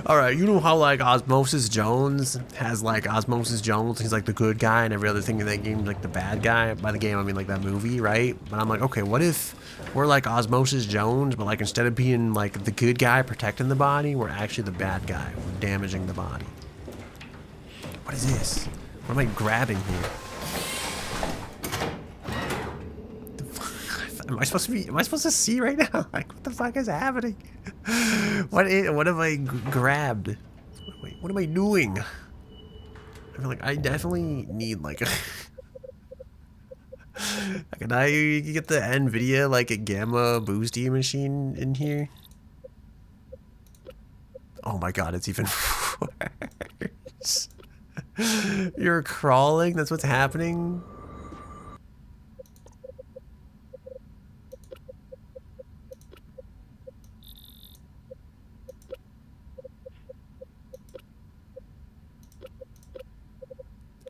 Alright, you know how like Osmosis Jones has like Osmosis Jones, he's like the good guy, and every other thing in that game is like the bad guy? By the game, I mean like that movie, right? But I'm like, okay, what if we're like Osmosis Jones, but like instead of being like the good guy protecting the body, we're actually the bad guy. We're damaging the body. What is this? What am I grabbing here? Am I supposed to see right now? Like, what the fuck is happening? What have I grabbed? Wait, what am I doing? I feel like I definitely need like a can I get the NVIDIA like a gamma boosty machine in here? Oh my god, it's even worse. You're crawling? That's what's happening?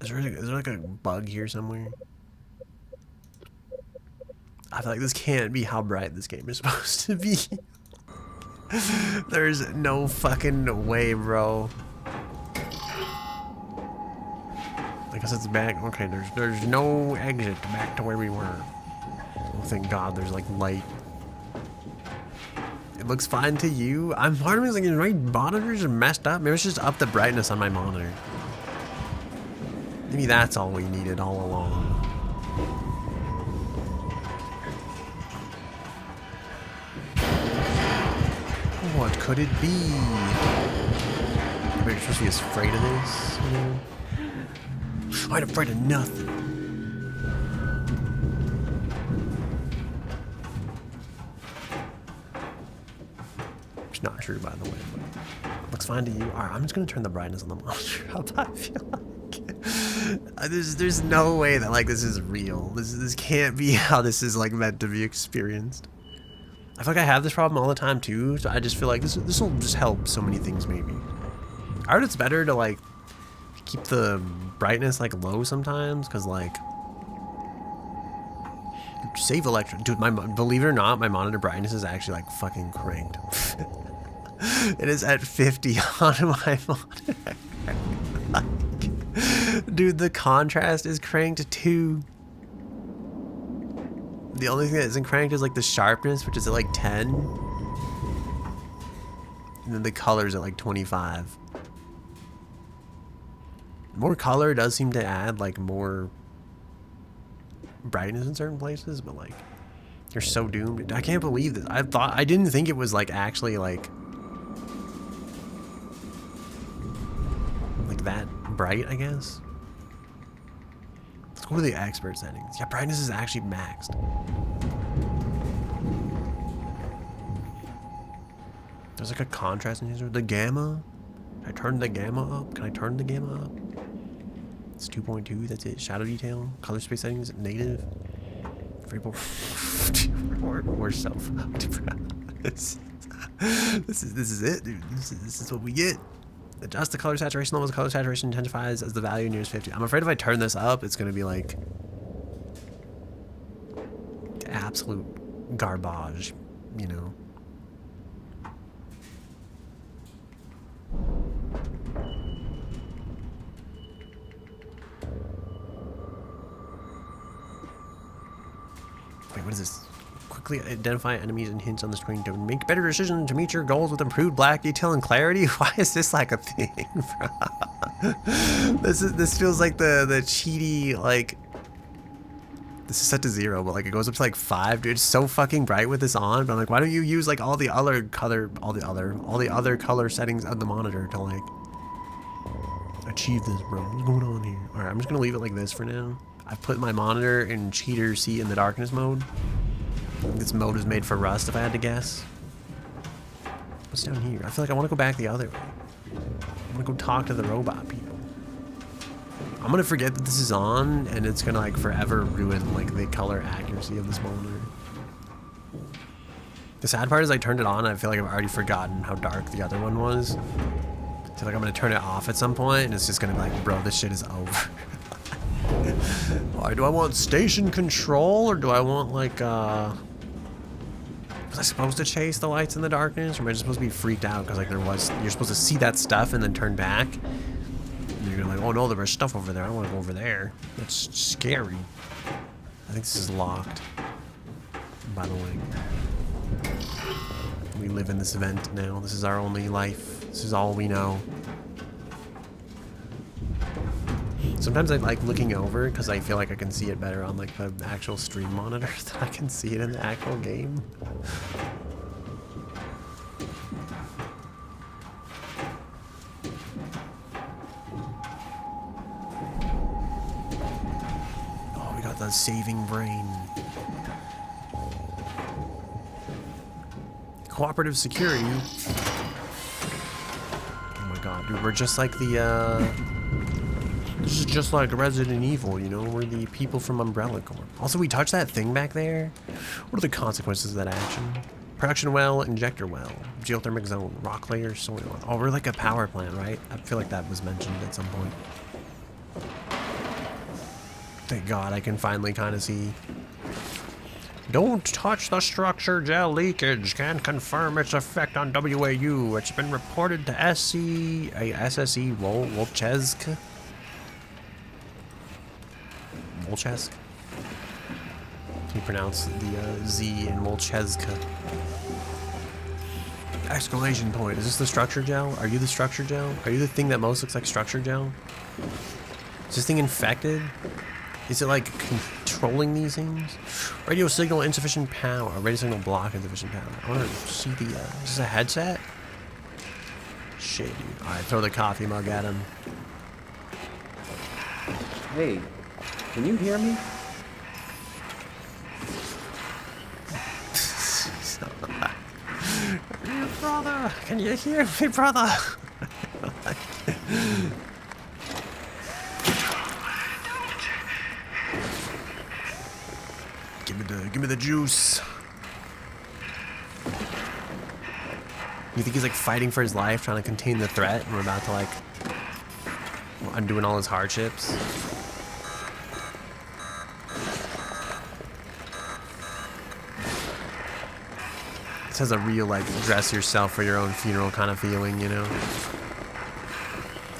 Is there like a bug here somewhere? I feel like this can't be how bright this game is supposed to be. There's no fucking way, bro. I guess it's back. Okay, there's no exit back to where we were. Oh, thank God there's like light. It looks fine to you. I'm part of me is like, my monitors are messed up. Maybe it's just up the brightness on my monitor. Maybe that's all we needed all along. What could it be? Maybe you're supposed to be afraid of this, you know? I ain't afraid of nothing. It's not true, by the way, but it looks fine to you. Alright, I'm just gonna turn the brightness on the monitor up, I feel like. There's no way that like this is real. This can't be how this is like meant to be experienced. I feel like I have this problem all the time too, so I just feel like this will just help so many things maybe. I heard it's better to like keep the brightness like low sometimes, cause like save electric. Dude, believe it or not, my monitor brightness is actually like fucking cranked. It is at 50 on my monitor. Dude, the contrast is cranked too. The only thing that isn't cranked is like the sharpness, which is at like 10. And then the color's at like 25. More color does seem to add like more brightness in certain places, but like you're so doomed. I can't believe this. I didn't think it was like actually like that bright, I guess. Let's go to the expert settings. Yeah, brightness is actually maxed. There's like a contrast in here. The gamma. Can I turn the gamma up? Can I turn the gamma up? It's 2.2. That's it. Shadow detail. Color space settings negative. We're so fucked. This is it, dude. This is what we get. Adjust the color saturation levels. Color saturation intensifies as the value nears 50. I'm afraid if I turn this up, it's gonna be like absolute garbage, you know. Wait, what is this? Quickly identify enemies and hints on the screen to make better decisions to meet your goals with improved black detail and clarity. Why is this like a thing, bro? This feels like the cheaty, like, this is set to 0, but like it goes up to like 5, dude. It's so fucking bright with this on, but I'm like, why don't you use like all the other color color settings of the monitor to like achieve this, bro? What's going on here? All right, I'm just gonna leave it like this for now. I've put my monitor in cheater see in the darkness mode. This mode is made for Rust, if I had to guess. What's down here? I feel like I want to go back the other way. I'm gonna go talk to the robot people. I'm gonna forget that this is on, and it's gonna like forever ruin like the color accuracy of this monitor. The sad part is I turned it on, and I feel like I've already forgotten how dark the other one was. So like I'm gonna turn it off at some point, and it's just gonna be like, bro, this shit is over. Alright, do I want station control, or do I want like was I supposed to chase the lights in the darkness, or am I just supposed to be freaked out because like you're supposed to see that stuff and then turn back? And you're like, oh no, there was stuff over there, I want to go over there. That's scary. I think this is locked, by the way. We live in this event now. This is our only life. This is all we know. Sometimes I like looking over because I feel like I can see it better on like the actual stream monitor than I can see it in the actual game. Oh, we got the saving brain. Cooperative security. Oh my god, dude, we're just like the this is just like Resident Evil, you know? We're the people from Umbrella Corp. Also, we touched that thing back there. What are the consequences of that action? Production well, injector well, geothermic zone, rock layer, soil. Oh, we're like a power plant, right? I feel like that was mentioned at some point. Thank God I can finally kind of see. Don't touch the structure. Gel leakage can confirm its effect on WAU. It's been reported to SSE Wolchesk. Wolchesk? Can you pronounce the Z in Wolcheska? Exclamation point. Is this the structure gel? Are you the structure gel? Are you the thing that most looks like structure gel? Is this thing infected? Is it like controlling these things? Radio signal insufficient power. Radio signal block insufficient power. I want to see the, is this a headset? Shit, dude. Alright, throw the coffee mug at him. Hey, can you hear me? Brother, can you hear me, brother? Give me the juice. You think he's like fighting for his life, trying to contain the threat, and we're about to like undoing all his hardships? This has a real, like, dress yourself for your own funeral kind of feeling, you know?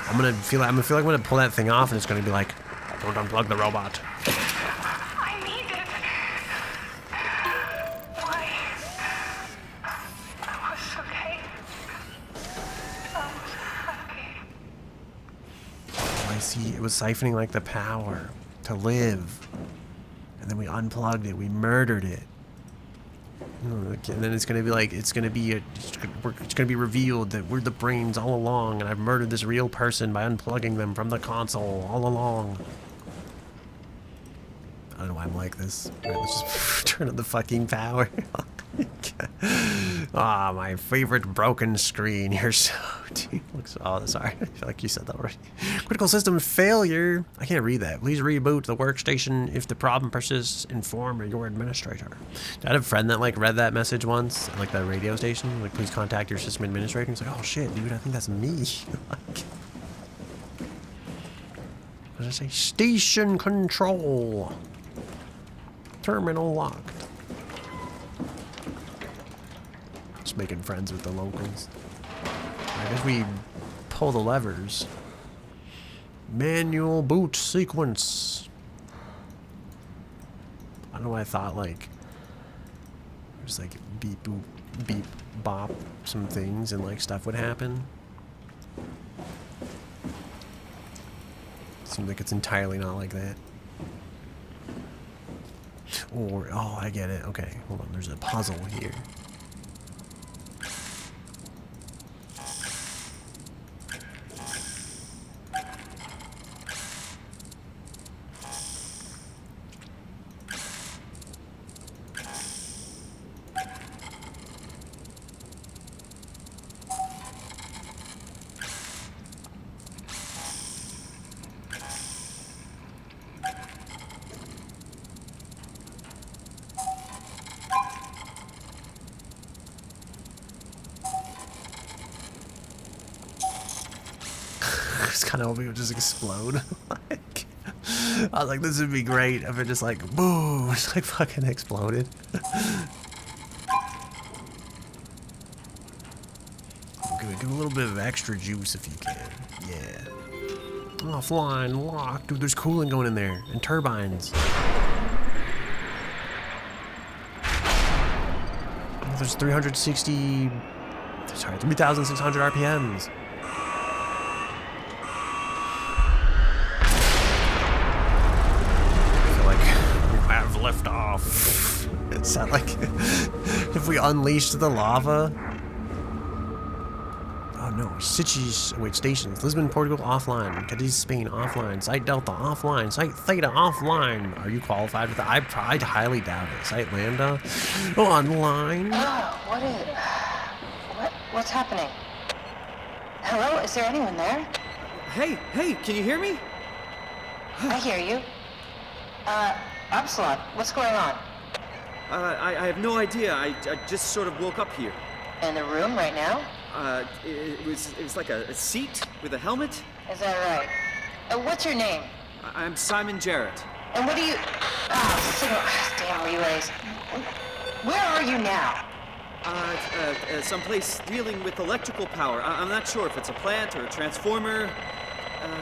I'm gonna feel like I'm gonna pull that thing off and it's gonna be like, don't unplug the robot. I need it. Why? I was okay. I was happy. Oh, I see. It was siphoning, like, the power to live. And then we unplugged it. We murdered it. And then it's gonna be like, it's gonna be revealed that we're the brains all along, and I've murdered this real person by unplugging them from the console all along. I don't know why I'm like this. Alright, let's just turn on the fucking power. Ah, my favorite broken screen. You're so... Dude, looks... Oh, sorry. I feel like you said that already. Critical system failure. I can't read that. Please reboot the workstation. If the problem persists, inform your administrator. I had a friend that, like, read that message once, like, that radio station. Like, please contact your system administrator. He's like, oh, shit, dude, I think that's me. Like... What did I say? Station control. Terminal locked. Just making friends with the locals. I guess we pull the levers. Manual boot sequence. I don't know why I thought like just like beep boop beep bop some things and like stuff would happen. Seems like it's entirely not like that. Or, oh, I get it. Okay, hold on. There's a puzzle here. Kind of hoping it would just explode. Like, I was like, this would be great if it just like, boom, just like fucking exploded. Give a little bit of extra juice if you can. Yeah. Offline, locked. Dude, there's cooling going in there. And turbines. There's 3,600 RPMs. Lift off. It sounds like if we unleashed the lava. Oh no, Sitges, wait, stations. Lisbon, Portugal, offline. Cadiz, Spain, offline. Site Delta, offline. Site Theta, offline. Are you qualified with that? I highly doubt it. Site Lambda, online. Oh, what's happening? Hello, is there anyone there? Hey, can you hear me? I hear you. Absalon, what's going on? I have no idea. I just sort of woke up here. In the room right now? It was like a seat with a helmet. Is that right? What's your name? I'm Simon Jarrett. And what do you... damn relays. Where are you now? Someplace dealing with electrical power. I'm not sure if it's a plant or a transformer.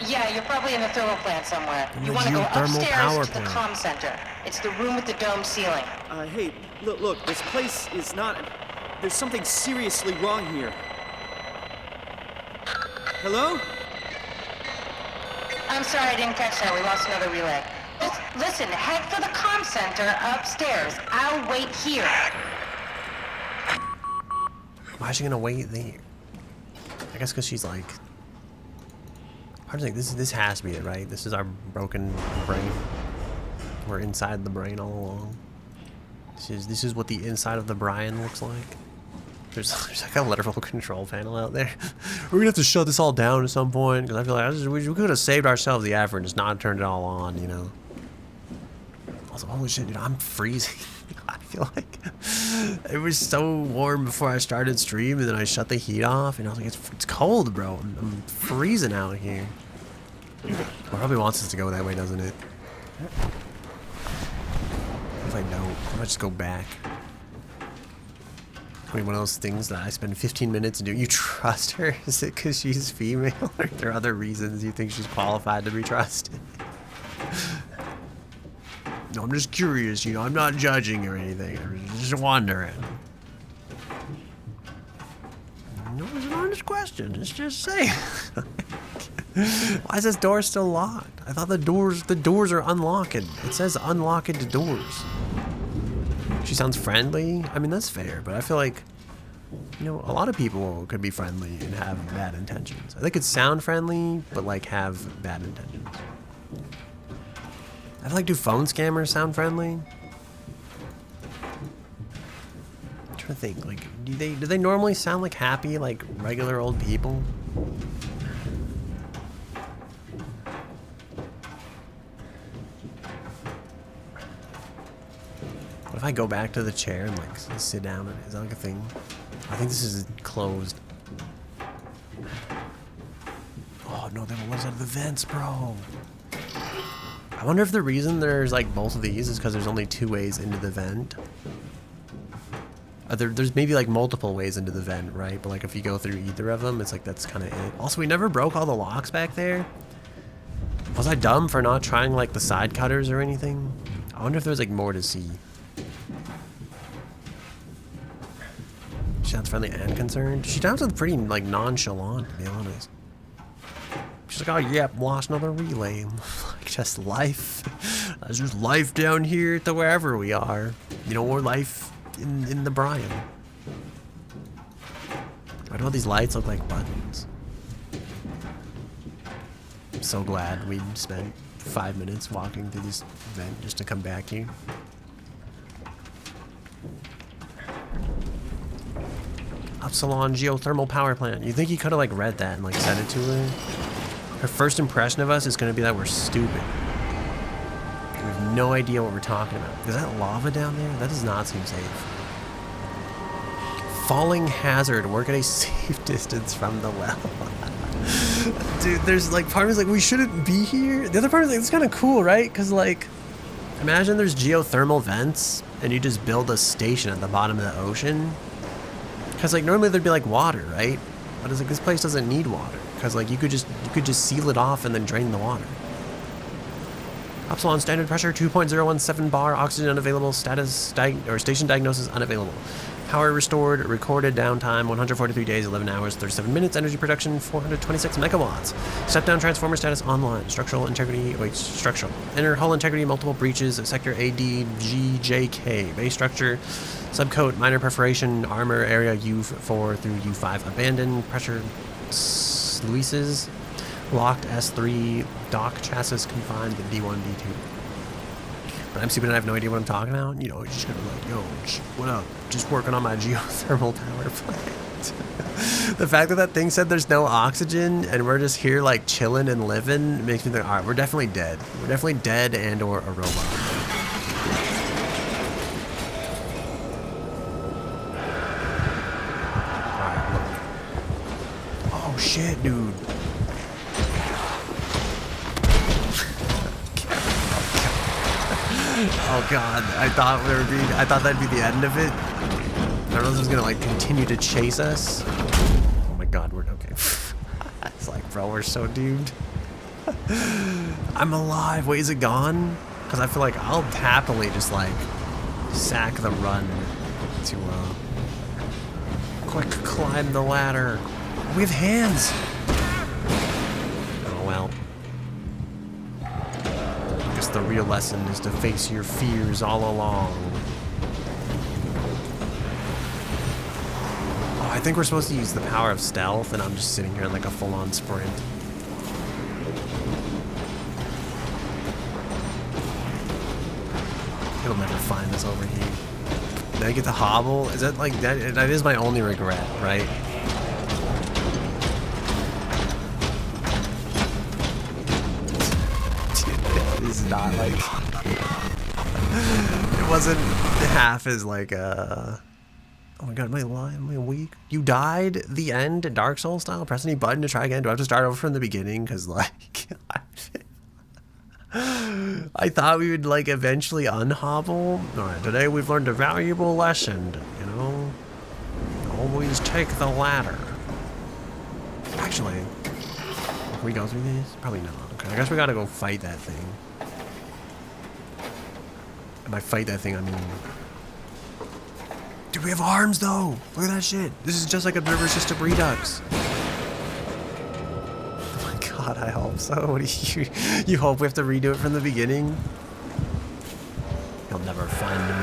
Yeah, you're probably in the thermal plant somewhere. You want to go upstairs to the comm center. It's the room with the dome ceiling. Hey, look, this place is not... There's something seriously wrong here. Hello? I'm sorry, I didn't catch that. We lost another relay. Just listen, head for the comm center upstairs. I'll wait here. Why is she gonna wait there? I guess because she's like... I was like, this has to be it, right? This is our broken brain. We're inside the brain all along. This is what the inside of the Brian looks like. There's like a literal control panel out there. We're gonna have to shut this all down at some point because I feel like we could have saved ourselves the effort and just not turned it all on, you know. Also, holy shit, dude, I'm freezing. I feel like it was so warm before I started stream, and then I shut the heat off, and I was like, it's cold, bro. I'm freezing out here. It probably wants us to go that way, doesn't it? If I don't, I might just go back. It's one of those things that I spend 15 minutes to do. You trust her? Is it because she's female? Or are there other reasons you think she's qualified to be trusted? No, I'm just curious, you know, I'm not judging or anything. I'm just wondering. No, it's an honest question. It's just saying. Why is this door still locked? I thought the doors are unlocking. It says unlocking the doors. She sounds friendly. I mean, that's fair, but I feel like, you know, a lot of people could be friendly and have bad intentions. They could sound friendly, but like have bad intentions. I feel like, do phone scammers sound friendly? I'm trying to think, like, do they normally sound like happy, like regular old people? What if I go back to the chair and like sit down? Is that like a thing? I think this is closed. Oh no, they were out of the vents, bro. I wonder if the reason there's like both of these is because there's only 2 ways into the vent. There's maybe like multiple ways into the vent, right? But like if you go through either of them, it's like that's kind of it. Also, we never broke all the locks back there. Was I dumb for not trying like the side cutters or anything? I wonder if there's like more to see. She sounds friendly and concerned. She sounds pretty like nonchalant, to be honest. She's like, oh yeah, lost another relay. Like just life. That's just life down here to wherever we are. You know, or life in the Brian. Why do all these lights look like buttons? I'm so glad we spent 5 minutes walking through this vent just to come back here. Upsilon geothermal power plant. You think he could have like read that and like said it to her? Her first impression of us is going to be that we're stupid. We have no idea what we're talking about. Is that lava down there? That does not seem safe. Falling hazard. Work at a safe distance from the well. Dude, there's like part of me's like we shouldn't be here. The other part is like it's kind of cool, right? Because like imagine there's geothermal vents and you just build a station at the bottom of the ocean. Because like normally there'd be like water, right? But it's like this place doesn't need water. Because like you could just seal it off and then drain the water. Upsilon standard pressure 2.017 bar, oxygen unavailable, station diagnosis unavailable. Power restored, recorded downtime 143 days, 11 hours, 37 minutes, energy production 426 megawatts. Step down transformer status online. Structural integrity, structural. Inner hull integrity, multiple breaches, sector ADGJK. Base structure, subcoat, minor perforation, armor area U4 through U5 abandoned. Pressure sluices, locked S3, dock chassis confined to D1, D2. But I'm stupid and I have no idea what I'm talking about. You know, you're just gonna like, yo, what up? Just working on my geothermal power plant. The fact that that thing said there's no oxygen and we're just here like chilling and living makes me think, all right, we're definitely dead. We're definitely dead and or a robot. Alright, look. Oh shit, dude. Oh god, I thought that'd be the end of it. I don't know if this was gonna like continue to chase us. Oh my god, we're okay. It's like, bro, we're so doomed. I'm alive. Wait, is it gone? Because I feel like I'll happily just like sack the run to quick climb the ladder. We have hands. Oh well. The real lesson is to face your fears all along. Oh, I think we're supposed to use the power of stealth, and I'm just sitting here like a full-on sprint. He'll never find us over here. Did I get the hobble? Is that like that? That is my only regret, right? Is not like it wasn't half as like oh my god, am I alive? Am I weak? You died? The end? Dark Souls style? Press any button to try again? Do I have to start over from the beginning? Because like I thought we would like eventually unhobble. Alright, today we've learned a valuable lesson, you know? Always take the ladder. Actually, can we go through this? Probably not. Okay, I guess we gotta go fight that thing. And by fight that thing, I mean... Dude, we have arms, though! Look at that shit! This is just like a river system redux. Oh my god, I hope so. What do you hope we have to redo it from the beginning? You'll never find me.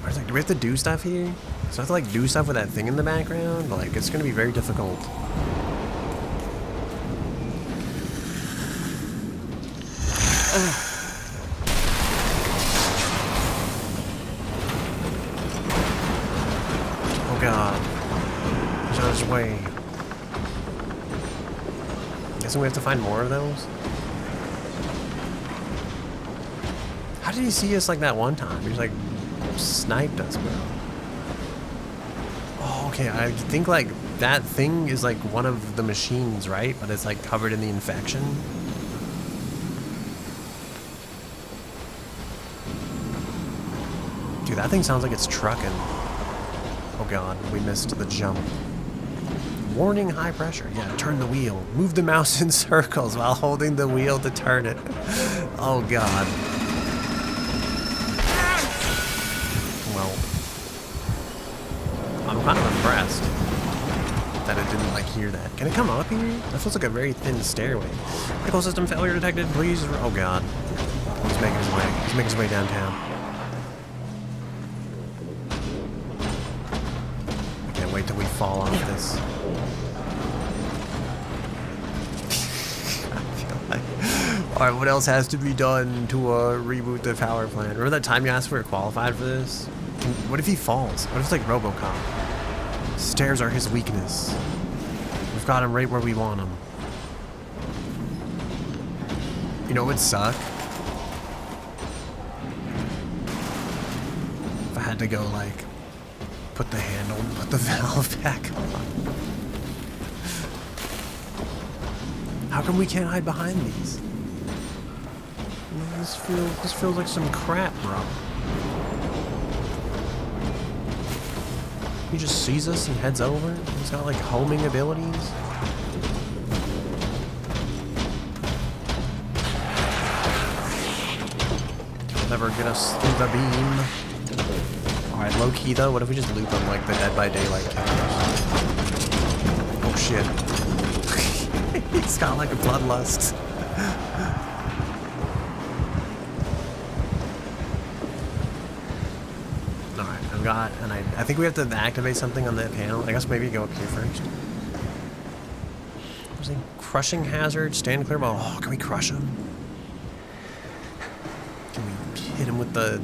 I was like, do we have to do stuff here? So I have to like do stuff with that thing in the background? Like, it's gonna be very difficult. Oh god. He's on his way. Guessing we have to find more of those? How did he see us like that one time? He was like sniped us, bro. Oh, okay. I think like that thing is like one of the machines, right? But it's like covered in the infection. Dude, that thing sounds like it's trucking. Oh god, we missed the jump. Warning, high pressure. Yeah, turn the wheel. Move the mouse in circles while holding the wheel to turn it. Oh god. Well, I'm kind of impressed that it didn't like hear that. Can it come up here? That feels like a very thin stairway. Critical system failure detected, please. Oh god. He's making his way. He's making his way downtown. I can't wait till we fall off this. Alright, what else has to be done to reboot the power plant? Remember that time you asked if we were qualified for this? What if he falls? What if it's like RoboCop? Stairs are his weakness. We've got him right where we want him. You know what would suck? If I had to go like, put the handle, put the valve back on. How come we can't hide behind these? This feels like some crap, bro. He just sees us and heads over. He's got like homing abilities. He'll never get us through the beam. Alright, low key though, what if we just loop him like the Dead by Daylight killers? Oh shit. He's got like a bloodlust. And I think we have to activate something on that panel. I guess maybe go up here first. There's a crushing hazard. Stand clear. Oh, can we crush him? Can we hit him with the...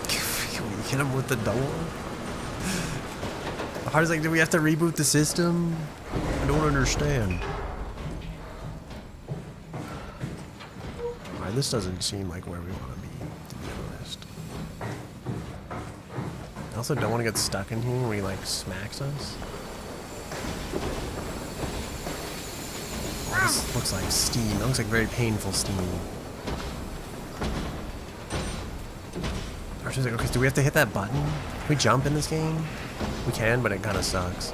Can we hit him with the door? The heart is like, do we have to reboot the system? I don't understand. This doesn't seem like where we want to be honest. I also don't want to get stuck in here when he like smacks us. Oh, this looks like steam. It looks like very painful steam. Like, okay, do we have to hit that button? Can we jump in this game? We can, but it kind of sucks.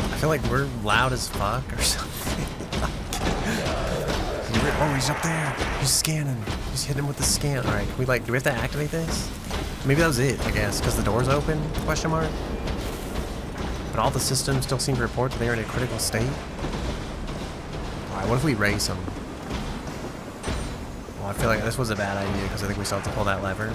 I feel like we're loud as fuck or something. Oh, he's up there. He's scanning. He's hitting him with the scan. All right, can we like, do we have to activate this? Maybe that was it, I guess, because the door's open, question mark? But all the systems still seem to report that they're in a critical state. All right, what if we race them? Well, I feel like this was a bad idea because I think we still have to pull that lever.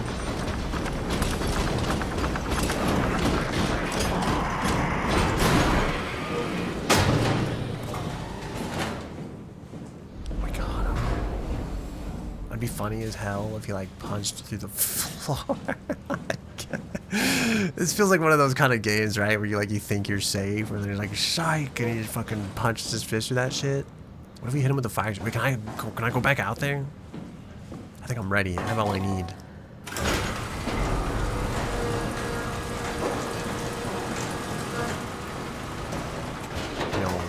be funny as hell if he like punched through the floor. This feels like one of those kind of games, right? Where you think you're safe, where they're like, "Shike," and he just fucking punched his fist through that shit. What if we hit him with the fire? Wait, can I go back out there? I think I'm ready. I have all I need. No.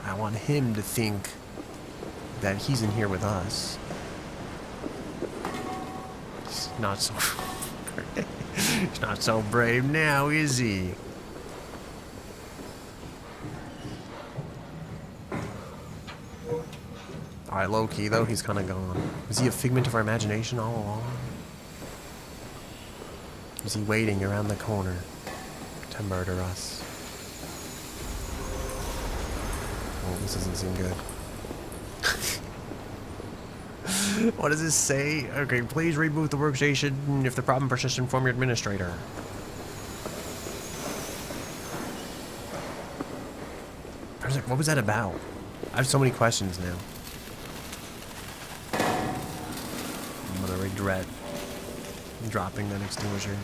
I want him to think that he's in here with us. He's not so he's not so brave now, is he? Alright, low-key though, he's kind of gone. Was he a figment of our imagination all along? Was he waiting around the corner to murder us? Oh, this doesn't seem good. What does this say? Okay, please reboot the workstation. If the problem persists, inform your administrator. I was like, what was that about? I have so many questions now. I'm gonna regret dropping that extinguisher.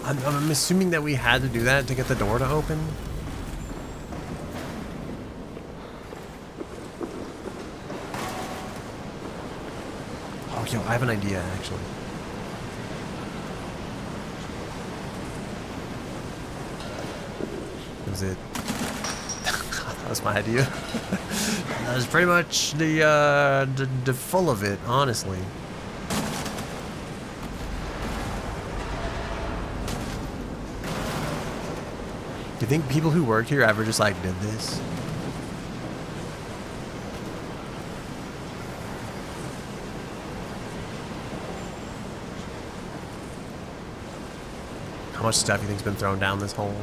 I'm assuming that we had to do that to get the door to open. Oh, yo, I have an idea, actually. Was it? That was my idea. That was pretty much the full of it, honestly. Do you think people who work here ever just like did this? How much stuff you think's been thrown down this hole?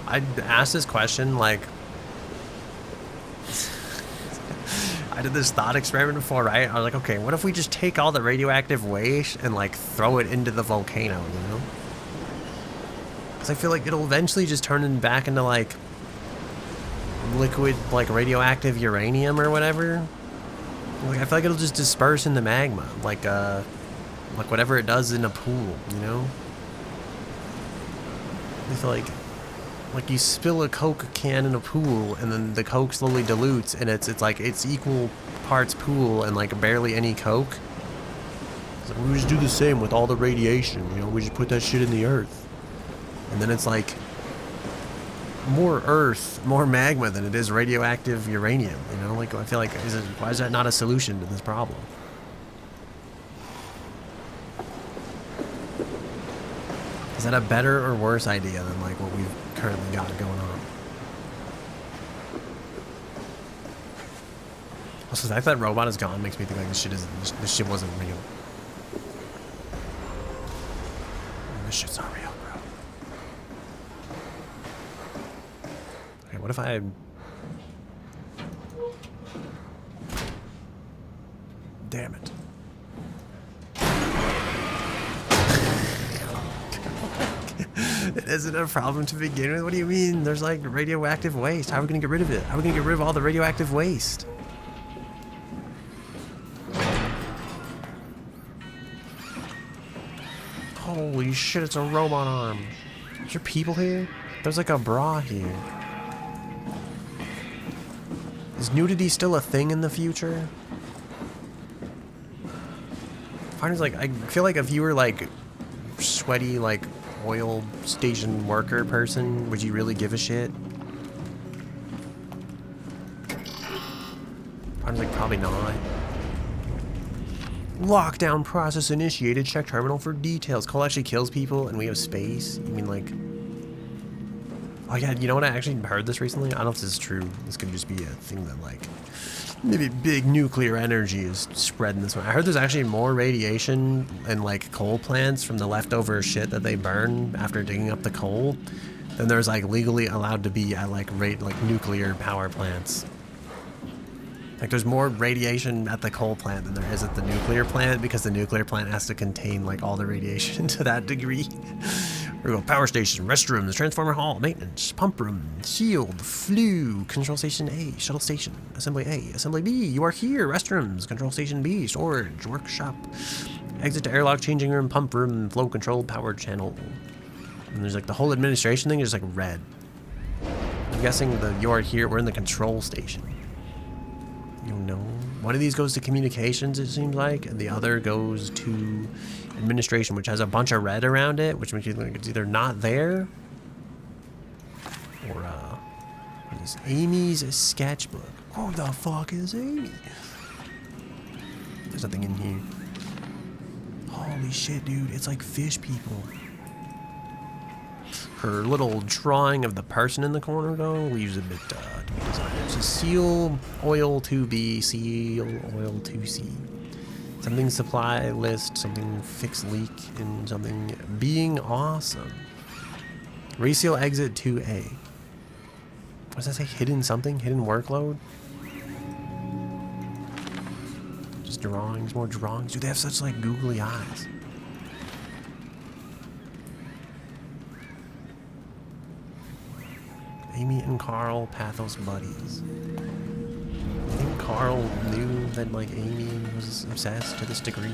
I asked this question like I did this thought experiment before, right? I was like, okay, what if we just take all the radioactive waste and like throw it into the volcano, you know? Because I feel like it'll eventually just turn back into like liquid, like radioactive uranium or whatever. Like I feel like it'll just disperse into magma, like whatever it does in a pool, you know? I feel like you spill a Coke can in a pool, and then the Coke slowly dilutes, and it's like it's equal parts pool and like barely any Coke. So we just do the same with all the radiation, you know? We just put that shit in the earth, and then it's like more earth, more magma than it is radioactive uranium. You know, like I feel like why is that not a solution to this problem? Is that a better or worse idea than like what we've currently got going on? Also, the fact that robot is gone makes me think like this shit wasn't real. This shit's not real, bro. Okay, what if I... Damn it. It isn't a problem to begin with. What do you mean? There's like radioactive waste. How are we gonna get rid of it? How are we gonna get rid of all the radioactive waste? Holy shit, it's a robot arm. Is there people here? There's like a bra here. Is nudity still a thing in the future? Finally, like, I feel like if you were like sweaty, like oil station worker person, would you really give a shit? I'm like, probably not. Lockdown process initiated. Check terminal for details. Cole actually kills people and we have space. You mean like... Oh yeah, you know what? I actually heard this recently. I don't know if this is true. This could just be a thing that like... Maybe big nuclear energy is spreading this way. I heard there's actually more radiation in like coal plants from the leftover shit that they burn after digging up the coal than there's like legally allowed to be at like nuclear power plants. Like there's more radiation at the coal plant than there is at the nuclear plant because the nuclear plant has to contain like all the radiation to that degree. Here we go. Power station, restrooms, transformer hall, maintenance, pump room, shield, flue, control station A, shuttle station, assembly A, assembly B. You are here. Restrooms, control station B, storage, workshop, exit to airlock, changing room, pump room, flow control, power channel. And there's like the whole administration thing is like red. I'm guessing the you are here. We're in the control station. You know, one of these goes to communications, it seems like, and the other goes to administration, which has a bunch of red around it, which makes you think it's either not there or what is Amy's sketchbook. Who the fuck is Amy? There's nothing in here. Holy shit, dude, it's like fish people. Her little drawing of the person in the corner, though, leaves a bit to be desired. It's a seal oil 2B, seal oil 2C. Something supply list, something fix leak, and something being awesome. Reseal exit 2A. What does that say? Hidden something? Hidden workload? Just drawings, more drawings. Dude, they have such like googly eyes. Amy and Carl, Pathos buddies. I think Carl knew that like Amy was obsessed to this degree.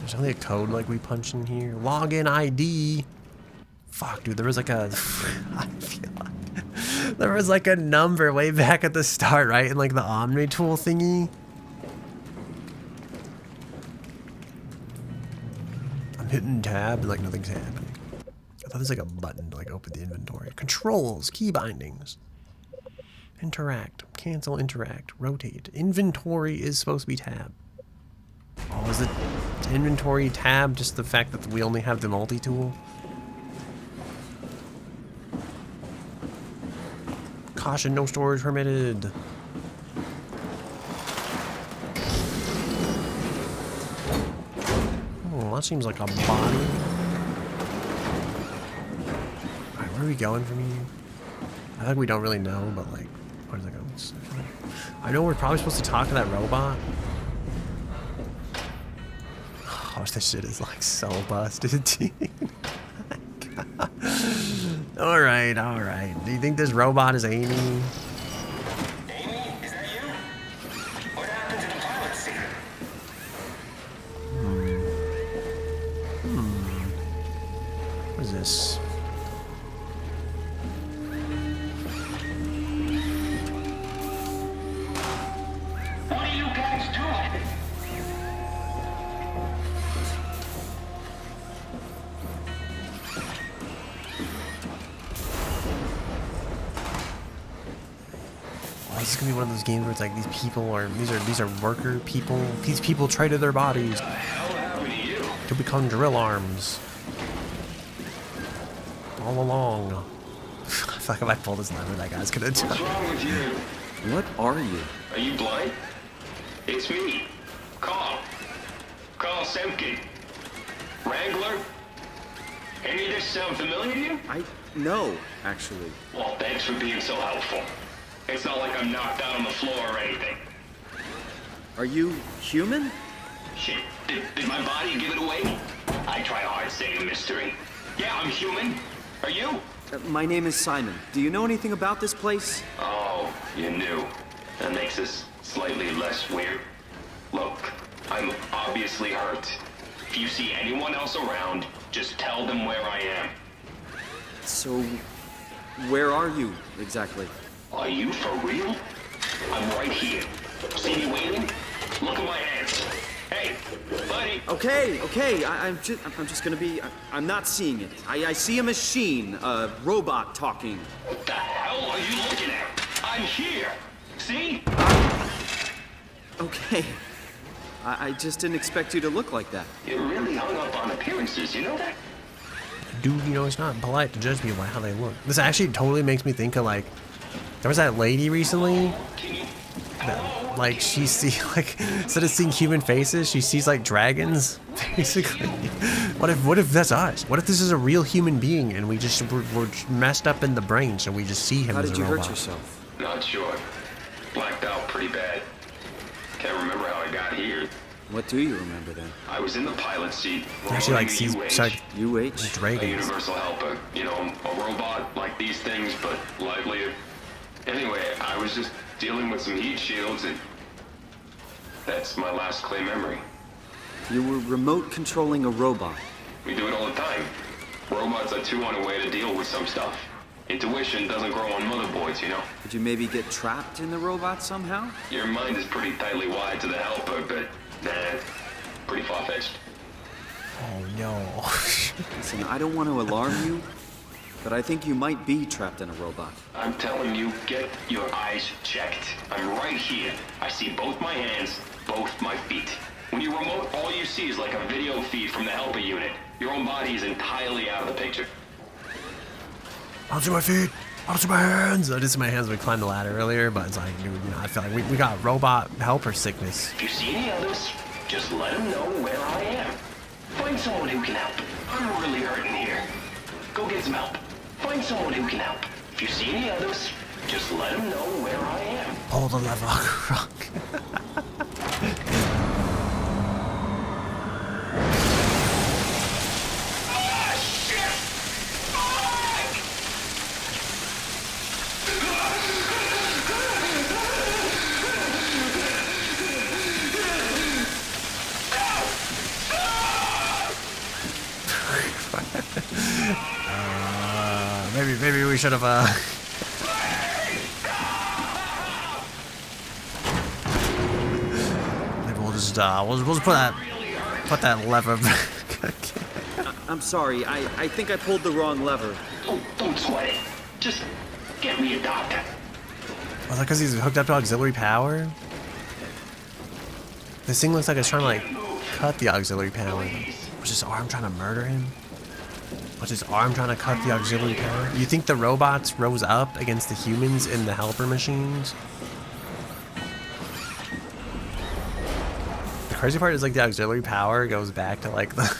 There's only a code like we punch in here. Login ID. Fuck, dude, there was like a I feel like there was like a number way back at the start, right? In like the Omni tool thingy. I'm hitting tab and like nothing's happening. I thought there's like a button to like open the inventory. Controls, key bindings. Interact, cancel, interact, rotate. Inventory is supposed to be tab. Oh, is it inventory tab just the fact that we only have the multi-tool? Caution, no storage permitted. Oh, that seems like a body. Where are we going from here? I think we don't really know, but like, where does it go? I know we're probably supposed to talk to that robot. Oh, this shit is like so busted, dude. Alright, alright. Do you think this robot is Amy? Amy, is that you? What happened to the pilot seat? What is this? What are you guys doing? Oh, this is gonna be one of those games where it's like these people are these are worker people. These people traded their bodies What the hell happened to you? to become drill arms. All along. I feel like if I pull this lever, that guy's gonna What's die. wrong with you? What are you? Are you blind? It's me, Carl. Carl Semke. Wrangler? Any of this sound familiar to you? No, actually. Well, thanks for being so helpful. It's not like I'm knocked out on the floor or anything. Are you human? Shit, did my body give it away? I try hard staying a mystery. Yeah, I'm human. Are you? My name is Simon. Do you know anything about this place? Oh, you knew. That makes this slightly less weird. Look, I'm obviously hurt. If you see anyone else around, just tell them where I am. So, where are you exactly? Are you for real? I'm right here. See me waiting? Look at my hands. Hey, buddy. Okay. I'm just gonna be. I'm not seeing it. I see a machine, a robot talking. What the hell are you looking at? I'm here. See? Okay. I just didn't expect you to look like that. You're really hung up on appearances, you know that? Dude, you know, it's not polite to judge people by how they look. This actually totally makes me think of like, there was that lady recently that, like, she see like, instead of seeing human faces, she sees like dragons, basically. What if that's us? What if this is a real human being and we're messed up in the brain, so we just see him How as did a you robot? hurt yourself? Not sure. Blacked out pretty bad. Can't remember how I got here. What do you remember then? I was in the pilot seat. Actually, like, sees like UH? A dragons. universal helper. You know, a robot like these things, but livelier. Anyway, I was just dealing with some heat shields, and that's my last clear memory. You were remote controlling a robot. We do it all the time. Robots are too unaware to deal with some stuff. Intuition doesn't grow on motherboards, you know? Did you maybe get trapped in the robot somehow? Your mind is pretty tightly wired to the helper, but nah, pretty far-fetched. Oh no. Listen, I don't want to alarm you, but I think you might be trapped in a robot. I'm telling you, get your eyes checked. I'm right here. I see both my hands, both my feet. When you remote, all you see is like a video feed from the helper unit. Your own body is entirely out of the picture. I don't see my feet. I don't see my hands. I did see my hands when we climbed the ladder earlier, but it's like, dude, you know, I feel like we got robot helper sickness. If you see any others, just let them know where I am. Find someone who can help. I'm really hurting here. Go get some help. Find someone who can help. If you see any others, just let them know where I am. Pull the lever, Croc. Maybe we should have maybe we'll just we'll just put that lever back. I'm sorry, I think I pulled the wrong lever. Oh, don't sweat it. Just get me a doctor. Was that because he's hooked up to auxiliary power? This thing looks like it's trying to like cut the auxiliary power. Was his arm trying to murder him? Was his arm trying to cut the auxiliary power? You think the robots rose up against the humans in the helper machines? The crazy part is like the auxiliary power goes back to like the...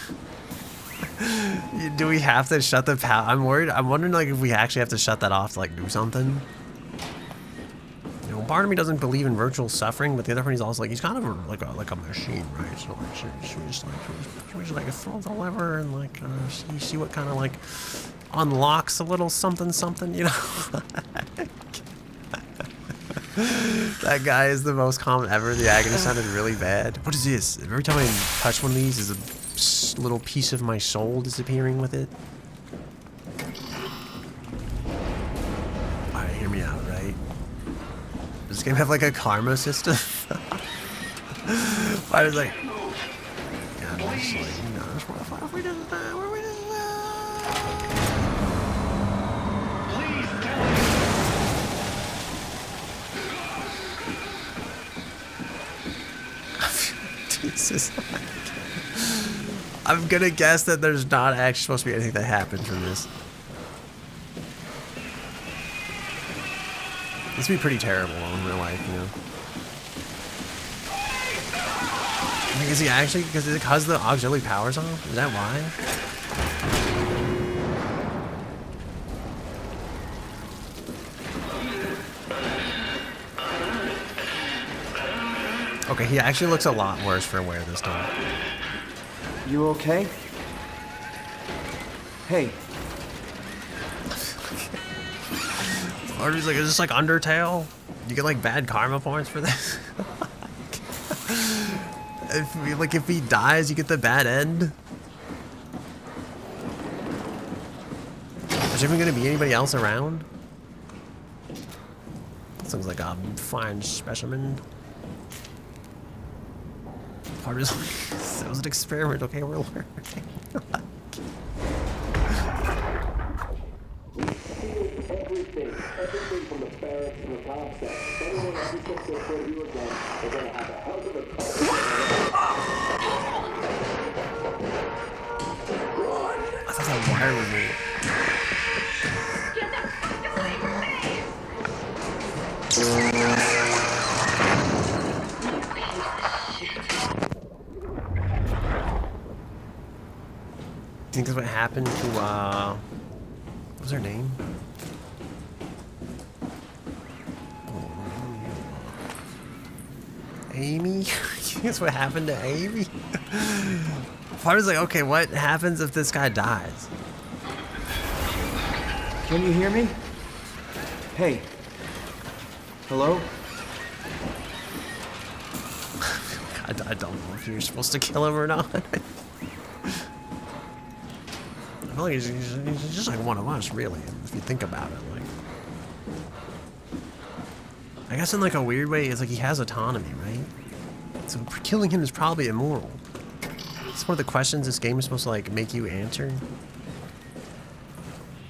Do we have to shut the power? I'm wondering like if we actually have to shut that off to like do something. You know, part of me doesn't believe in virtual suffering, but the other part is also like he's kind of like a machine, right? So like, should we just like throw the lever and like see what kind of like unlocks a little something, you know? That guy is the most common ever. The agony sounded really bad. What is this? Every time I touch one of these, is a little piece of my soul disappearing with it. Alright, hear me out, right? Does this game have like a karma system? I was like, yeah, I'm just like, you know, what if we just die? What if we just Jesus. I'm gonna guess that there's not actually supposed to be anything that happens from this. This would be pretty terrible in real life, you know. I mean, is he actually, because the auxiliary power's off? Is that why? Okay, he actually looks a lot worse for wear this time. You okay? Hey. Artie's like, is this like Undertale? You get like bad karma points for this? If he dies, you get the bad end? Is there even gonna be anybody else around? That sounds like a fine specimen. Artie's like, that was an experiment, okay, we're learning. Everything from the barracks to the concept. Anyone else who thinks they'll put you again, they're gonna have a hell of a I thought that wire was me. Get the fuck away from me! Do you think that's what happened to, what was her name? Amy? That's what happened to Amy? Part is like, okay, what happens if this guy dies? Can you hear me? Hey. Hello? I don't know if you're supposed to kill him or not. I feel like he's just like one of us, really, if you think about it. Like, I guess in like a weird way, it's like he has autonomy, right? So killing him is probably immoral. It's one of the questions this game is supposed to like make you answer.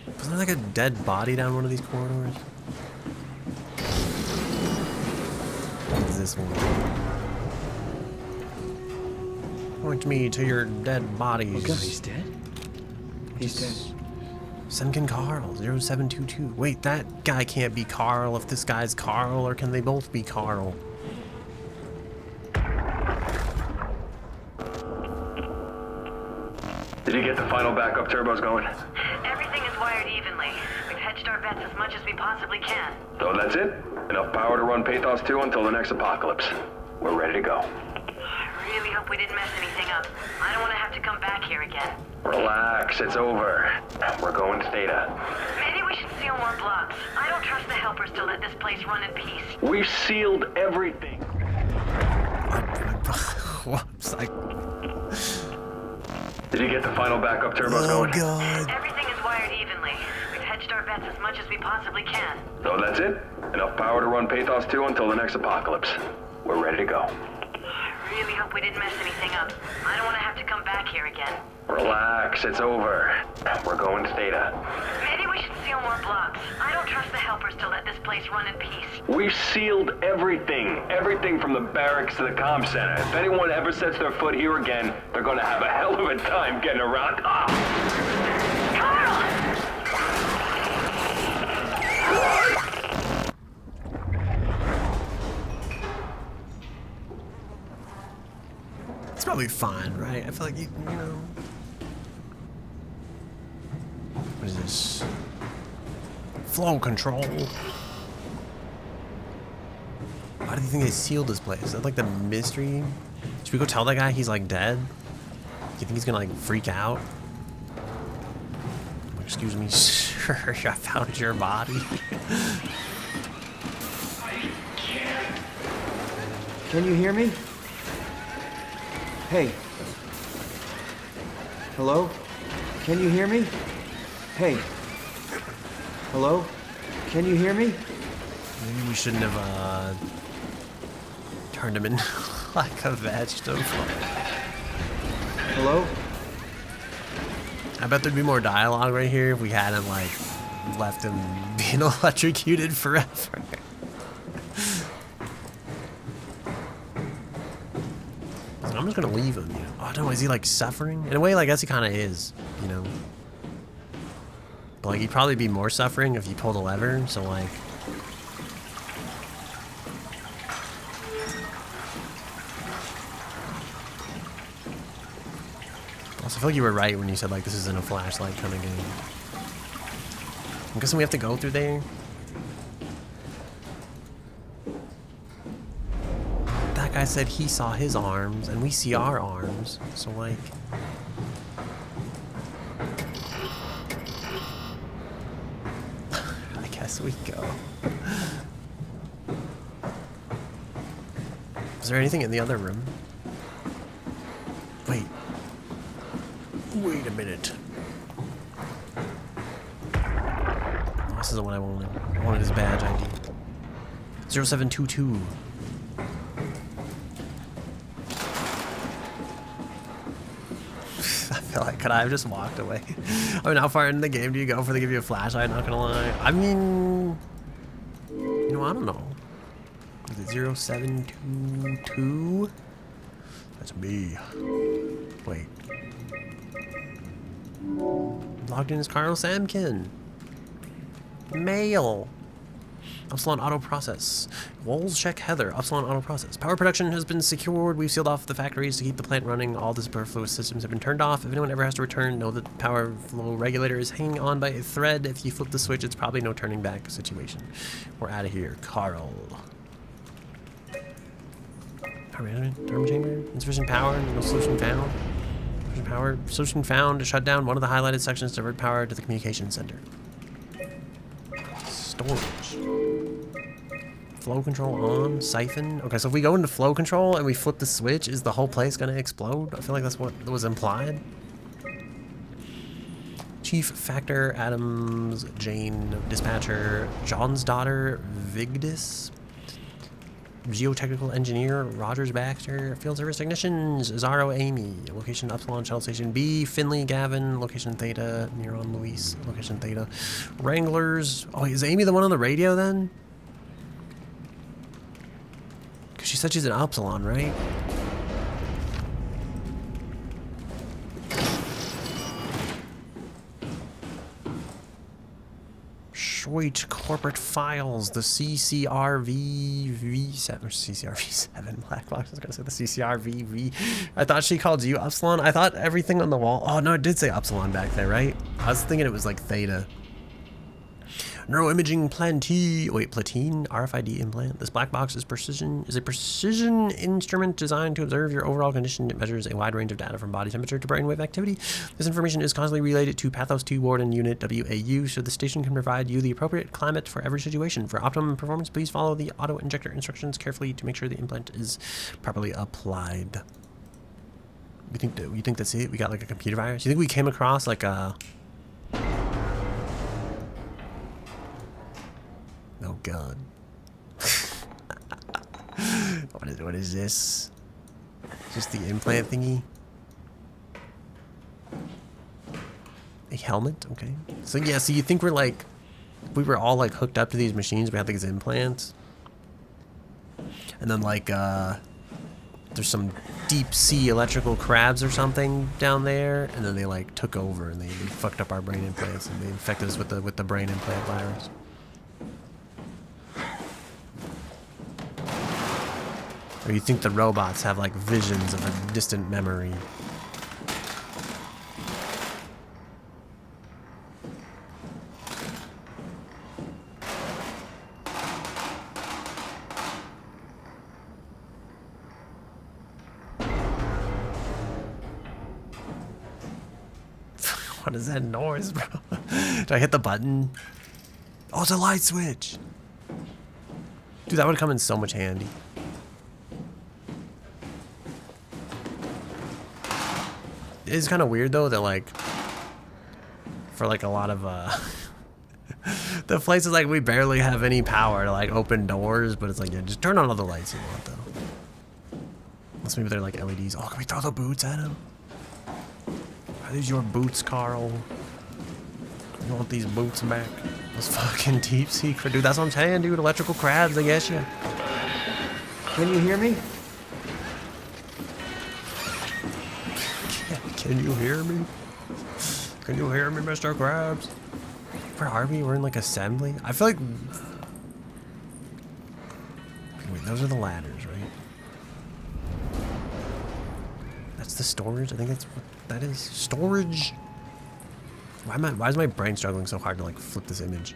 Wasn't there like a dead body down one of these corridors? What is this one? Point me to your dead bodies. Okay, he's dead? He's dead. Semkin Carl, 0722. Wait, that guy can't be Carl if this guy's Carl, or can they both be Carl? Did you get the final backup turbos going? Everything is wired evenly. We've hedged our bets as much as we possibly can. So that's it? Enough power to run Pathos 2 until the next apocalypse. We're ready to go. I really hope we didn't mess anything up. I don't want to have to come back here again. Relax, it's over. We're going to Theta. Maybe we should seal more blocks. I don't trust the helpers to let this place run in peace. We've sealed everything. Whoops, Did you get the final backup turbos going? Oh god. Everything is wired evenly. We've hedged our bets as much as we possibly can. So that's it? Enough power to run Pathos 2 until the next apocalypse. We're ready to go. I really hope we didn't mess anything up. I don't want to have to come back here again. Relax, it's over. We're going to Theta. Maybe we should seal more blocks. I don't trust the helpers to let this place run in peace. We've sealed everything. Everything from the barracks to the comm center. If anyone ever sets their foot here again, they're going to have a hell of a time getting around. Ah! It's probably fine, right? I feel like you know. What is this? Flow control. Why do you think they sealed this place? Is that like the mystery? Should we go tell that guy he's like dead? Do you think he's gonna like freak out? Excuse me, sir. I found your body. Can you hear me? Hey. Hello? Can you hear me? Hey. Hello? Can you hear me? Maybe we shouldn't have turned him into like a vegetable. Hello? I bet there'd be more dialogue right here if we hadn't like left him being electrocuted forever. I'm just gonna leave him, you know. Oh no, is he like suffering? In a way, like, I guess he kinda is, you know. But like he'd probably be more suffering if you pulled a lever, so like also, I feel like you were right when you said like this isn't a flashlight kind of game. I'm guessing we have to go through there. That guy said he saw his arms, and we see our arms. So like, I guess we go. Is there anything in the other room? Wait. Wait a minute. Oh, this isn't what I wanted. I wanted his badge ID. 0722. I feel like, could I have just walked away? I mean, how far in the game do you go before they give you a flashlight? Not gonna lie. I mean, you know, I don't know. Is it 0722? That's me. Wait. Logged in as Carl Samkin. Mail. Upsilon auto process. Walls check Heather. Upsilon auto process. Power production has been secured. We've sealed off the factories to keep the plant running. All the superfluous systems have been turned off. If anyone ever has to return, know that the power flow regulator is hanging on by a thread. If you flip the switch, it's probably no turning back situation. We're out of here. Carl. Power management, turbo chamber, insufficient power, no solution found. Insufficient power, solution found to shut down one of the highlighted sections to divert power to the communication center. Storage. Flow control on, siphon. Okay, so if we go into flow control and we flip the switch, is the whole place gonna explode? I feel like that's what was implied. Chief Factor, Adams, Jane, Dispatcher, John's daughter, Vigdis, Geotechnical Engineer, Rogers Baxter, Field Service Technicians, Zaro Amy, location Upsilon Shell Station B, Finley Gavin, location Theta, Neuron Luis, location Theta, Wranglers. Oh, is Amy the one on the radio then? Because she said she's an Upsilon, right? Sweet corporate files, the CCRV V7 or CCRV7 black box. I was gonna say the CCRV V. I thought she called you Upsilon. I thought everything on the wall. Oh no, it did say Upsilon back there, right? I was thinking it was like Theta. Neuroimaging platine RFID implant. This black box is a precision instrument designed to observe your overall condition. It measures a wide range of data from body temperature to brainwave activity. This information is constantly related to Pathos 2 Warden Unit WAU, so the station can provide you the appropriate climate for every situation. For optimum performance, please follow the auto injector instructions carefully to make sure the implant is properly applied. You think that's it? We got like a computer virus? You think we came across like a... Oh god. What is this? Just the implant thingy? A helmet? Okay. So yeah, so you think we're like, we were all like hooked up to these machines, we had these implants. And then like there's some deep sea electrical crabs or something down there, and then they like took over and they fucked up our brain implants and they infected us with the brain implant virus. Or you think the robots have like visions of a distant memory? What is that noise, bro? Did I hit the button? Oh, it's a light switch. Dude, that would come in so much handy. It's kind of weird though that like for like a lot of the places like we barely have any power to like open doors, but it's like, yeah, just turn on all the lights you want though. Unless maybe they're like LEDs. Oh, can we throw the boots at him? Are these your boots, Carl? You want these boots back? Those fucking deep secret, dude. That's what I'm saying, dude. Electrical crabs, they get you. Can you hear me? Can you hear me? Can you hear me, Mr. Krabs? Where are we? We're in like assembly? I feel like... Wait, those are the ladders, right? That's the storage? I think that's what that is. Storage? Why is my brain struggling so hard to like flip this image?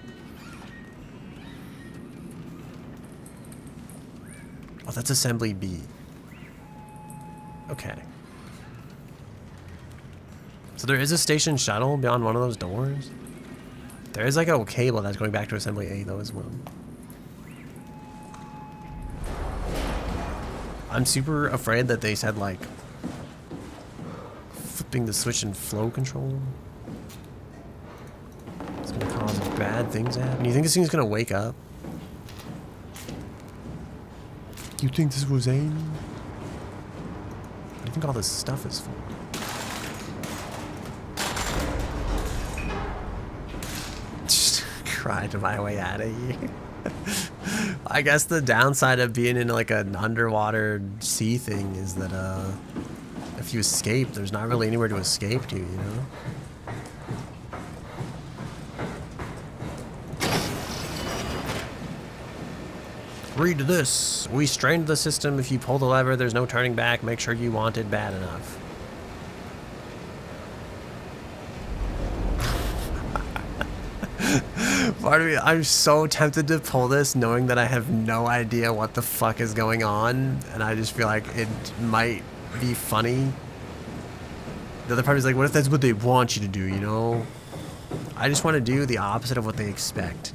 Oh, that's assembly B. Okay. So there is a station shuttle beyond one of those doors. There is like a cable that's going back to assembly A though as well. I'm super afraid that they said like flipping the switch in flow control. It's gonna cause bad things to happen. You think this thing's gonna wake up? You think this was AIM? What do you think all this stuff is for? Cried my way out of here. I guess the downside of being in like an underwater sea thing is that if you escape, there's not really anywhere to escape to, you know? Read this. We strained the system. If you pull the lever, there's no turning back. Make sure you want it bad enough. Part of me, I'm so tempted to pull this knowing that I have no idea what the fuck is going on, and I just feel like it might be funny. The other part is like, what if that's what they want you to do, you know? I just want to do the opposite of what they expect.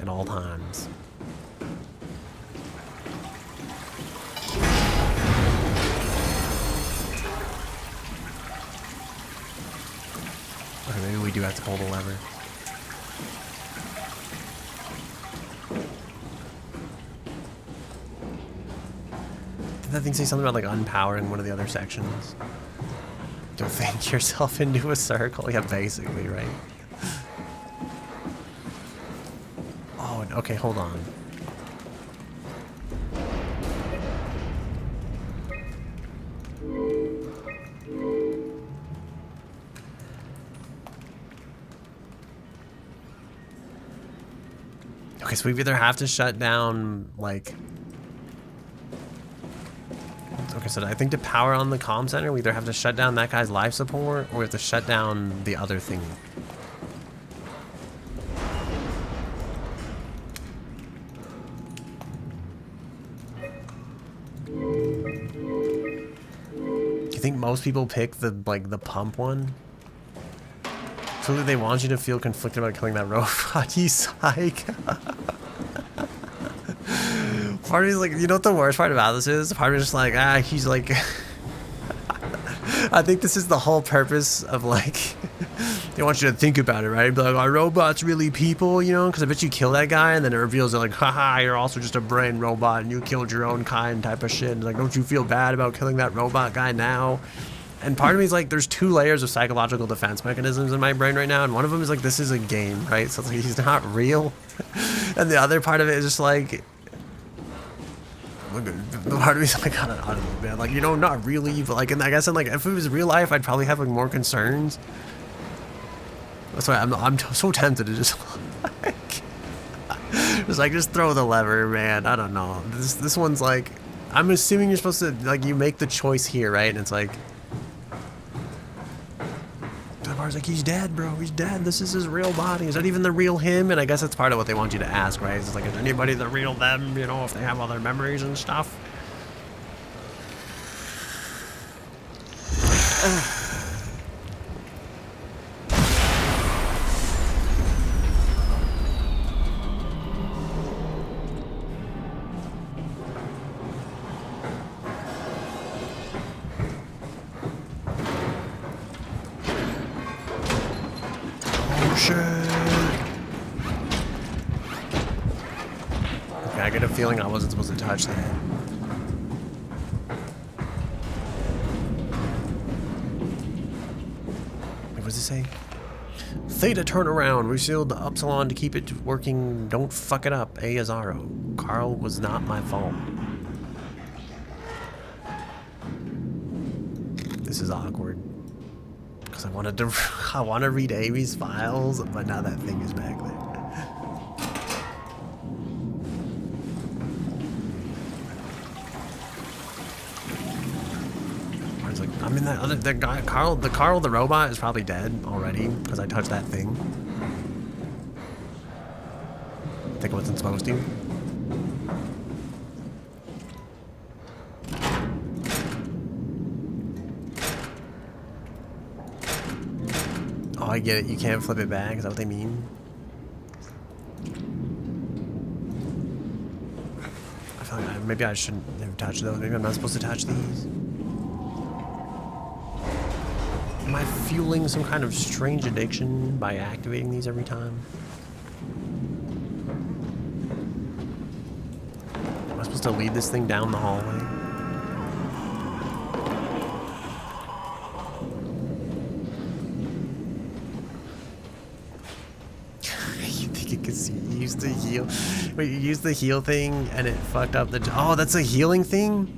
At all times. Okay, maybe we do have to pull the lever. Did that thing say something about like unpowering one of the other sections? Don't think yourself into a circle. Yeah, basically, right? Oh, okay, hold on. Okay, so we either have to shut down, like... Okay, so I think to power on the comm center, we either have to shut down that guy's life support, or we have to shut down the other thing. Do you think most people pick the, like, the pump one? Clearly they want you to feel conflicted about killing that robot, you psych. Part of me is like, you know what the worst part about this is? Part of me is just like, he's like... I think this is the whole purpose of, like... they want you to think about it, right? Be like, are robots really people, you know? Because I bet you kill that guy, and then it reveals that, like, haha, you're also just a brain robot, and you killed your own kind type of shit. And like, don't you feel bad about killing that robot guy now? And part of me is like, there's two layers of psychological defense mechanisms in my brain right now, and one of them is like, this is a game, right? So it's like, he's not real. And the other part of it is just like... The part of me is like, I don't know, man. Like, you know, not really, but like, and I guess in like, if it was real life, I'd probably have like more concerns. That's why I'm so tempted to just like, just throw the lever, man. I don't know. This one's like, I'm assuming you're supposed to, like, you make the choice here, right? And it's like, Tabar's like, he's dead, bro. He's dead. This is his real body. Is that even the real him? And I guess that's part of what they want you to ask, right? It's like, is anybody the real them? You know, if they have all their memories and stuff. I get a feeling I wasn't supposed to touch that. What does it say? Theta turn around. We sealed the Upsilon to keep it working. Don't fuck it up. A. Azaro. Carl was not my fault. This is awkward. Because I want to read Amy's files, but now that thing is back there. I mean, that guy, Carl the robot is probably dead already because I touched that thing. I think I wasn't supposed to. Oh, I get it. You can't flip it back. Is that what they mean? I feel like maybe I shouldn't have touched those. Maybe I'm not supposed to touch these. Am I fueling some kind of strange addiction by activating these every time? Am I supposed to lead this thing down the hallway? You think it could see? You used the heal. Wait, you used the heal thing and it fucked up the... Oh, that's a healing thing?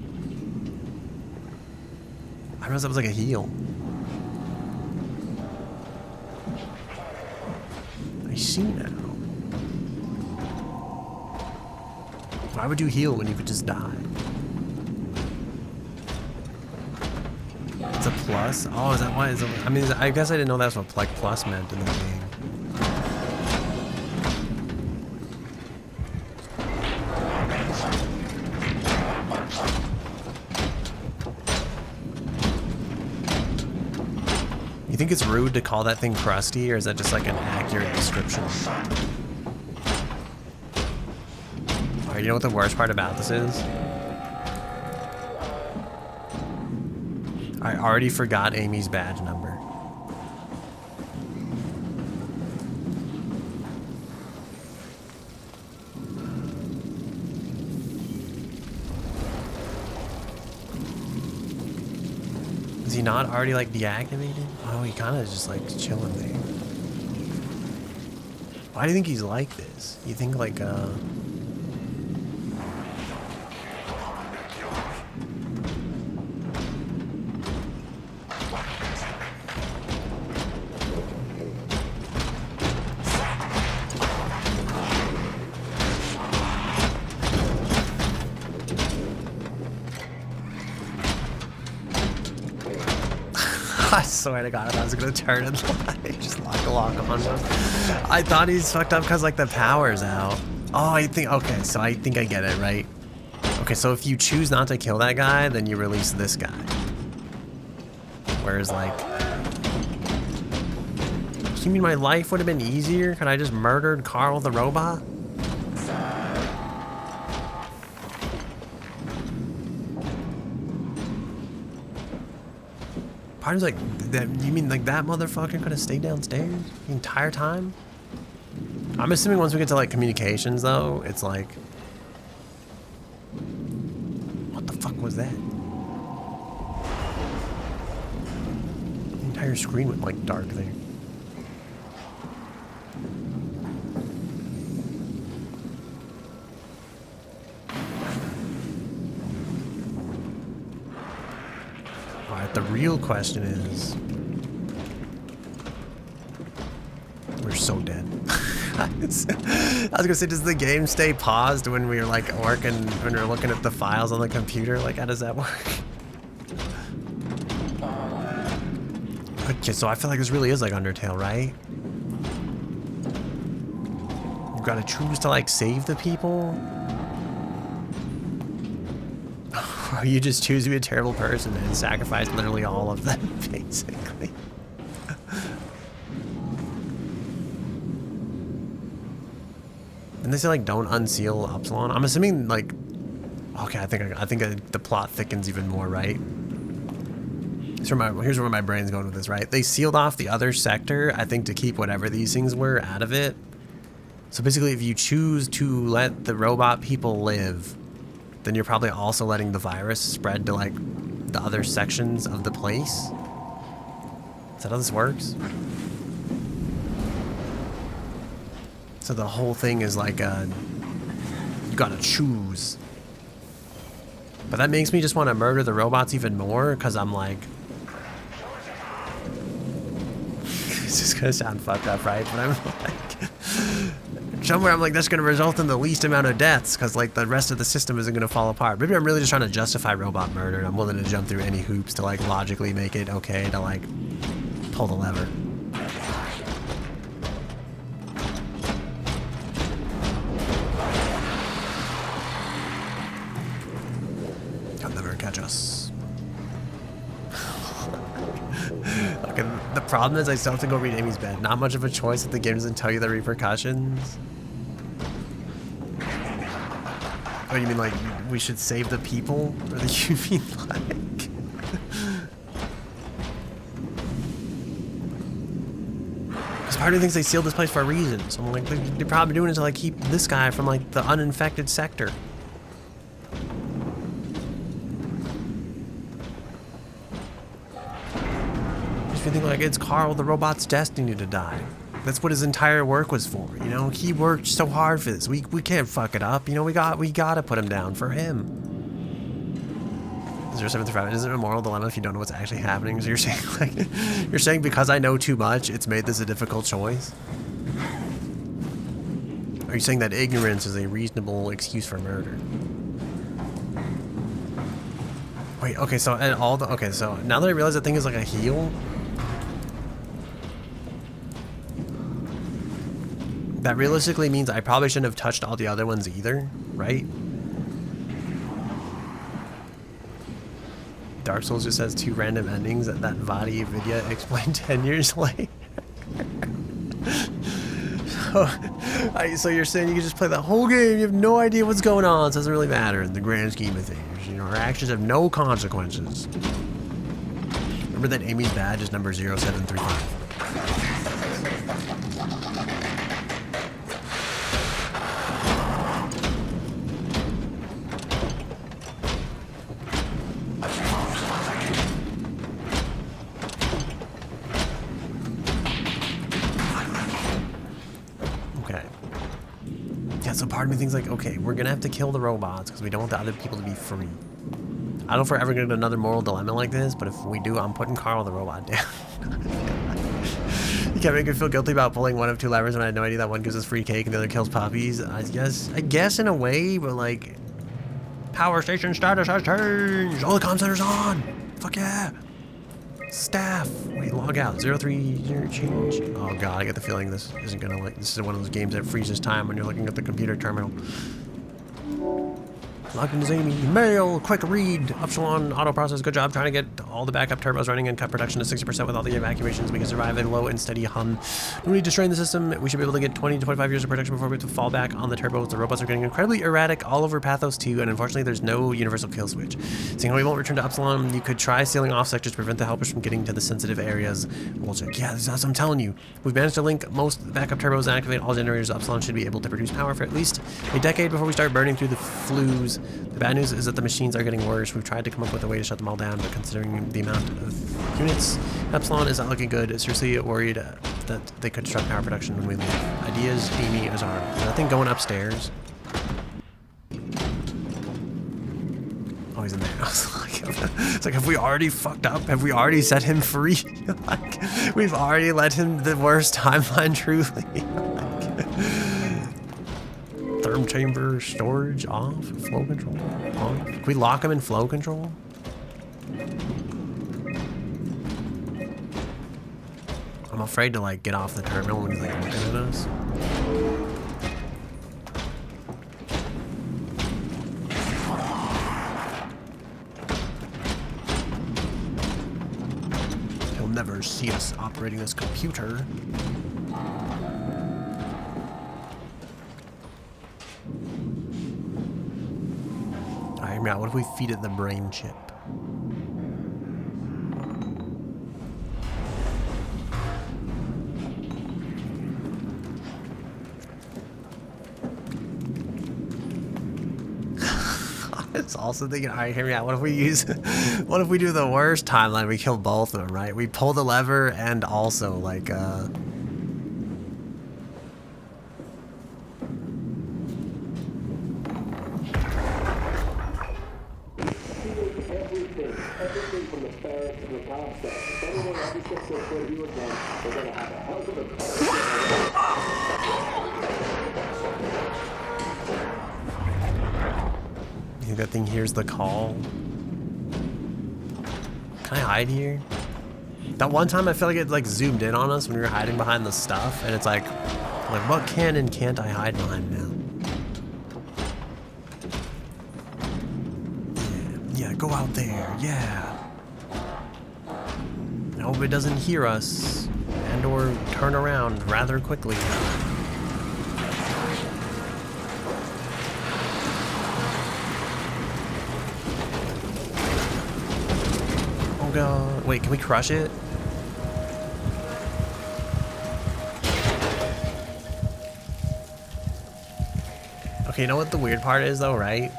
I realized that was like a heal. I see now. Why would you heal when you could just die? It's a plus? Oh, is that why? I mean, I guess I didn't know that's what like plus meant in the game. You think it's rude to call that thing crusty, or is that just like an accurate description? Alright, you know what the worst part about this is? I already forgot Amy's badge number. Is he not already like deactivated? Oh, he kind of just like chilling there. Why do you think he's like this? You think like I swear to God, if I was gonna turn and just lock on him. I thought he's fucked up because like the power's out. Oh, I think, okay, so I think I get it, right? Okay, so if you choose not to kill that guy, then you release this guy. Whereas like, you mean my life would have been easier? Could I just murdered Carl the robot? Part of like, that, you mean like that motherfucker could have stayed downstairs the entire time? I'm assuming once we get to like communications though, it's like, what the fuck was that? The entire screen went like dark there. The real question is, we're so dead. I was gonna say, does the game stay paused when we're like working, when we're looking at the files on the computer? Like, how does that work? Okay, so I feel like this really is like Undertale, right? You gotta choose to like save the people. Or you just choose to be a terrible person and sacrifice literally all of them, basically. And they say like don't unseal Upsilon. I'm assuming like, okay, I think the plot thickens even more, right? So here's where my brain's going with this, right? They sealed off the other sector, I think, to keep whatever these things were out of it. So basically, if you choose to let the robot people live, then you're probably also letting the virus spread to like the other sections of the place. Is that how this works? So the whole thing is like you gotta choose. But that makes me just want to murder the robots even more, because I'm like, it's just gonna sound fucked up, right? But I'm like, somewhere I'm like, that's going to result in the least amount of deaths, because like the rest of the system isn't going to fall apart. Maybe I'm really just trying to justify robot murder, and I'm willing to jump through any hoops to like logically make it okay to like pull the lever. They'll never catch us. Okay, the problem is I still have to go read Amy's bed. Not much of a choice if the game doesn't tell you the repercussions. Oh, you mean like we should save the people? Or do you mean like... Because part of me thinks they sealed this place for a reason. So I'm like, they're probably doing it to like keep this guy from like the uninfected sector. Just think like it's Carl the robot's destiny to die. That's what his entire work was for, you know? He worked so hard for this. We can't fuck it up, you know? We gotta put him down for him. 075, isn't it a moral dilemma if you don't know what's actually happening? So you're saying like, you're saying because I know too much, it's made this a difficult choice? Are you saying that ignorance is a reasonable excuse for murder? Wait, okay, so and all the, okay, so now that I realize the thing is like a heal, that realistically means I probably shouldn't have touched all the other ones either, right? Dark Souls just has 2 random endings that Vadi Vidya explained 10 years later. So you're saying you can just play the whole game, you have no idea what's going on, so it doesn't really matter in the grand scheme of things. You know, our actions have no consequences. Remember that Amy's badge is number 0735. So part of me thinks like, okay, we're gonna have to kill the robots because we don't want the other people to be free. I don't know if we're ever gonna get another moral dilemma like this, but if we do, I'm putting Carl the robot down. You can't make me feel guilty about pulling one of 2 levers when I had no idea that one gives us free cake and the other kills puppies. I guess in a way, but like, power station status has changed. All the comm center's on. Fuck yeah. Staff. Wait, log out. 030 change. Oh god, I get the feeling this isn't gonna like. This is one of those games that freezes time when you're looking at the computer terminal. Logged into Amy. Mail. Quick read. Upsilon auto process. Good job trying to get all the backup turbos running and cut production to 60% with all the evacuations. We can survive a low and steady hum. No need to strain the system. We should be able to get 20 to 25 years of production before we have to fall back on the turbos. The robots are getting incredibly erratic all over Pathos 2, and unfortunately there's no universal kill switch. Seeing how we won't return to Upsilon, you could try sealing off sectors to prevent the helpers from getting to the sensitive areas. We'll check. Yeah, that's what I'm telling you. We've managed to link most backup turbos and activate all generators. Upsilon should be able to produce power for at least a decade before we start burning through the flues. The bad news is that the machines are getting worse. We've tried to come up with a way to shut them all down, but considering the amount of units, Epsilon is not looking good. Seriously worried that they could disrupt power production when we leave. Ideas, Amy, Azar. Is nothing going upstairs? Oh, he's in there. I was like, it's like, have we already fucked up? Have we already set him free? Like, we've already let him the worst timeline, truly. Therm chamber storage off, flow control off. Can we lock him in flow control? I'm afraid to like get off the terminal when he's like looking at us. He'll never see us operating this computer. Now, what if we feed it the brain chip? It's also thinking, all right, hear me out. What if we do the worst timeline? We kill both of them, right? We pull the lever and also like, you think that thing hears the call? Can I hide here? That one time I felt like it like zoomed in on us when we were hiding behind the stuff, and it's like what can and can't I hide behind now? Yeah, go out there, yeah. I hope it doesn't hear us and or turn around rather quickly. Oh god, wait, can we crush it? Okay, you know what the weird part is though, right?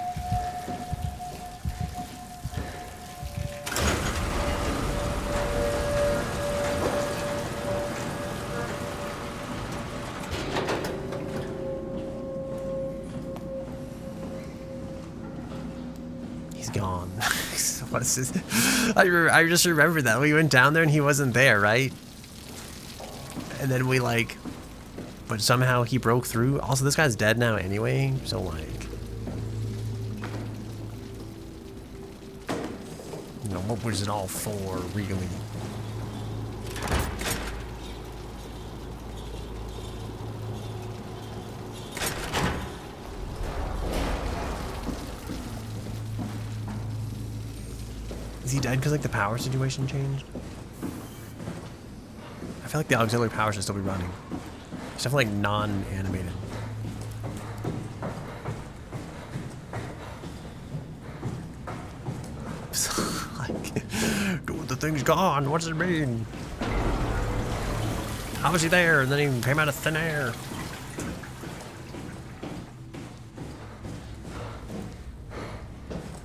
Gone. What is this? I just remember that we went down there and he wasn't there, right? And then we like, but somehow he broke through. Also, this guy's dead now anyway, so like, you know, what was it all for, really? Is he dead because like the power situation changed? I feel like the auxiliary power should still be running. It's definitely like non-animated. Like, dude, the thing's gone. What does it mean? How was he there? And then he came out of thin air.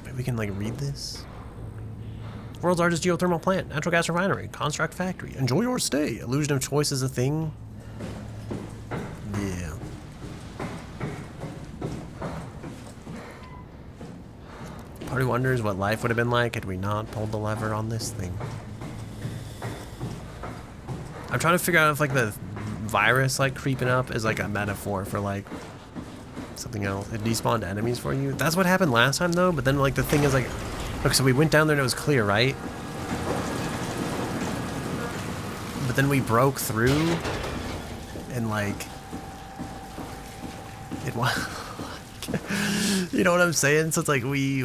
Maybe we can like read this. World's largest geothermal plant, natural gas refinery, construct factory. Enjoy your stay. Illusion of choice is a thing. Yeah. Party wonders what life would have been like had we not pulled the lever on this thing. I'm trying to figure out if like the virus like creeping up is like a metaphor for like something else. It despawned enemies for you. That's what happened last time though, but then like the thing is like, look, so we went down there and it was clear, right? But then we broke through and like it was you know what I'm saying? So it's like we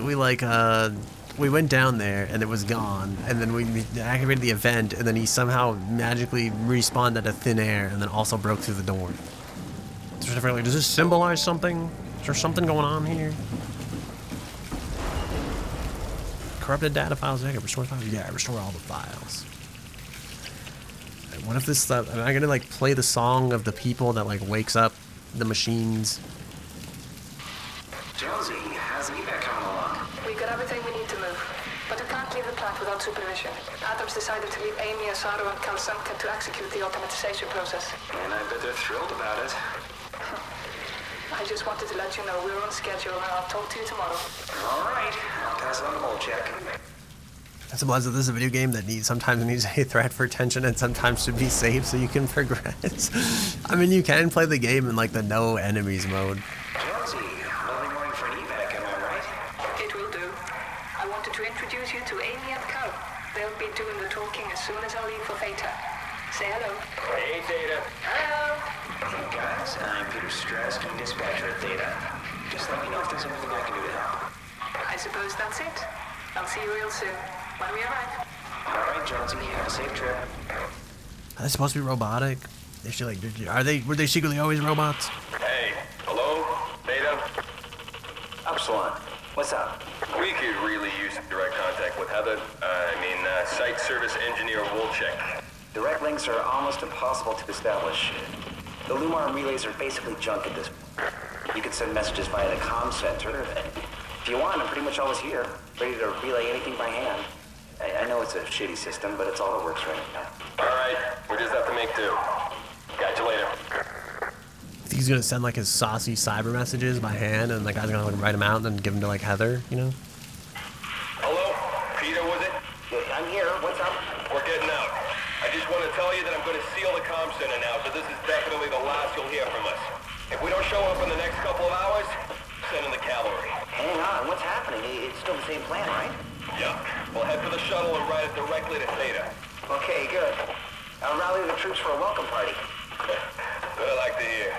went down there and it was gone, and then we activated the event, and then he somehow magically respawned out of thin air and then also broke through the door. So like, does this symbolize something? Is there something going on here? Corrupted data files. I can restore files. Yeah, restore all the files. What if this? Am I gonna like play the song of the people that like wakes up the machines? Jonesy, how's the evac coming along? We got everything we need to move, but we can't leave the plant without supervision. Adams decided to leave Amy, Asaro, and Kalsanka to execute the automatization process. And I bet they're thrilled about it. I just wanted to let you know we're on schedule, and I'll talk to you tomorrow. All right, I'll pass it on the whole check. That's a blessing. This is a video game that sometimes needs a threat for attention and sometimes should be saved so you can progress. I mean, you can play the game in like the no enemies mode. Jonesy, lovely morning for an evac, am I right? It will do. I wanted to introduce you to Amy and Cal. They'll be doing the talking as soon as I leave for Theta. Say hello. Hey, Theta. Hello. Hey guys, I'm Peter Strasky, dispatcher at Theta. Just let me know if there's anything I can do to help. I suppose that's it. I'll see you real soon, when we arrive. All right, Jonesy, have a safe trip. Are they supposed to be robotic? They should like, were they secretly always robots? Hey, hello? Theta? Upsilon, what's up? We could really use direct contact with Heather. Site service engineer Wolchek. Direct links are almost impossible to establish. The Lumar relays are basically junk at this point. You can send messages via the comm center, and if you want, I'm pretty much always here, ready to relay anything by hand. I know it's a shitty system, but it's all that works right now. All right, we just have to make do. Catch you later. I think he's gonna send like his saucy cyber messages by hand, and the guy's gonna like write them out and then give them to like Heather, you know? Hello? Peter, was it? I'm here. What's up? We're getting out. I just want to tell you that I'm going to seal the comm center now, so this is definitely the last you'll hear from us. If we don't show up in the next couple of hours, send in the cavalry. Hang on. What's happening? It's still the same plan, right? Yup. We'll head for the shuttle and ride it directly to Theta. Okay, good. I'll rally the troops for a welcome party. What I like to hear.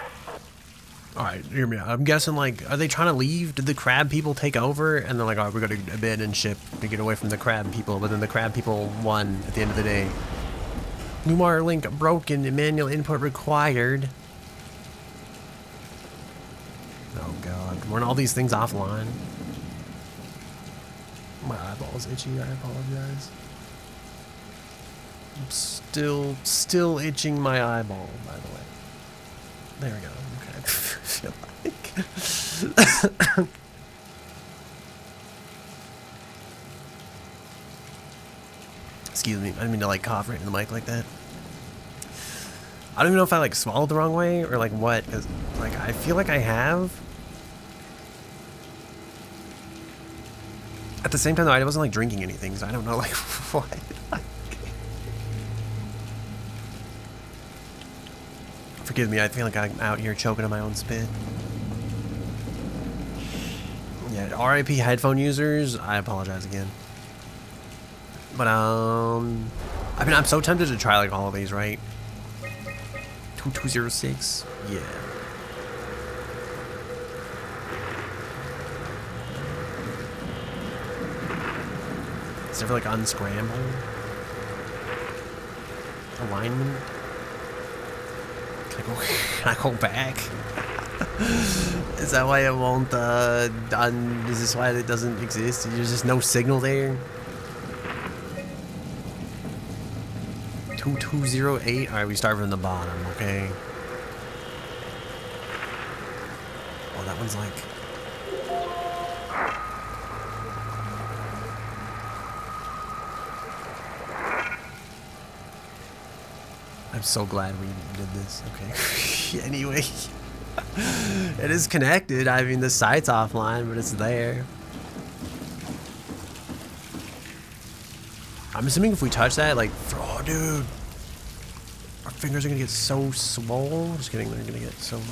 Alright, hear me out. I'm guessing like, are they trying to leave? Did the crab people take over? And they're like, alright, we're gonna abandon ship to get away from the crab people, but then the crab people won at the end of the day. Lumar link broken, manual input required. Oh god, weren't all these things offline? My eyeball's itchy, I apologize. I'm still itching my eyeball, by the way. There we go, okay. I feel like... Excuse me, I didn't mean to like cough right in the mic like that. I don't even know if I like swallowed the wrong way or like what, because like I feel like I have. At the same time though, I wasn't like drinking anything, so I don't know like what. Forgive me, I feel like I'm out here choking on my own spit. Yeah, RIP headphone users, I apologize again. But I mean, I'm so tempted to try like all of these, right? 2206, yeah. Is it ever like unscramble? Alignment? Can I go back? Is that why it won't, is this why it doesn't exist? There's just no signal there? 2208? Alright, we start from the bottom, okay? Oh, that one's like... I'm so glad we did this. Okay. Anyway. It is connected. I mean, the site's offline, but it's there. I'm assuming if we touch that, like, oh, dude. Our fingers are gonna get so swole. Just kidding, they're gonna get so, like...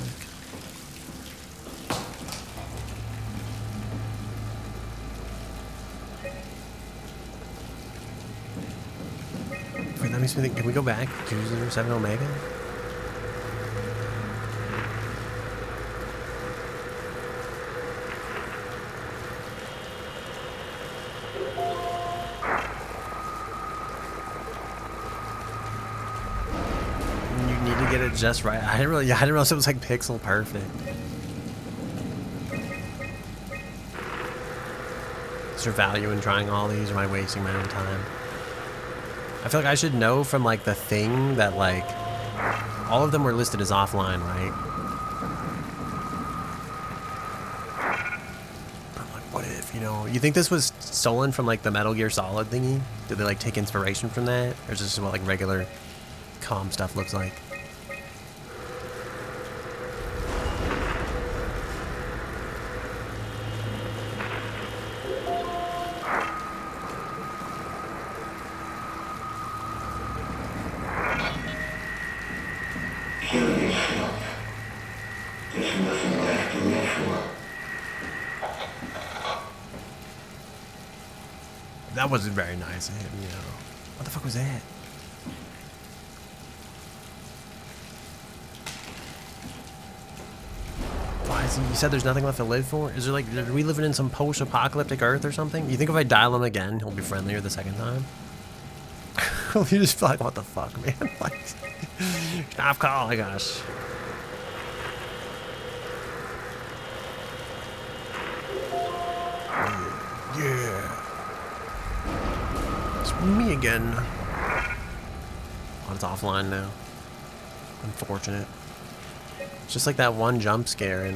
Wait, that makes me think, can we go back to 07 Omega? You need to get it just right. I didn't realize it was like pixel perfect. Is there value in trying all these, or am I wasting my own time? I feel like I should know from like the thing that like all of them were listed as offline, right? But like, what if, you know, you think this was stolen from like the Metal Gear Solid thingy? Did they like take inspiration from that? Or is this what like regular comm stuff looks like? That wasn't very nice of him, you know. What the fuck was that? Why is he, you said there's nothing left to live for? Is there like, are we living in some post-apocalyptic Earth or something? You think if I dial him again, he'll be friendlier the second time? You just feel like, what the fuck, man? Like, stop calling us. Yeah. It's me again. Oh, it's offline now. Unfortunate. It's just like that one jump scare in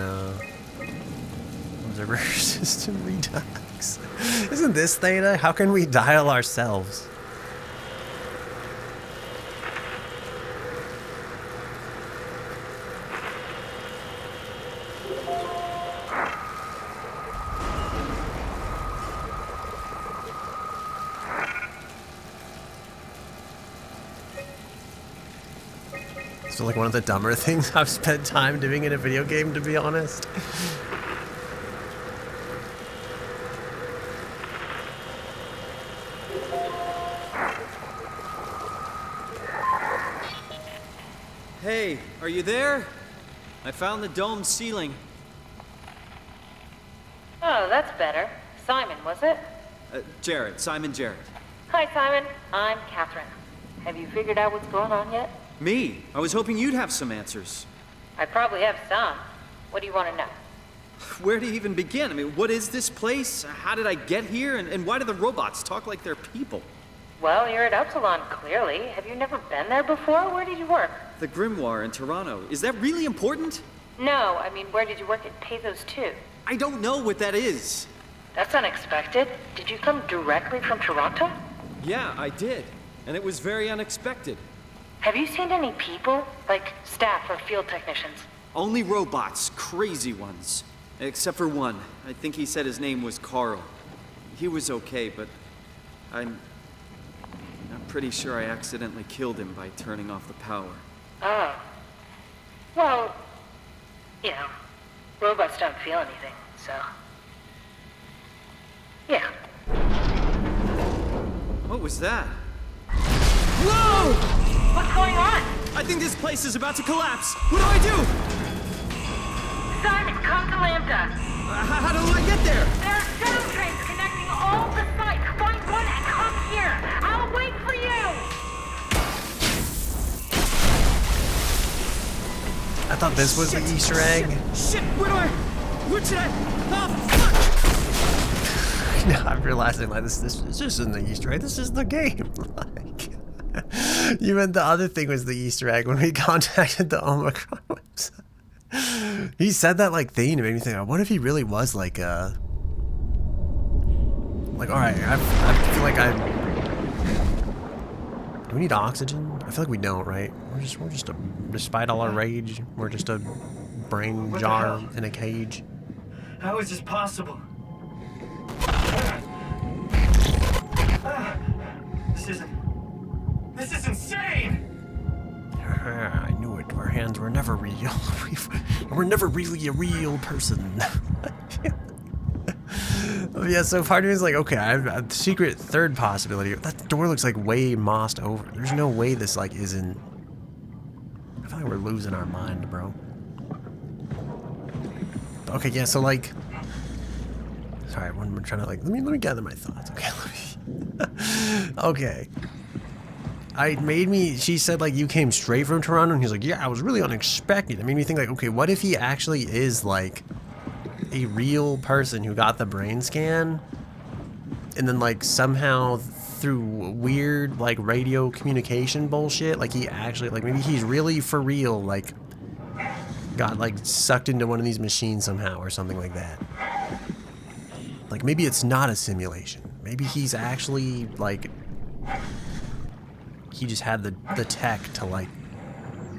Observer System Redux. Isn't this Theta? How can we dial ourselves? So like one of the dumber things I've spent time doing in a video game, to be honest. Hey, are you there? I found the dome ceiling. Oh, that's better. Simon, was it? Jared, Simon Jared. Hi, Simon. I'm Catherine. Have you figured out what's going on yet? Me? I was hoping you'd have some answers. I probably have some. What do you want to know? Where to even begin? I mean, what is this place? How did I get here? And why do the robots talk like they're people? Well, you're at Upsilon, clearly. Have you never been there before? Where did you work? The Grimoire in Toronto. Is that really important? No, I mean, where did you work at Pathos 2? I don't know what that is. That's unexpected. Did you come directly from Toronto? Yeah, I did. And it was very unexpected. Have you seen any people? Like staff or field technicians? Only robots, crazy ones. Except for one. I think he said his name was Carl. He was okay, but I'm pretty sure I accidentally killed him by turning off the power. Oh. Well, you know, robots don't feel anything, so... Yeah. What was that? Whoa! What's going on? I think this place is about to collapse. What do I do? Simon, come to Lambda. How do I get there? There are shadow trains connecting all the sites. Find one and come thought this was the Easter egg. Shit, where should I? Oh, fuck! No, I'm realizing like this isn't the Easter egg. This is the game. Like, you meant the other thing was the Easter egg when we contacted the Omicron website. He said that like thing and made me think, what if he really was like all right, I feel like do we need oxygen? I feel like we don't, right? We're just despite all our rage, we're just a brain jar in a cage. How is this possible? This is insane! I knew it. Our hands were never real. We're never really a real person. Yeah, so part of me is like, okay, I have a secret third possibility. That door looks like way mossed over. There's no way this like isn't. I feel like we're losing our mind, bro. Okay, yeah, so like, sorry, when we're trying to like, let me gather my thoughts. Okay, okay. She said like you came straight from Toronto, and he's like, yeah, I was really unexpected. It made me think like, okay, what if he actually is like a real person who got the brain scan, and then like somehow through weird like radio communication bullshit, like he actually like maybe he's really for real like got like sucked into one of these machines somehow or something like that. Like maybe it's not a simulation. Maybe he's actually like he just had the tech to like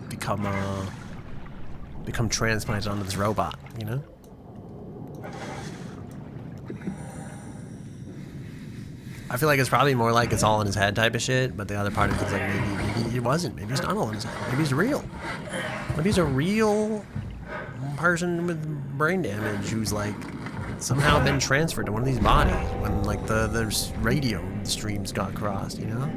become transplanted onto this robot, you know? I feel like it's probably more like it's all in his head type of shit, but the other part of it is like maybe it wasn't. Maybe it's not all in his head. Maybe he's real. Maybe he's a real person with brain damage who's like somehow been transferred to one of these bodies when like the radio streams got crossed, you know?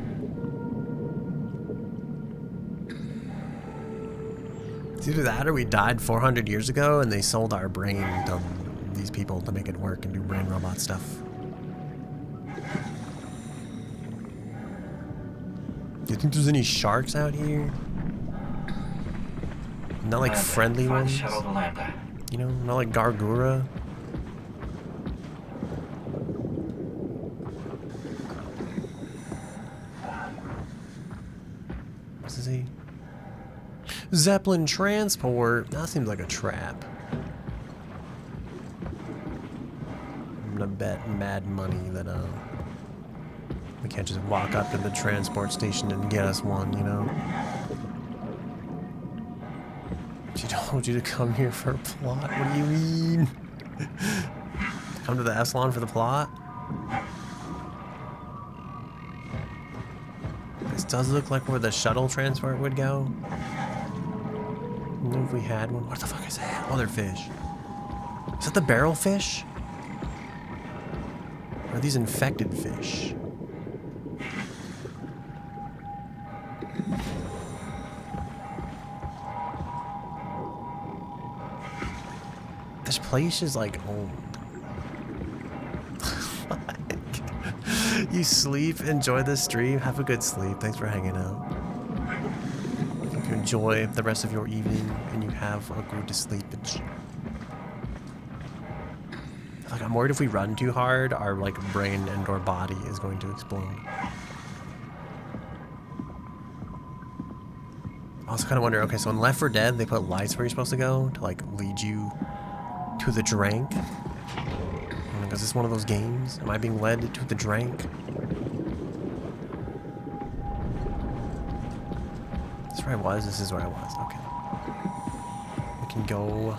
It's either that or we died 400 years ago and they sold our brain to these people to make it work and do brain robot stuff. Do you think there's any sharks out here? Not like friendly ones? You know, not like Gargura? What is he? Zeppelin transport? That seems like a trap. I'm gonna bet mad money that we can't just walk up to the transport station and get us one, you know? She told you to come here for a plot? What do you mean? Come to the Epsilon for the plot? This does look like where the shuttle transport would go. I don't know if we had one. What the fuck is that? Oh, they're fish. Is that the barrel fish? Or are these infected fish? This place is like old. You sleep, enjoy the stream, have a good sleep. Thanks for hanging out. Hope you enjoy the rest of your evening and you have a good sleep. Like, I'm worried if we run too hard, our like brain and or body is going to explode. I also kind of wonder, okay, so in Left 4 Dead, they put lights where you're supposed to go to like lead you to the drink. Is this one of those games? Am I being led to the drink? This is where I was? This is where I was. Okay. We can go.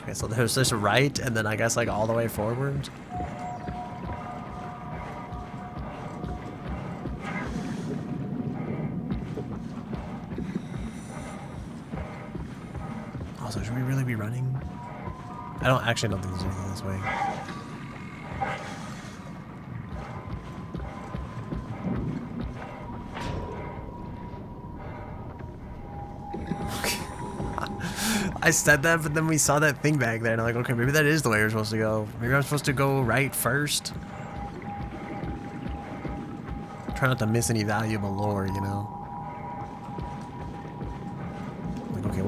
Okay, so there's this right, and then I guess like all the way forward. Also, should we really be running? I don't think there's anything this way. I said that, but then we saw that thing back there, and I'm like, okay, maybe that is the way we're supposed to go. Maybe I'm supposed to go right first. Try not to miss any valuable lore, you know?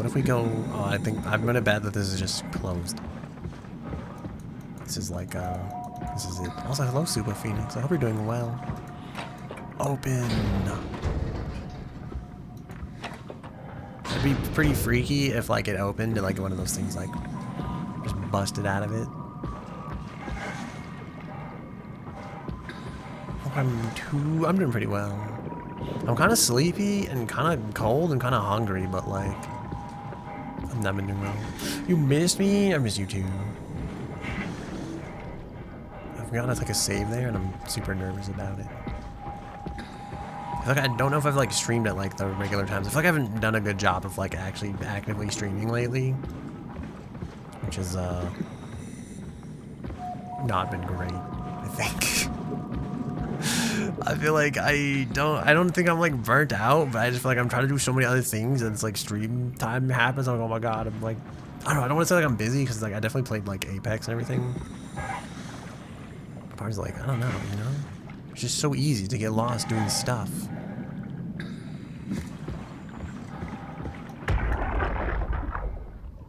what if we go... Oh, I think... I'm gonna bet that this is just closed. This is like, this is it. Also, hello, Super Phoenix. I hope you're doing well. Open. It'd be pretty freaky if, like, it opened and, like, one of those things, like, just busted out of it. I'm doing pretty well. I'm kind of sleepy and kind of cold and kind of hungry, but, like, I've not been doing well. You missed me? I miss you, too. I forgot to take a save there, and I'm super nervous about it. Like, I don't know if I've like streamed at like the regular times. I feel like I haven't done a good job of like actually actively streaming lately, which has not been great, I think. I feel like I don't think I'm like burnt out, but I just feel like I'm trying to do so many other things, and it's like stream time happens. I'm like, oh my god, I'm like, I don't want to say like I'm busy, because like I definitely played like Apex and everything. Part's like, I don't know, you know? It's just so easy to get lost doing stuff.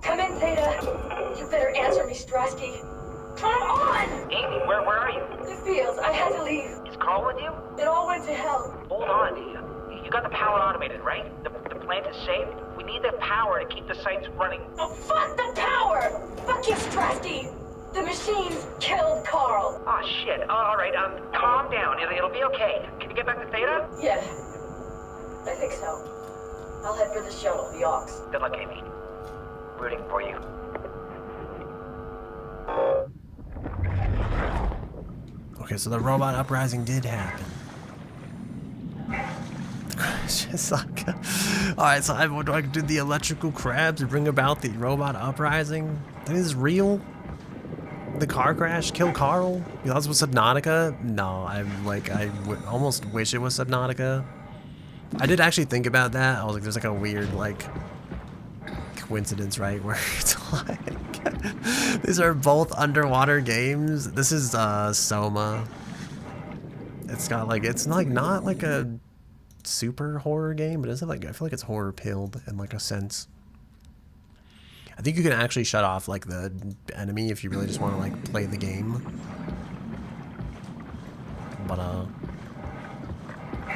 Come in, Theta. You better answer me, Strasky. Come on! Amy, where are you? The fields. I had to leave. Is Carl with you? It all went to hell. Hold on. You got the power automated, right? The plant is safe? We need the power to keep the sites running. Oh, fuck the power! Fuck you, Strasky! The machines killed Carl. Oh, shit. All right, calm down. It'll be okay. Can you get back to Theta? Yeah. I think so. I'll head for the shuttle, the Ox. Good luck, Amy. Rooting for you. Okay, so the robot uprising did happen. It's just like... Alright, so do I do the electrical crab to bring about the robot uprising? That is real? The car crash kill Carl? You thought this was Subnautica? No, I'm like, I almost wish it was Subnautica. I did actually think about that. I was like, there's like a weird like coincidence, right? Where it's like, these are both underwater games. This is Soma. It's got like, it's like not like a super horror game, but it's like, I feel like it's horror pilled in like a sense. I think you can actually shut off like the enemy if you really just want to like play the game. But I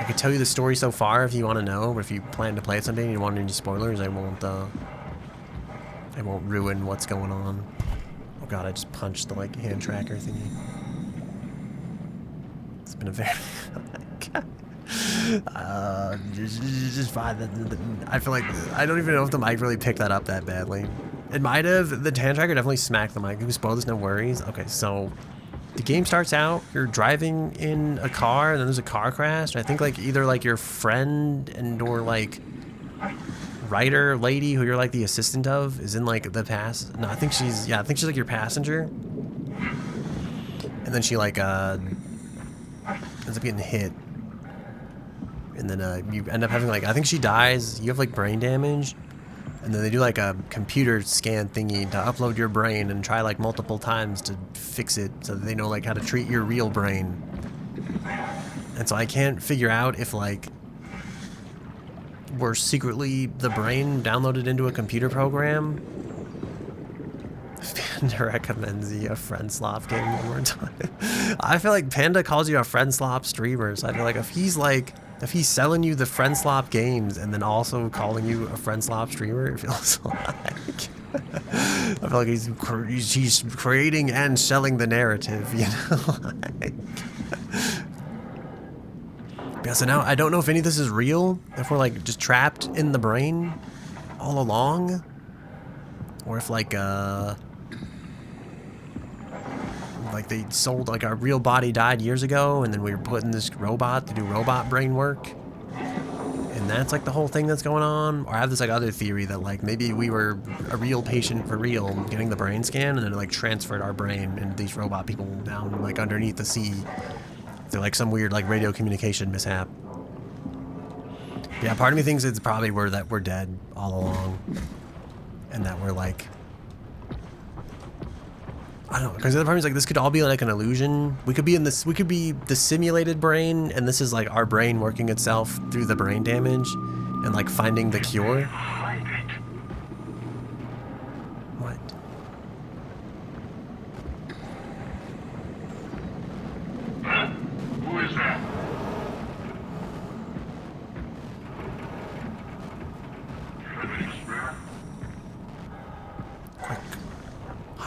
could tell you the story so far if you want to know, but if you plan to play it someday and you want any spoilers, I won't ruin what's going on. Oh god, I just punched the like hand tracker thingy. It's been a very just fine. I feel like I don't even know if the mic really picked that up that badly. It might have. The hand tracker definitely smacked the mic. If we spoil this, no worries. Okay, so the game starts out. You're driving in a car, and then there's a car crash. I think like either like your friend and or like writer lady who you're like the assistant of is in like the past. No, I think she's like your passenger. And then she like ends up getting hit. And then you end up having like, I think she dies. You have like brain damage. And then they do like a computer scan thingy to upload your brain and try like multiple times to fix it so that they know like how to treat your real brain. And so I can't figure out if like we're secretly the brain downloaded into a computer program. Panda recommends you a friend slop game one more time. I feel like Panda calls you a friend slop streamer, so I feel like if he's selling you the friend slop games and then also calling you a friend slop streamer, it feels like I feel like he's creating and selling the narrative, you know. Like, yeah, so now I don't know if any of this is real, if we're like just trapped in the brain all along, or if like they sold like our real body died years ago and then we were put in this robot to do robot brain work, and that's like the whole thing that's going on. Or I have this like other theory that like maybe we were a real patient for real getting the brain scan, and then like transferred our brain into these robot people down like underneath the sea. They're like some weird like radio communication mishap. Yeah, part of me thinks it's probably that we're dead all along, and that we're like, I don't know, because the other part is like this could all be like an illusion. We could be the simulated brain, and this is like our brain working itself through the brain damage and like finding the cure.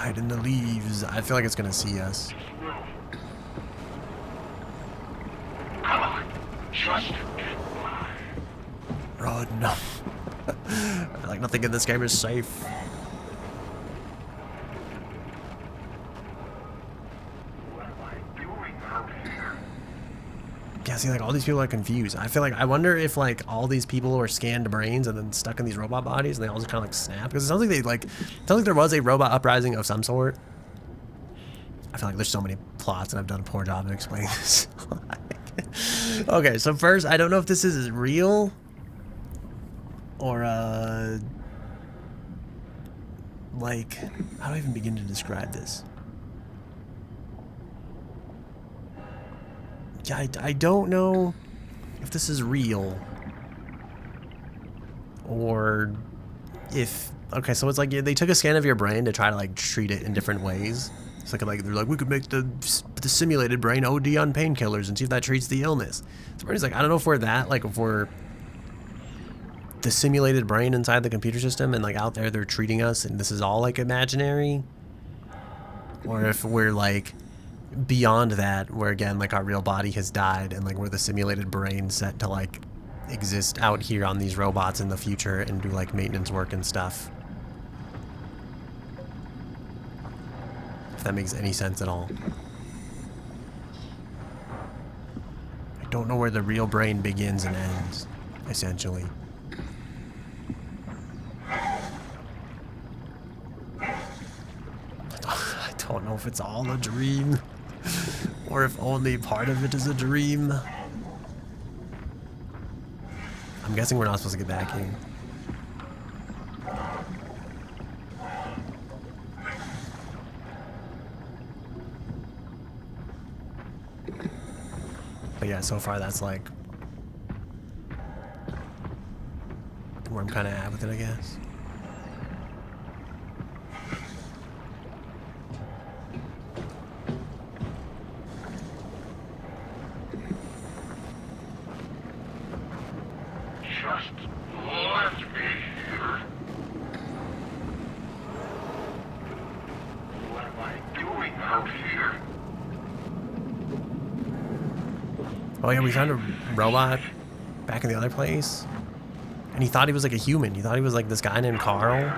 Hide in the leaves. I feel like it's gonna see us. Come on. Just Run. No. Like nothing in this game is safe. Yeah, see, like all these people are confused. I feel like I wonder if like all these people were scanned brains and then stuck in these robot bodies, and they all just kind of like snap. Because it sounds like it sounds like there was a robot uprising of some sort. I feel like there's so many plots, and I've done a poor job of explaining this. Okay, so first, I don't know if this is real or like, how do I even begin to describe this? Yeah, I don't know if this is real or if, okay, so it's like they took a scan of your brain to try to like treat it in different ways. It's like they're like, we could make the simulated brain OD on painkillers and see if that treats the illness. So Bernie's like, I don't know if we're that, like if we're the simulated brain inside the computer system and like out there they're treating us and this is all like imaginary, or if we're like beyond that, where again like our real body has died and like we're the simulated brain set to like exist out here on these robots in the future and do like maintenance work and stuff. If that makes any sense at all. I don't know where the real brain begins and ends, essentially. I don't know if it's all a dream or if only part of it is a dream. I'm guessing we're not supposed to get back here. But yeah, so far that's like where I'm kind of at with it, I guess. Just let me here. What am I doing out here? Oh yeah, we found a robot back in the other place. And he thought he was like a human. He thought he was like this guy named Carl.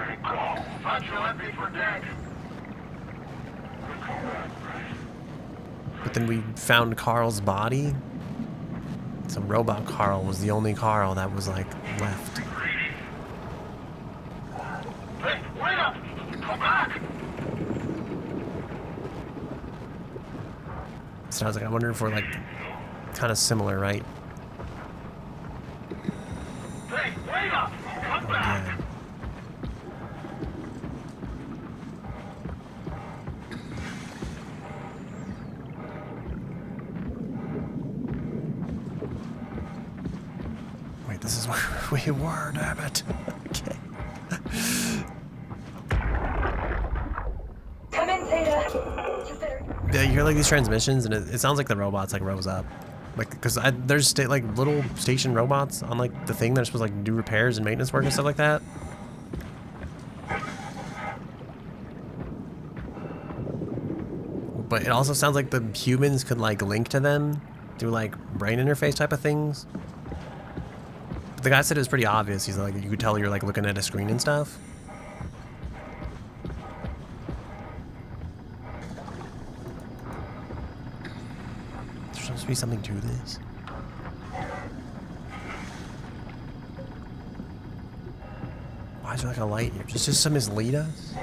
Thought you let me for dead. But then we found Carl's body. So robot Carl was the only Carl that was like left. Hey, wait up! Come back! So I was like, I wonder if we're like kind of similar, right? Hey, wait up! Come back! Yeah. Wait, this is where we were, damn it. Okay. Come in, Zeta. You better... Yeah, you hear like these transmissions, and it sounds like the robots like rose up, like because there's like little station robots on like the thing that are supposed to like do repairs and maintenance work and stuff like that. But it also sounds like the humans could like link to them through like brain interface type of things. But the guy said it was pretty obvious. He's like, you could tell you're like looking at a screen and stuff. There's supposed to be something to this. Why is there like a light here? Just to mislead us?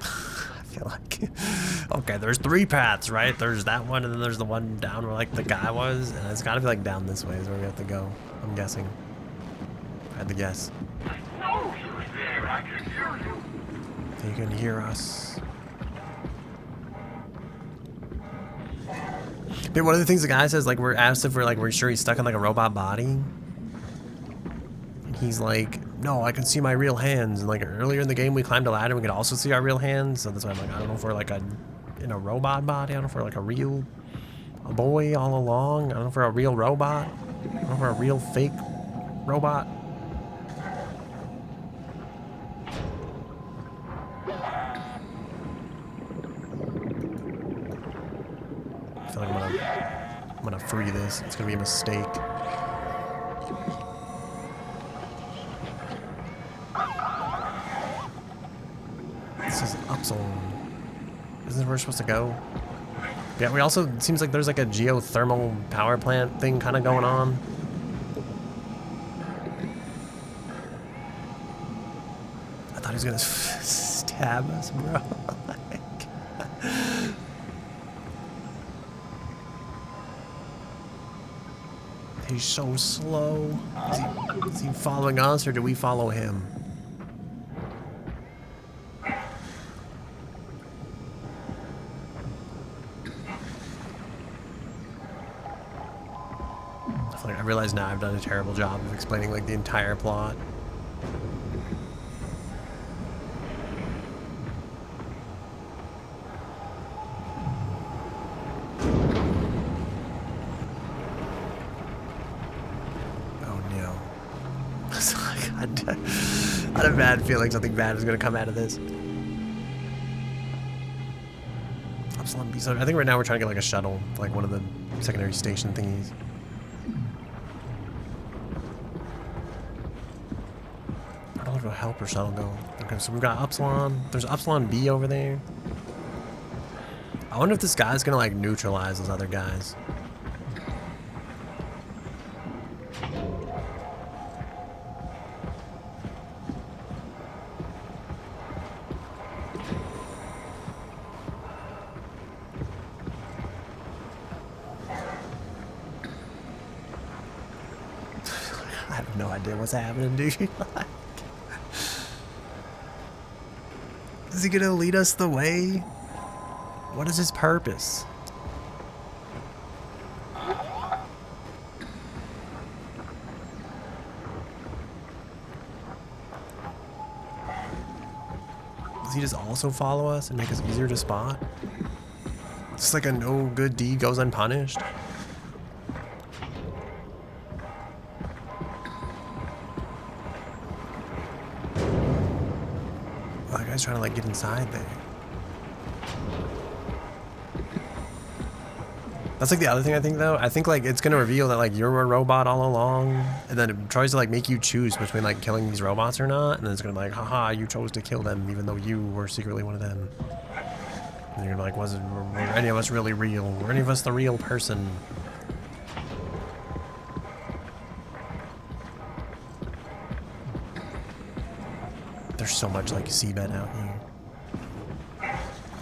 I feel like, okay, there's 3 paths, right? There's that one, and then there's the one down where like the guy was, and it's gotta be like down this way is where we have to go. I'm guessing. I had to guess. No, you're there. I can hear you. You can hear us. But one of the things the guy says, like, we're asked if we're sure he's stuck in like a robot body. And he's like, no, I can see my real hands. And like earlier in the game, we climbed a ladder and we could also see our real hands. So that's why I'm like, I don't know if we're like in a robot body. I don't know if we're like a real a boy all along? I don't know if we're a real robot. I don't know if we're a real fake robot. I feel like I'm gonna free this. It's gonna be a mistake. This is Upsilon. Isn't this where we're supposed to go? Yeah, we also, it seems like there's like a geothermal power plant thing kind of going on. I thought he was gonna stab us, bro. He's so slow. Is he following us or do we follow him? I realize now I've done a terrible job of explaining like the entire plot. Oh no. I had a bad feeling something bad was going to come out of this. Upsilon B. So I think right now we're trying to get like a shuttle, like one of the secondary station thingies. I don't know if help or shuttle go. Okay, so we've got Upsilon. There's Upsilon B over there. I wonder if this guy's gonna like neutralize those other guys. I have no idea what's happening, dude. Is he gonna lead us the way? What is his purpose? Does he just also follow us and make us easier to spot? It's like a no good deed goes unpunished. That guy's trying to like get inside there. That's like the other thing I think though. I think like it's gonna reveal that like you're a robot all along, and then it tries to like make you choose between like killing these robots or not, and then it's gonna be like, haha, you chose to kill them even though you were secretly one of them. And you're like, were any of us really real? Were any of us the real person? There's so much like seabed out here.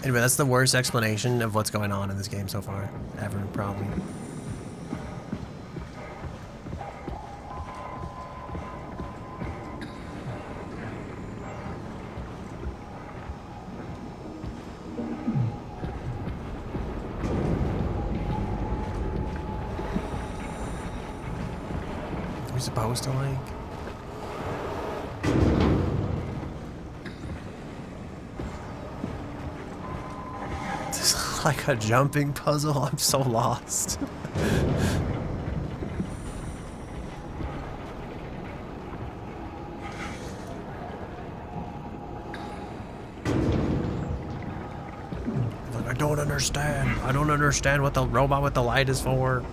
Anyway, that's the worst explanation of what's going on in this game so far. Ever, probably. Are we supposed to like... like a jumping puzzle? I'm so lost. Like, I don't understand. I don't understand what the robot with the light is for.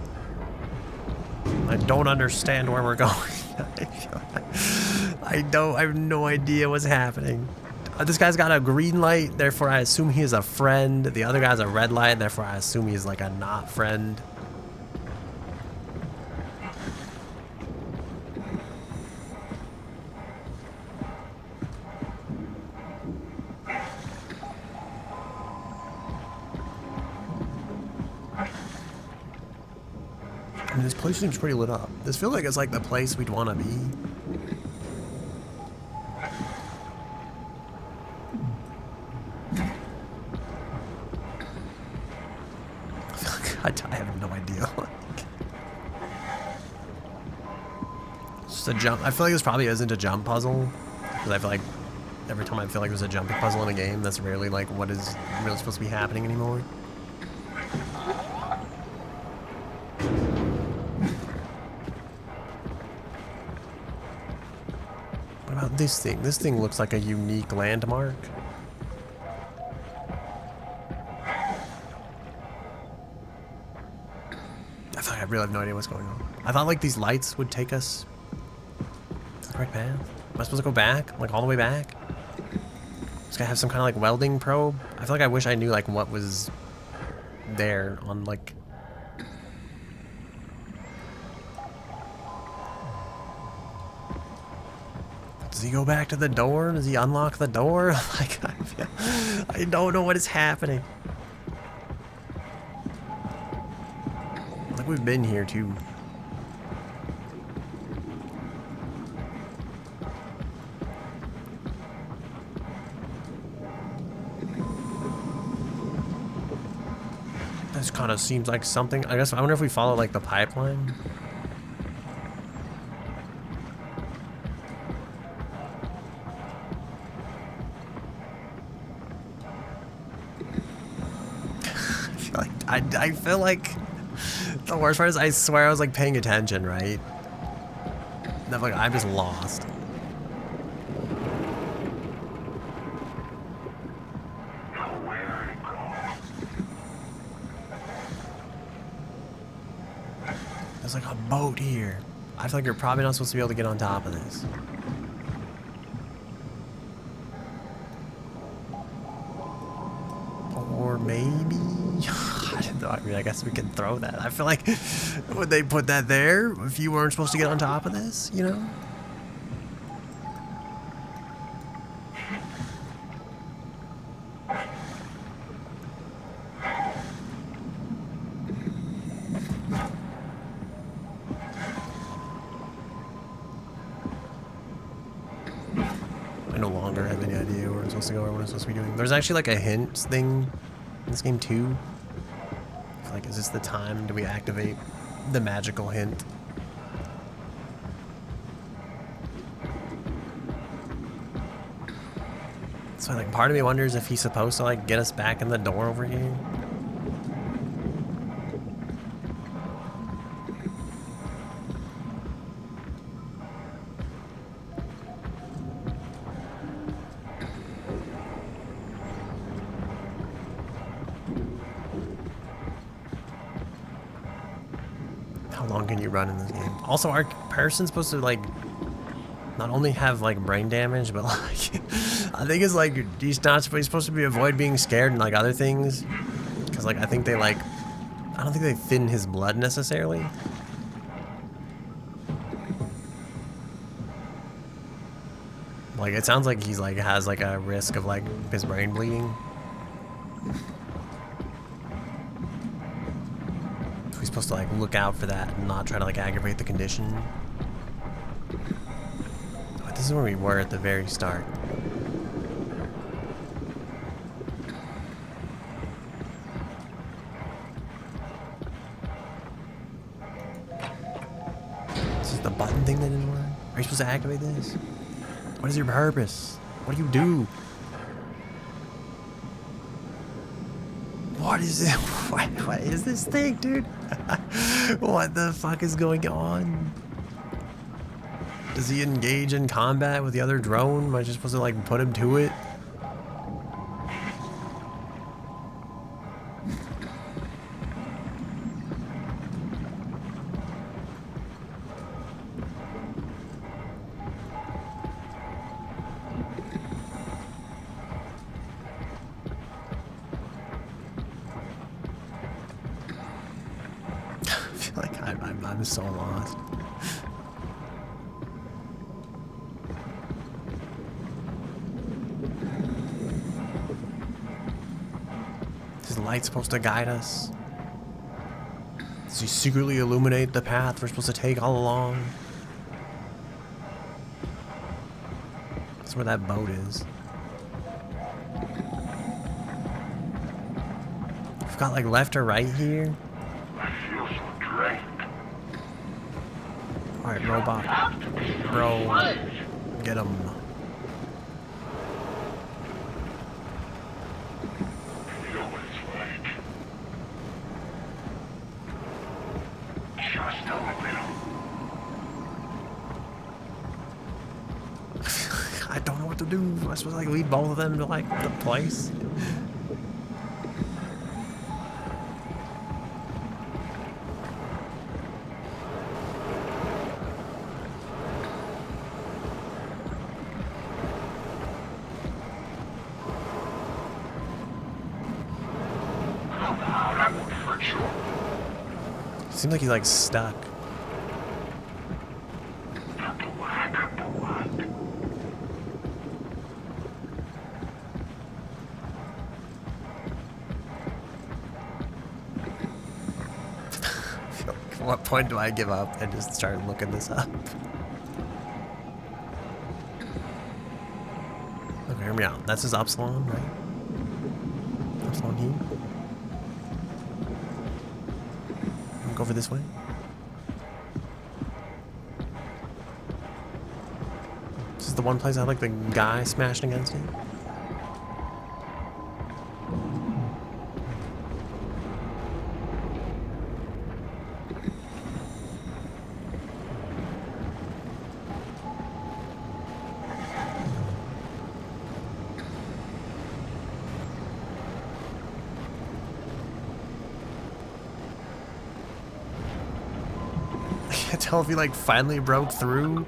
I don't understand where we're going. I have no idea what's happening. This guy's got a green light, therefore I assume he is a friend. The other guy's a red light, therefore I assume he's like a not friend. I mean, this place seems pretty lit up. This feels like it's like the place we'd want to be. I have no idea. It's just a jump. I feel like this probably isn't a jump puzzle, because I feel like every time I feel like there's a jumping puzzle in a game, that's rarely like what is really supposed to be happening anymore. this thing? This thing looks like a unique landmark. I feel like I really have no idea what's going on. I thought like these lights would take us to the correct path. Am I supposed to go back? Like all the way back? This guy have some kind of like welding probe? I feel like I wish I knew like what was there on like... Does he go back to the door? Does he unlock the door? Like, I don't know what is happening. Like we've been here too. This kind of seems like something. I guess I wonder if we follow like the pipeline. I feel like the worst part is I swear I was like paying attention, right? And I'm like, I'm just lost. There's like a boat here. I feel like you're probably not supposed to be able to get on top of this. Or maybe... I don't know. I mean, I guess we can throw that. I feel like, would they put that there if you weren't supposed to get on top of this, you know? I no longer have any idea where I'm supposed to go or what I'm supposed to be doing. There's actually like a hint thing in this game too. Like, is this the time? Do we activate the magical hint? So like part of me wonders if he's supposed to like get us back in the door over here. How long can you run in this game? Also, our person's supposed to like not only have like brain damage, but like I think it's like he's supposed to be avoid being scared and like other things, because like I think they like I don't think they thin his blood necessarily. Like it sounds like he's like has like a risk of like his brain bleeding. So he's supposed to like look out for that and not try to like aggravate the condition. Oh, this is where we were at the very start. This is the button thing that didn't work? Are you supposed to activate this? What is your purpose? What do you do? What is it? What is this thing, dude? What the fuck is going on? Does he engage in combat with the other drone? Am I just supposed to like put him to it? I'm so lost. Is the light supposed to guide us? Does he secretly illuminate the path we're supposed to take all along? That's where that boat is. We've got like left or right here. Alright, robot. Bro. Get him. I don't know what to do. Am I supposed to like lead both of them to like the place? Seems like he's like stuck. At what point do I give up and just start looking this up? Okay, hear me out. That's his Upsilon, right? Upsilon here. Go over this way. This is the one place I like the guy smashed against it. I can't tell if he like finally broke through.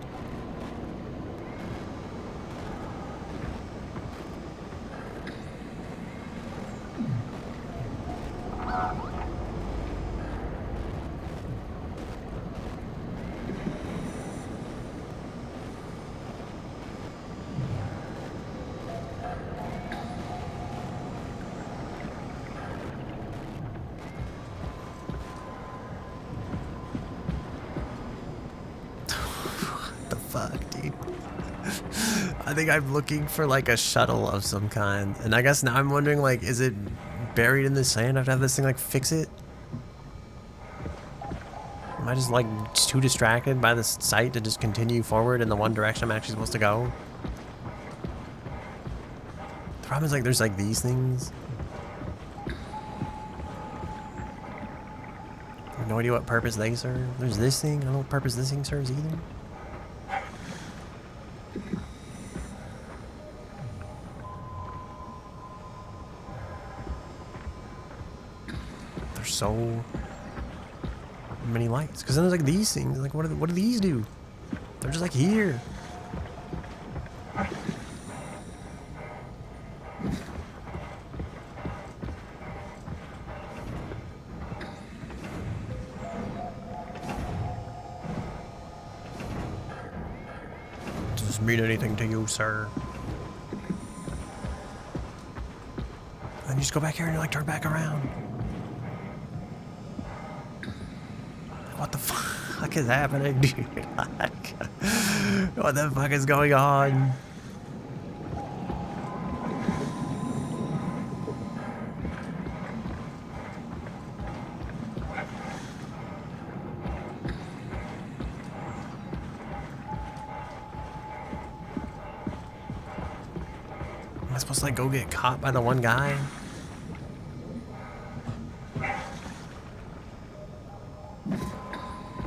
I think I'm looking for like a shuttle of some kind, and I guess now I'm wondering like, is it buried in the sand? I have to have this thing like fix it? Am I just like too distracted by this sight to just continue forward in the one direction I'm actually supposed to go? The problem is like there's like these things. I have no idea what purpose they serve. There's this thing. I don't know what purpose this thing serves either. There's so many lights. Because then there's like these things. Like what do these do? They're just like here. Does this mean anything to you, sir? And you just go back here and you like turn back around. What the fuck is happening, dude? Like, what the fuck is going on? Am I supposed to like go get caught by the one guy?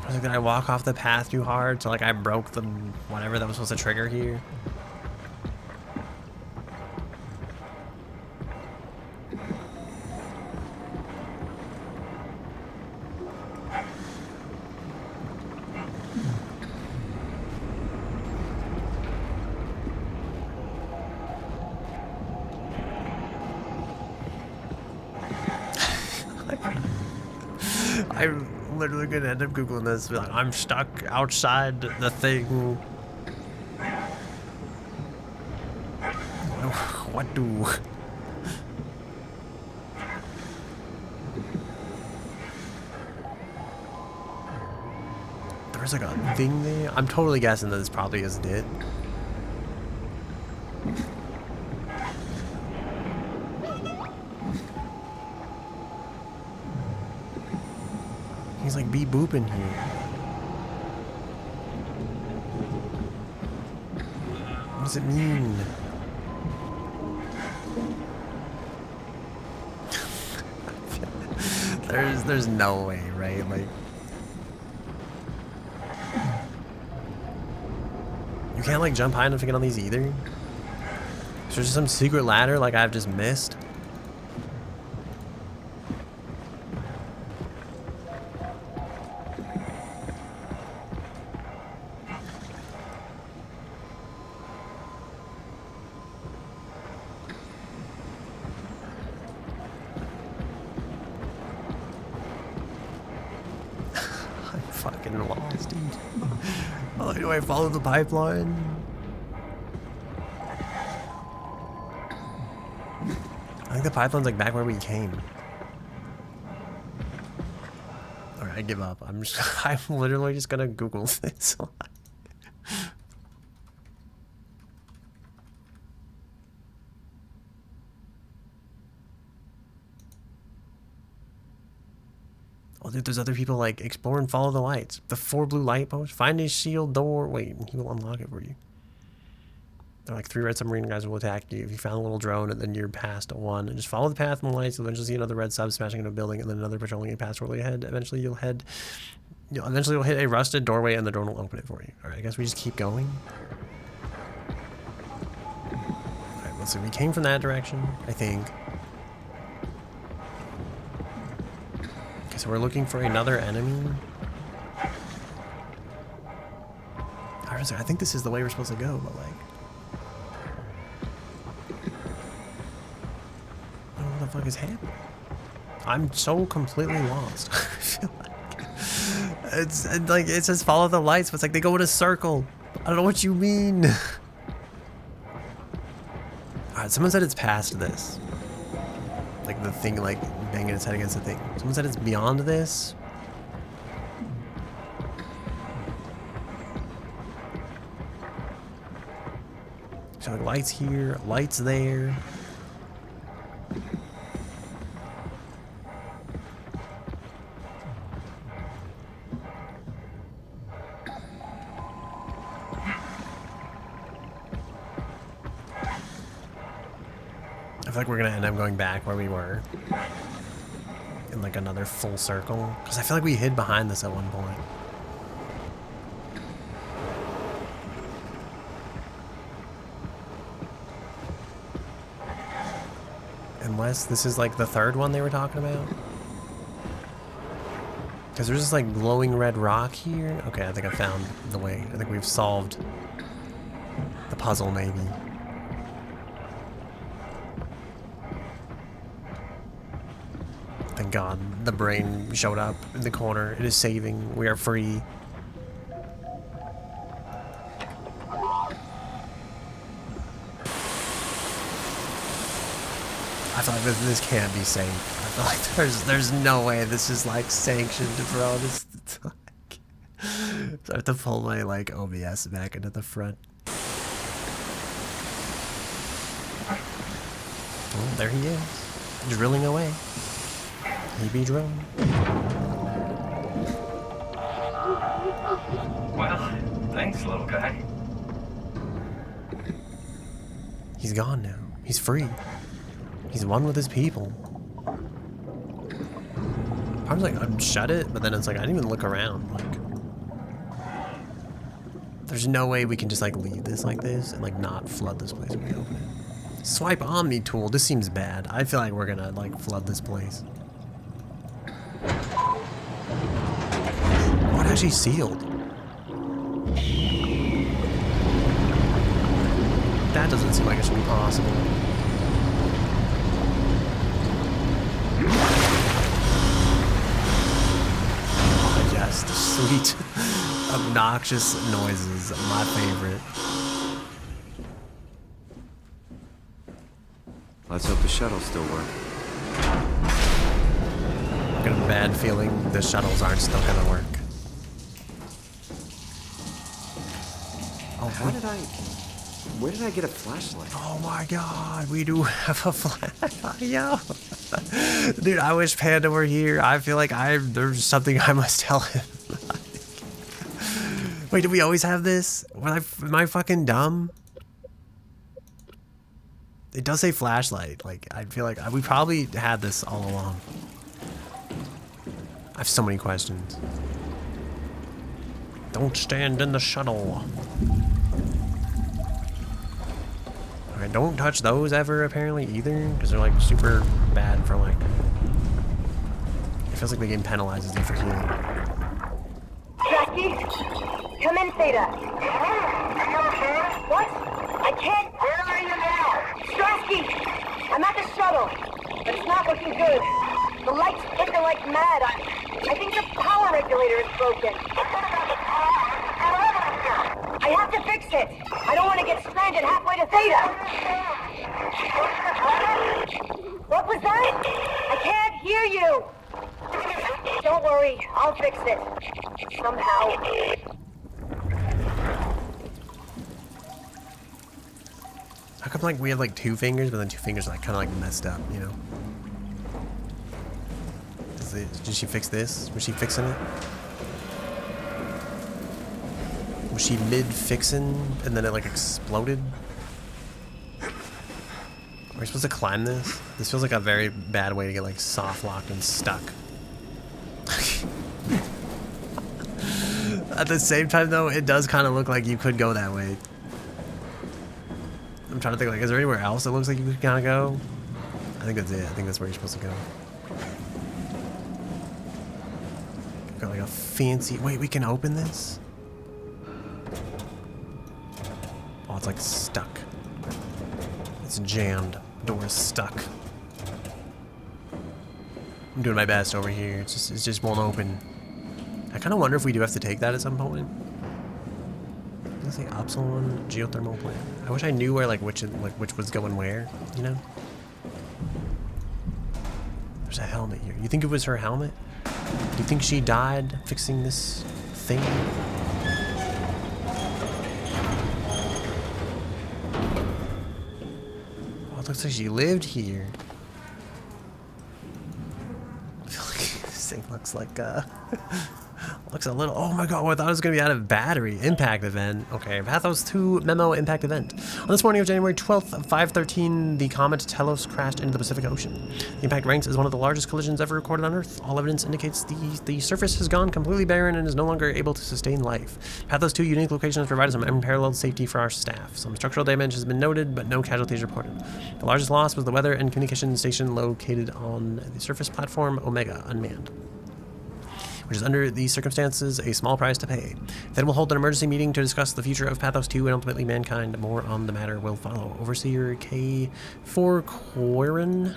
Like, did I walk off the path too hard? So like I broke the whatever that was supposed to trigger here. I'm literally gonna end up Googling this. Be like, I'm stuck outside the thing. What do? There's like a thing there. I'm totally guessing that this probably isn't it. He's like beep booping here. What does it mean? There's no way, right? Like, you We can't like jump high enough to get on these either. Is there just some secret ladder like I've just missed? I'm fucking lost, dude. Oh, do I follow the pipeline? I think the pipeline's like back where we came. Alright, I give up. I'm literally just gonna Google this. Oh, dude, there's other people like explore and follow the lights. The 4 blue light posts. Find a shield door. Wait, he will unlock it for you. They're like 3 red submarine guys will attack you. If you found a little drone and then you're past one, and just follow the path from the lights, you'll eventually see another red sub smashing into a building, and then another patrolling a path shortly ahead. Eventually you'll hit a rusted doorway and the drone will open it for you. Alright, I guess we just keep going. Alright, let's see. We came from that direction, I think. Okay, so we're looking for another enemy. I think this is the way we're supposed to go, but like, I don't know what the fuck is happening. I'm so completely lost. I feel like it's like it says follow the lights, but it's like they go in a circle. I don't know what you mean. Alright, someone said it's past this. Like the thing like banging its head against the thing. Someone said it's beyond this. So like lights here, lights there. I feel like we're gonna end up going back where we were in like another full circle, because I feel like we hid behind this at one point. Unless this is like the third one they were talking about. Because there's this like glowing red rock here. Okay, I think I found the way. I think we've solved the puzzle maybe. Thank God the brain showed up in the corner. It is saving. We are free. I feel like this can't be safe. I feel like there's no way this is like sanctioned, bro. This like, so I have to pull my like OBS back into the front. Oh, there he is, drilling away. He be drilling. Well, thanks, little guy. He's gone now. He's free. He's one with his people. I was like, I'd shut it, but then it's like, I didn't even look around. Like, there's no way we can just like leave this like this and like not flood this place when we open it. Swipe Omni tool. This seems bad. I feel like we're gonna like flood this place. Oh, it actually sealed. That doesn't seem like it should be possible. Oh, yes, the sweet, obnoxious noises. My favorite. Let's hope the shuttles still work. I got a bad feeling the shuttles aren't still gonna work. Oh, Where did I get a flashlight? Oh my God, we do have a flashlight. Yo. Dude, I wish Panda were here. I feel like there's something I must tell him. Wait, did we always have this? Am I fucking dumb? It does say flashlight. Like, I feel like we probably had this all along. I have so many questions. Don't stand in the shuttle. Alright, don't touch those ever, apparently, either, because they're, like, super bad for, like... It feels like the game penalizes you for healing. Jackie? Come in, Theta. What? I can't... Where are you now? Strasky! I'm at the shuttle, but it's not looking good. The lights flicker like mad. I think the power regulator is broken. I have to fix it. I don't want to get stranded halfway to Theta. What was that? I can't hear you. Don't worry, I'll fix it. Somehow. How come, like, we have, like, 2 fingers, but then 2 fingers are, like, kind of, like, messed up, you know? Did she fix this? Was she fixing it? Was she mid-fixing, and then it, like, exploded? Are we supposed to climb this? This feels like a very bad way to get, like, soft-locked and stuck. At the same time, though, it does kind of look like you could go that way. I'm trying to think, like, is there anywhere else that looks like you could kind of go? I think that's it. I think that's where you're supposed to go. Got, like, a fancy... Wait, we can open this? Oh, it's, like, stuck. It's jammed. Door is stuck. I'm doing my best over here. It just won't open. I kind of wonder if we do have to take that at some point. Let's say Upsilon geothermal plant. I wish I knew where which was going where, you know? There's a helmet here. You think it was her helmet? Do you think she died fixing this thing? Oh, it looks like she lived here. I feel like this thing looks like looks a little... Oh my god, I thought it was going to be out of battery. Impact event. Okay, Pathos 2 memo impact event. On this morning of January 12th, 5:13, the comet Telos crashed into the Pacific Ocean. The impact ranks as one of the largest collisions ever recorded on Earth. All evidence indicates the surface has gone completely barren and is no longer able to sustain life. Pathos 2 unique locations provided some unparalleled safety for our staff. Some structural damage has been noted, but no casualties reported. The largest loss was the weather and communication station located on the surface platform Omega, unmanned, which is under these circumstances a small price to pay. Then we'll hold an emergency meeting to discuss the future of Pathos 2 and ultimately mankind. More on the matter will follow. Overseer K. Forquarian?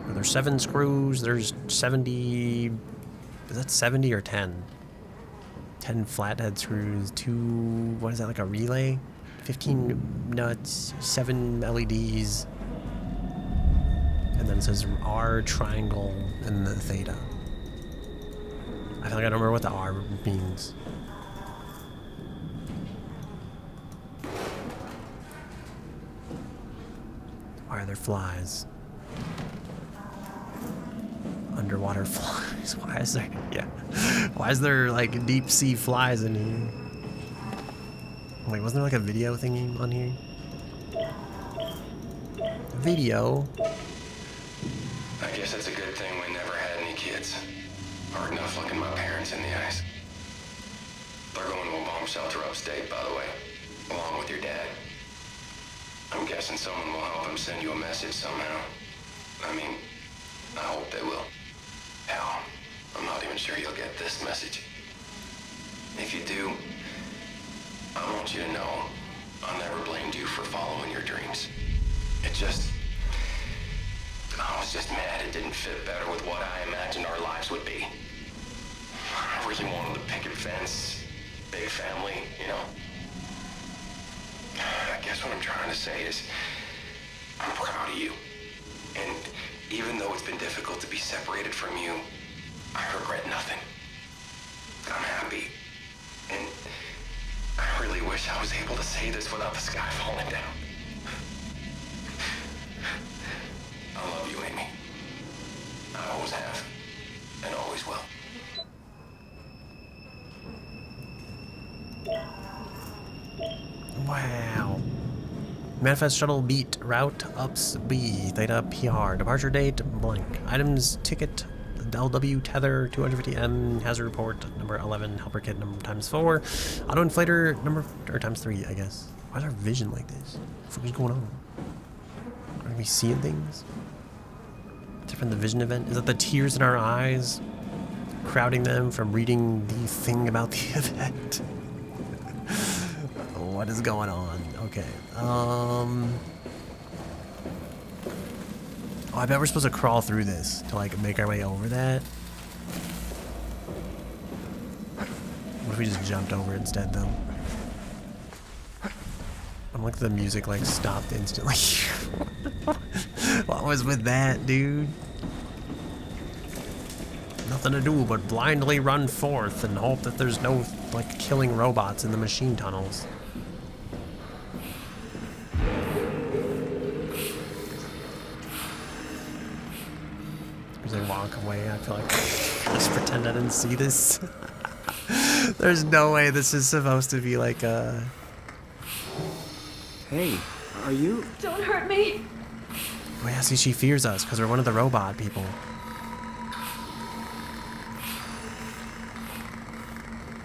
There's 7 screws. There's 70... Is that 70 or 10? 10 flathead screws. 2... What is that, like a relay? 15 nuts. 7 LEDs. And then it says R triangle and the theta. I feel like I don't remember what the R means. Why are there flies? Underwater flies. Why is there... Yeah. Why is there, like, deep sea flies in here? Wait, wasn't there, like, a video thingy on here? Video? I guess it's a good thing we never had any kids. Hard enough looking my parents in the eyes. They're going to a bomb shelter upstate, by the way, along with your dad. I'm guessing someone will help him send you a message somehow. I mean, I hope they will. Hell, I'm not even sure you'll get this message. If you do, I want you to know I never blamed you for following your dreams. I was just mad it didn't fit better with what I imagined our lives would be. I really wanted the picket fence, big family, you know? I guess what I'm trying to say is, I'm proud of you. And even though it's been difficult to be separated from you, I regret nothing. I'm happy. And I really wish I was able to say this without the sky falling down. I love you, Amy. I always have, and always will. Wow. Manifest shuttle beat route ups B theta PR departure date blank items ticket LW tether 250M hazard report number 11 helper kit number ×4 auto inflator number or ×3 I guess. Why is our vision like this? What is going on? Are we seeing things? Different the vision event? Is that the tears in our eyes crowding them from reading the thing about the event? What is going on? Okay. Oh, I bet we're supposed to crawl through this to like make our way over that. What if we just jumped over instead though? I'm like the music like stopped instantly. What was with that, dude? Nothing to do but blindly run forth and hope that there's no like killing robots in the machine tunnels. As I walk away, I feel like just pretend I didn't see this. There's no way this is supposed to be like a... Hey, are you... Don't hurt me! Oh yeah, see, she fears us because we're one of the robot people.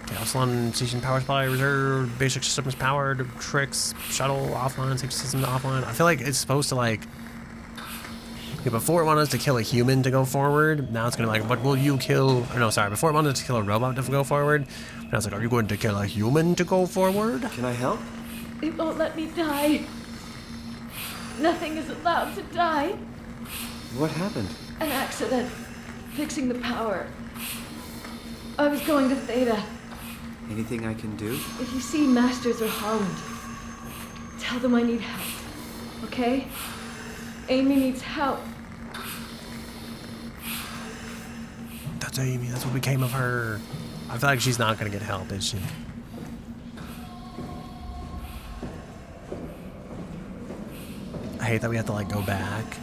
Okay, Upsilon Station power supply reserve, basic systems powered, tricks, shuttle offline, safety system offline. I feel like it's supposed to like... Okay, before it wanted us to kill a human to go forward, now it's gonna be like, what will you kill? Or no, sorry, before it wanted us to kill a robot to go forward, now it's like, are you going to kill a human to go forward? Can I help? It won't let me die. Nothing is allowed to die. What happened? An accident. Fixing the power. I was going to Theta. Anything I can do? If you see Masters or Holland, tell them I need help. Okay? Amy needs help. That's Amy, that's what became of her. I feel like she's not gonna get help, is she? I hate that we have to like go back.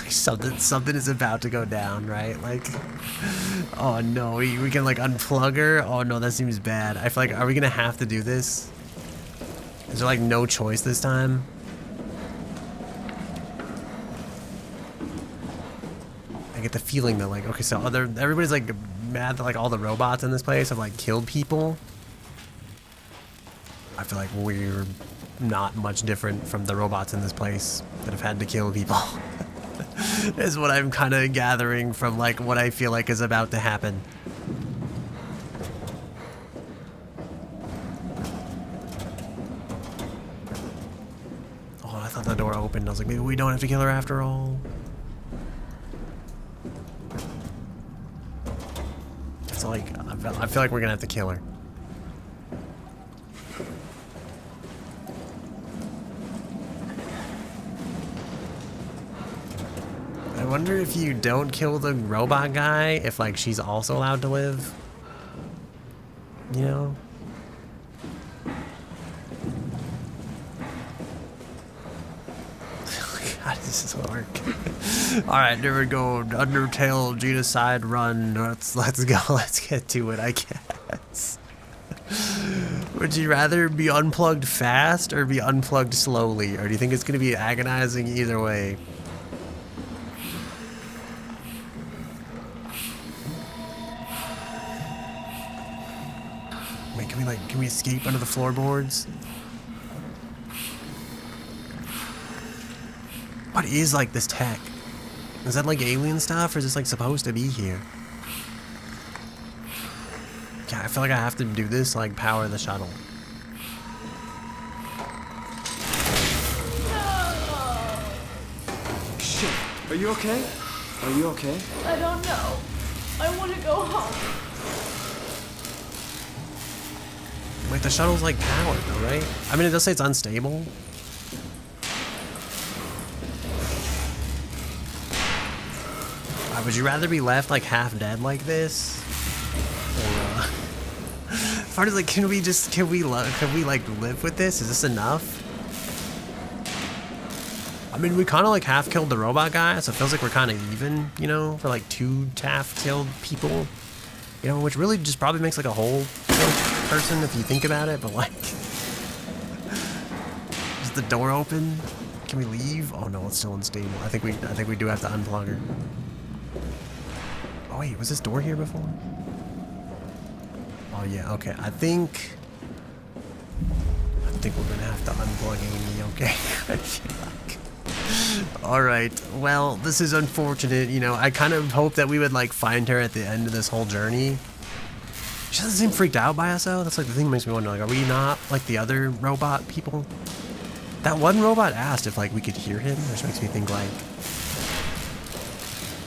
Something is about to go down, right? Like, oh no, we can like unplug her. Oh no, that seems bad. I feel like, are we gonna have to do this? Is there like no choice this time? I get the feeling that like, okay, so everybody's like mad that like all the robots in this place have like killed people. I feel like we're not much different from the robots in this place that have had to kill people. Is what I'm kind of gathering from like what I feel like is about to happen. Oh, I thought the door opened. I was like, maybe we don't have to kill her after all. It's like, I feel like we're gonna have to kill her. I wonder if you don't kill the robot guy, if like she's also allowed to live. You know? How does this work? Alright, there we go. Undertale genocide run. Let's go. Let's get to it, I guess. Would you rather be unplugged fast or be unplugged slowly? Or do you think it's gonna be agonizing either way? Wait, can we escape under the floorboards? What is like this tech? Is that like alien stuff or is this like supposed to be here? Yeah, I feel like I have to do this like power the shuttle. Shit. Are you okay? Are you okay? I don't know. I want to go home. Wait, the shuttle's like powered though, right? I mean, it does say it's unstable. Would you rather be left like half dead like this? Or, part is like, can we like live with this? Is this enough? I mean, we kind of like half killed the robot guy, so it feels like we're kind of even, you know, for like 2 half killed people, you know, which really just probably makes like a whole person if you think about it. But like, is the door open? Can we leave? Oh no, it's still unstable. I think we do have to unplug her. Oh wait, was this door here before? Oh yeah, okay. I think we're gonna have to unplug Amy, okay? I feel like. Alright, well, this is unfortunate, you know. I kind of hope that we would like find her at the end of this whole journey. She doesn't seem freaked out by us though. That's like the thing that makes me wonder, like, are we not like the other robot people? That one robot asked if like we could hear him, which makes me think like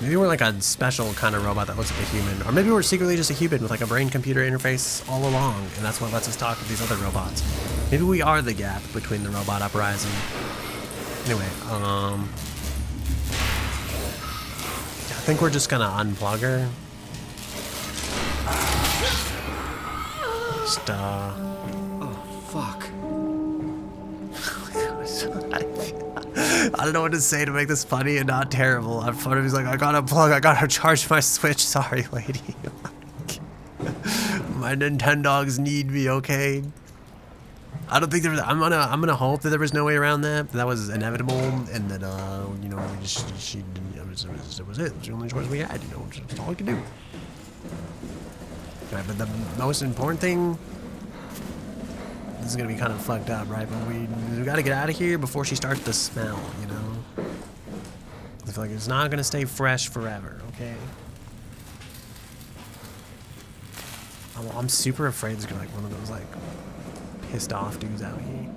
maybe we're like a special kind of robot that looks like a human. Or maybe we're secretly just a human with like a brain-computer interface all along, and that's what lets us talk to these other robots. Maybe we are the gap between the robot uprising. Anyway, I think we're just gonna unplug her. Just, Oh, fuck. I don't know what to say to make this funny and not terrible. I'm funny. He's like, I gotta plug, I gotta charge my Switch. Sorry, lady. My Nintendogs need me, okay? I don't think there was. I'm gonna hope that there was no way around that. That was inevitable, and that you know, we just she didn't. It was it. It was the only choice we had. You know, that's all we could do. Right, but the most important thing. This is gonna be kind of fucked up, right? But we gotta get out of here before she starts to smell, you know? I feel like it's not gonna stay fresh forever, okay? I'm super afraid there's gonna be like one of those like pissed off dudes out here.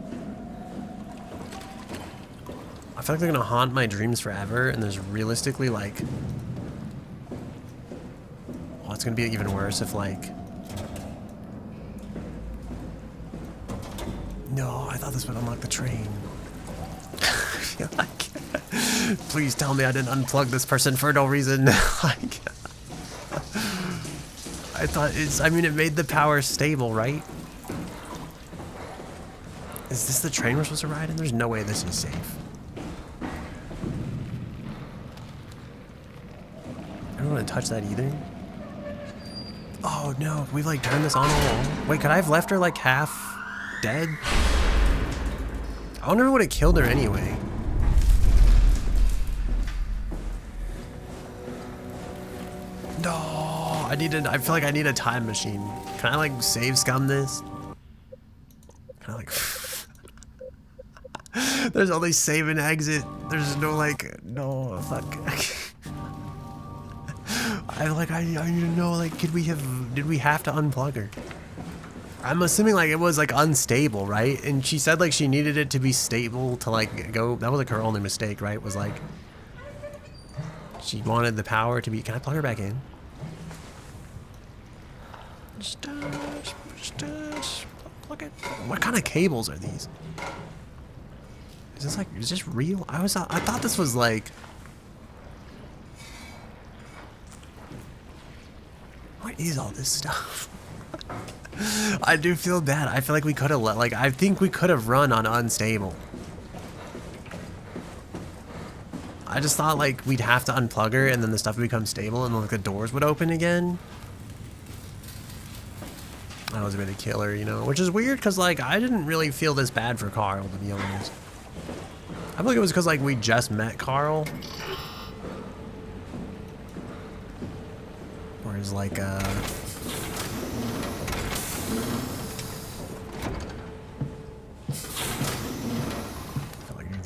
I feel like they're gonna haunt my dreams forever, and there's realistically like, oh, it's gonna be even worse if like. No, I thought this would unlock the train. Like, please tell me I didn't unplug this person for no reason. Like, I thought I mean, it made the power stable, right? Is this the train we're supposed to ride in? There's no way this is safe. I don't want to touch that either. Oh no, we've like turned this on all. Wait, could I have left her like half dead? I wonder what would have killed her anyway. No, I feel like I need a time machine. Can I like save scum this? Can I like? There's only save and exit. There's no like, no fuck. I need to know, like, did we have to unplug her? I'm assuming like it was like unstable, right? And she said like she needed it to be stable to like go. That was like her only mistake, right? Was like she wanted the power to be. Can I plug her back in? Just plug it. What kind of cables are these? Is this real? I thought this was like. What is all this stuff? I do feel bad. I feel like we could have I think we could have run on unstable. I just thought like we'd have to unplug her and then the stuff would become stable and then like the doors would open again. I was gonna kill her, you know, which is weird because like I didn't really feel this bad for Carl, to be honest. I feel like it was because like we just met Carl. Whereas like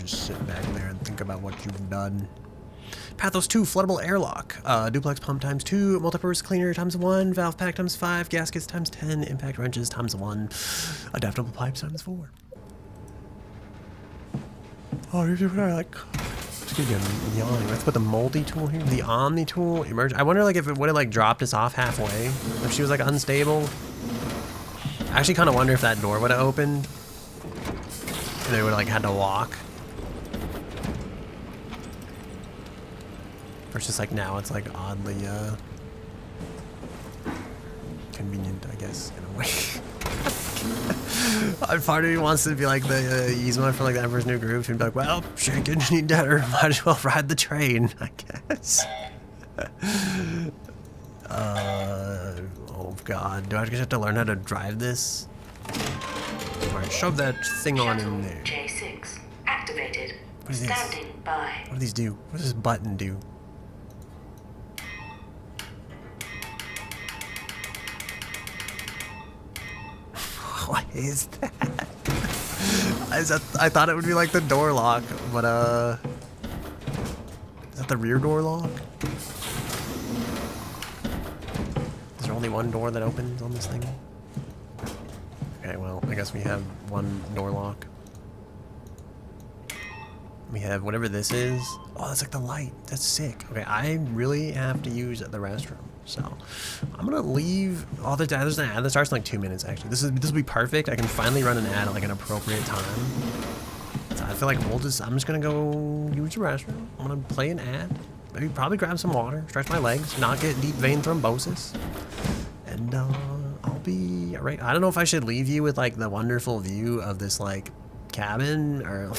sit back there and think about what you've done. Pathos 2, floodable airlock. Duplex pump times 2, multipurpose cleaner times 1, valve pack times 5, gaskets times 10, impact wrenches times 1, adaptable pipes times 4. Oh, you're like, excuse me, I'm yawning. Let's put the moldy tool here. The omni tool, emerge. I wonder like if it would have like dropped us off halfway if she was like unstable. I actually kind of wonder if that door would have opened and they would have like had to walk. Versus like now it's like oddly convenient, I guess, in a way. Part of me wants to be like the Yzma from like the Emperor's New Groove and be like, well, shit didn't need better, might as well ride the train, I guess. Oh god, do I just have to learn how to drive this? Alright, shove that thing on in there. J6 activated. What is this? Standing by. What do these do? What does this button do? What is that? I thought it would be like the door lock, but is that the rear door lock? Is there only one door that opens on this thing? Okay, well, I guess we have one door lock. We have whatever this is. Oh, that's like the light. That's sick. Okay, I really have to use the restroom, so I'm gonna leave. Oh, there's an ad that starts in like 2 minutes. Actually, this will be perfect. I can finally run an ad at like an appropriate time. So I feel like I'm just gonna go use the restroom. I'm gonna play an ad. Maybe probably grab some water, stretch my legs, not get deep vein thrombosis, and I'll be right. I don't know if I should leave you with like the wonderful view of this like cabin or.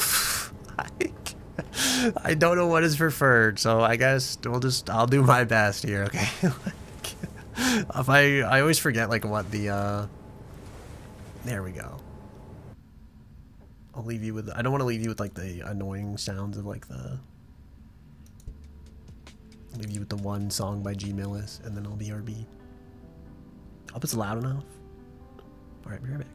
I don't know what is preferred, so I guess I'll do my best here, okay? If I always forget like what the there we go. I'll leave you with, I don't want to leave you with like the annoying sounds of like I'll leave you with the one song by G Millis, and then I'll BRB. I hope it's loud enough. Alright, be right back.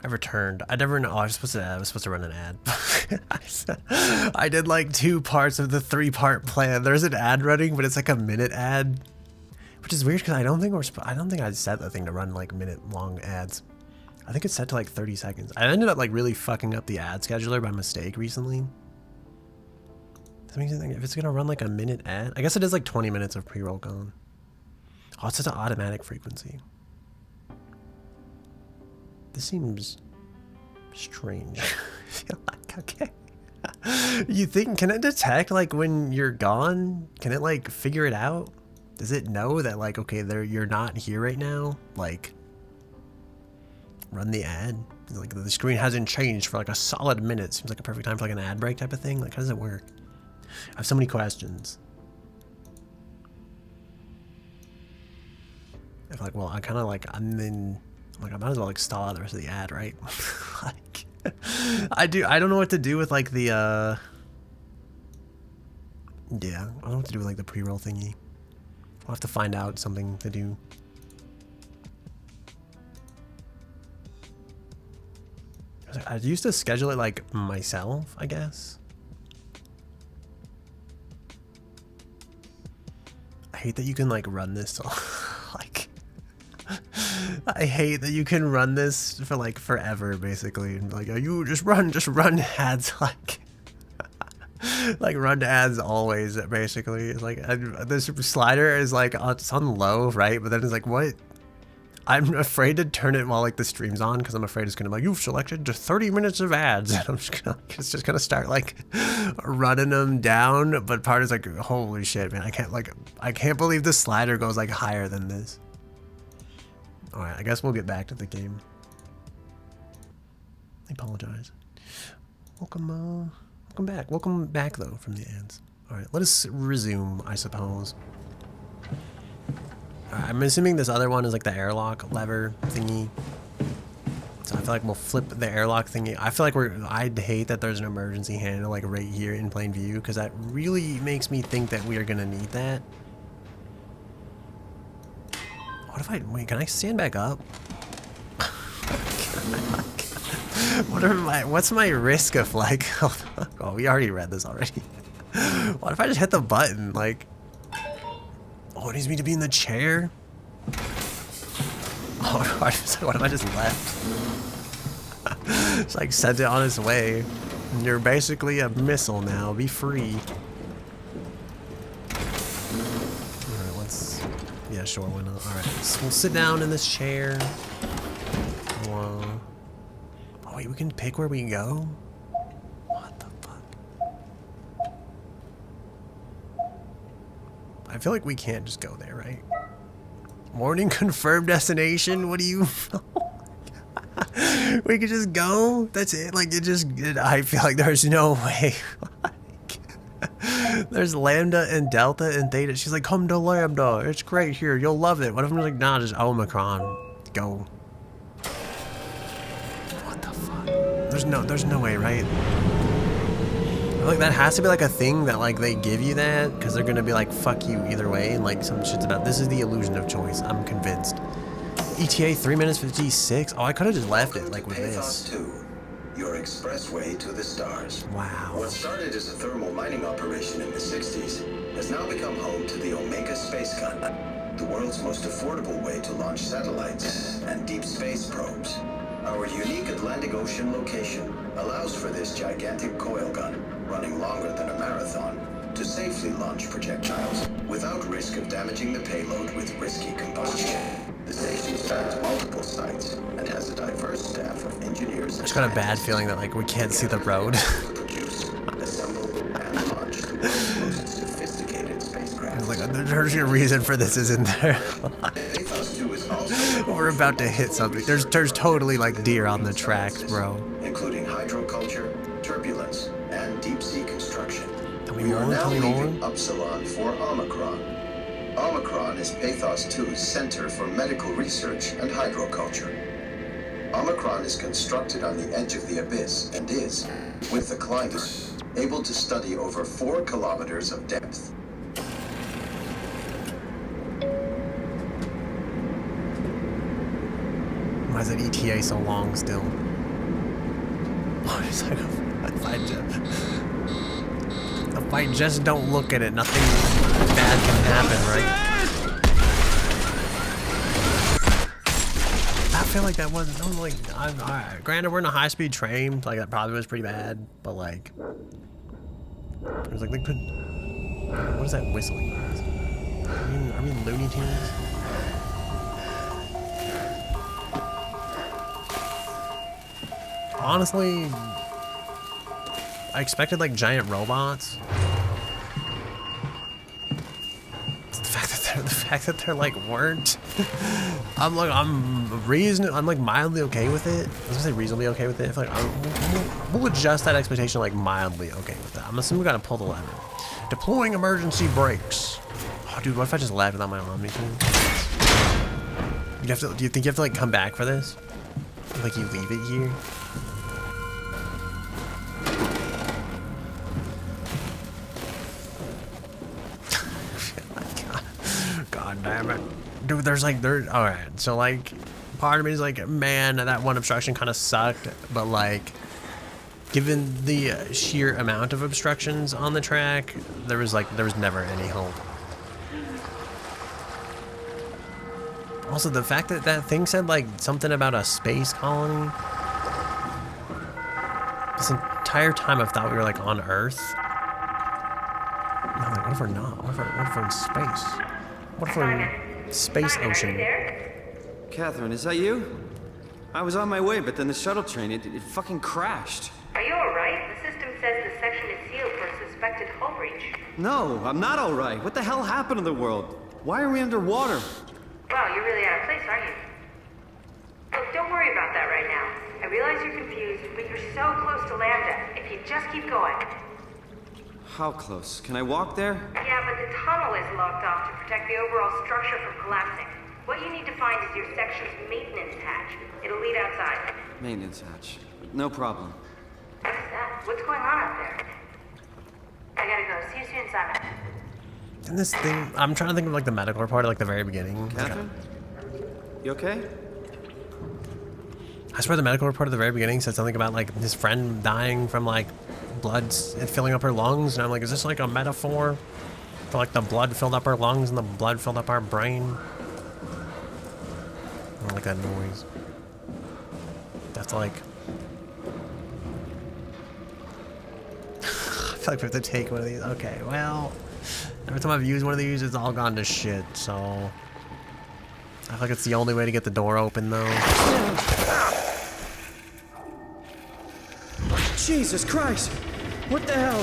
I returned. I never know. I was supposed to run an ad. I did like 2 parts of the 3-part plan. There's an ad running, but it's like a minute ad, which is weird because I don't think I set the thing to run like minute-long ads. I think it's set to like 30 seconds. I ended up like really fucking up the ad scheduler by mistake recently. That makes me think if it's gonna run like a minute ad. I guess it is like 20 minutes of pre-roll gone. Oh, it's such an automatic frequency. This seems strange. I feel like, okay. You think, can it detect like when you're gone? Can it like figure it out? Does it know that like, okay, you're not here right now? Like, run the ad. Like the screen hasn't changed for like a solid minute. Seems like a perfect time for like an ad break type of thing. Like, how does it work? I have so many questions. I feel like, well, I kind of like, I might as well like stall out the rest of the ad, right? Like, I don't know what to do with like the, yeah, I don't know what to do with like the pre-roll thingy. I'll have to find out something to do. I used to schedule it like myself, I guess. hate that you can like run this like I hate that you can run this for like forever basically. Like you just run ads like run ads always basically. It's like this slider is like it's on low, right? But then it's like what? I'm afraid to turn it while like the stream's on because I'm afraid it's gonna be like you've selected just 30 minutes of ads. And it's just gonna start like running them down. But part is like holy shit, man! I can't believe the slider goes like higher than this. All right, I guess we'll get back to the game. I apologize. Welcome back. Welcome back though from the ads. All right, let us resume, I suppose. I'm assuming this other one is like the airlock lever thingy. So I feel like we'll flip the airlock thingy. I feel like I'd hate that there's an emergency handle like right here in plain view because that really makes me think that we are gonna need that. What if wait, can I stand back up? What's my risk of like, oh, we already read this already. What if I just hit the button like, oh, it needs me to be in the chair? Oh, what if I just left? It's like sent it on its way. You're basically a missile now. Be free. Alright, yeah, sure, why not? Alright, so we'll sit down in this chair. Whoa. Oh, wait, we can pick where we go? What the fuck? I feel like we can't just go there, right? Morning confirmed destination? What do you... We could just go? That's it? Like, I feel like there's no way. There's Lambda and Delta and Theta. She's like, come to Lambda. It's great here. You'll love it. What if I'm like, nah, just Omicron. Go. What the fuck? There's no way, right? Like that has to be like a thing that like they give you that because they're gonna be like fuck you either way and like some shit's about this is the illusion of choice. I'm convinced. ETA 3 minutes 56. Oh, I could have just left it like with this. 2, your expressway to the stars. Wow. What started as a thermal mining operation in the 60s has now become home to the Omega Space Gun, the world's most affordable way to launch satellites and deep space probes. Our unique Atlantic Ocean location allows for this gigantic coil gun, running longer than a marathon, to safely launch projectiles without risk of damaging the payload with risky combustion. The station spans multiple sites and has a diverse staff of engineers. I just got a bad feeling that like we can't see the road. Produce, assemble, and launch the world's most sophisticated spacecraft. Like there's a reason for this, isn't there? We're about to hit something. There's totally like deer on the tracks, bro. Including hydroculture, turbulence, and deep sea construction. We are now leaving Upsilon for Omicron. Omicron is Pathos 2's Center for Medical Research and Hydroculture. Omicron is constructed on the edge of the abyss and is, with the climber, able to study over 4 kilometers of depth. Why is that ETA so long still? It's like if I just don't look at it, nothing bad can happen, right? I feel like that wasn't like. Granted, we're in a high-speed train, like that probably was pretty bad, but like, it was like they couldn't. What is that whistling? Are we Looney Tunes? Honestly, I expected like giant robots. It's the fact that they're like weren't. I'm like mildly okay with it. I was gonna say reasonably okay with it. I feel like we'll adjust that expectation like mildly okay with that. I'm assuming we gotta pull the lever. Deploying emergency brakes. Oh, dude, what if I just left without my Omni team? Do you think you have to like come back for this? Like you leave it here? God damn it. Dude, alright, so like part of me is like, man, that one obstruction kind of sucked, but like given the sheer amount of obstructions on the track, there was never any hope. Also, the fact that that thing said, like, something about a space colony. This entire time I've thought we were, like, on Earth. I'm like, what if we're not? What if we're in space? What if we're in space ocean? Catherine, is that you? I was on my way, but then the shuttle train, it fucking crashed. Are you alright? The system says the section is sealed for a suspected hull breach. No, I'm not alright. What the hell happened to the world? Why are we underwater? Wow, you're really out of place, aren't you? Look, don't worry about that right now. I realize you're confused, but you're so close to Lambda. If you just keep going. How close? Can I walk there? Yeah, but the tunnel is locked off to protect the overall structure from collapsing. What you need to find is your section's maintenance hatch. It'll lead outside. Maintenance hatch. No problem. What is that? What's going on out there? I gotta go. See you soon, Simon. And this thing, I'm trying to think of like the medical report at like the very beginning. Catherine? You okay? I swear the medical report at the very beginning said something about like his friend dying from like blood filling up her lungs, and I'm like, is this like a metaphor for like the blood filled up our lungs and the blood filled up our brain? I don't like that noise. That's like I feel like we have to take one of these. Okay, well, every time I've used one of these, it's all gone to shit, so I feel like it's the only way to get the door open though. Jesus Christ! What the hell?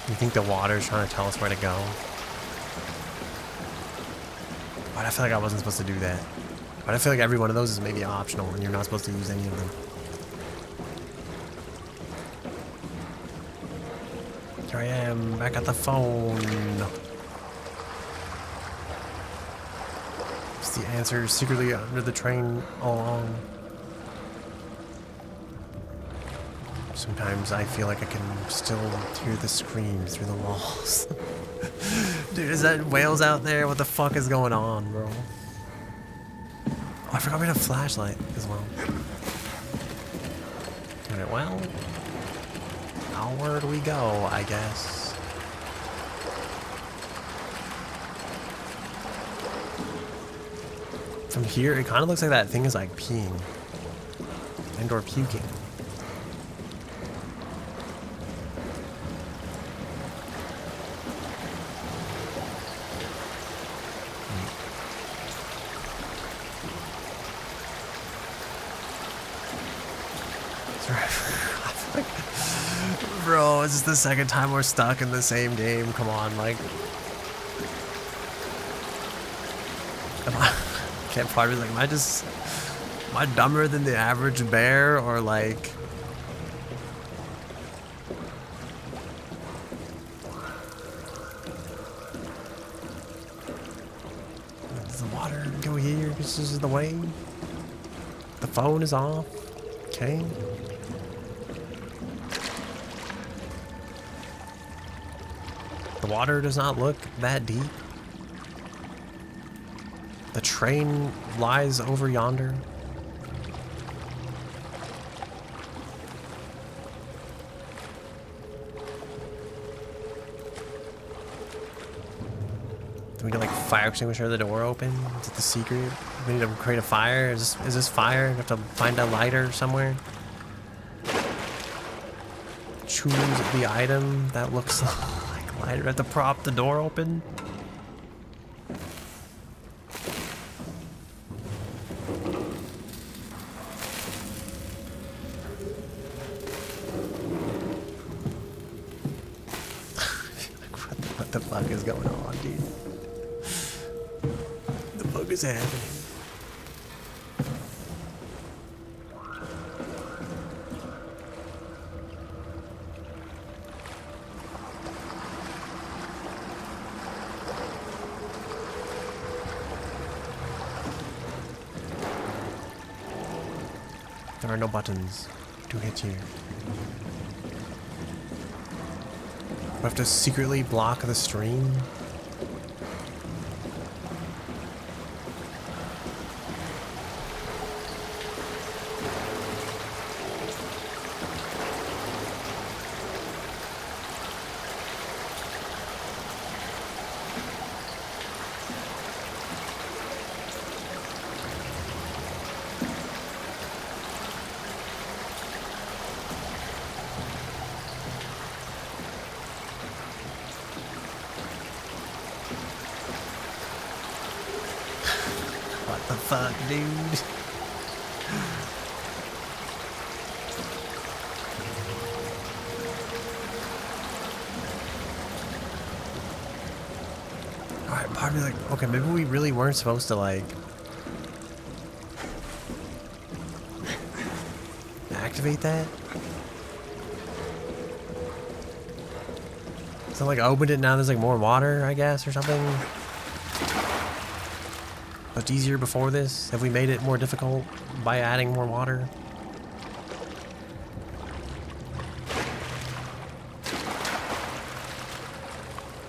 You think the water's trying to tell us where to go? But I feel like I wasn't supposed to do that. But I feel like every one of those is maybe optional and you're not supposed to use any of them. Here I am, back at the phone. Is the answer secretly under the train all along? Sometimes I feel like I can still hear the screams through the walls. Dude, is that whales out there? What the fuck is going on, bro? Oh, I forgot we had a flashlight as well. Alright, well, onward we go, I guess. From here, it kind of looks like that thing is like peeing. And or puking. Bro, this is the second time we're stuck in the same game. Come on, like. Am I like, am I dumber than the average bear, or like. Does the water go here? This is the way. The phone is off. Okay. The water does not look that deep. The train lies over yonder. Do we need like fire extinguisher the door open? Is it the secret? We need to create a fire? Is this fire? We have to find a lighter somewhere. Choose the item that looks like lighter. We have to prop the door open. What the fuck is going on, dude? The fuck is happening? There are no buttons to hit here. We have to secretly block the stream. What the fuck, dude? Alright, part of me like, okay, maybe we really weren't supposed to like activate that. So like I opened it, now there's like more water, I guess, or something. But it's easier before this? Have we made it more difficult by adding more water?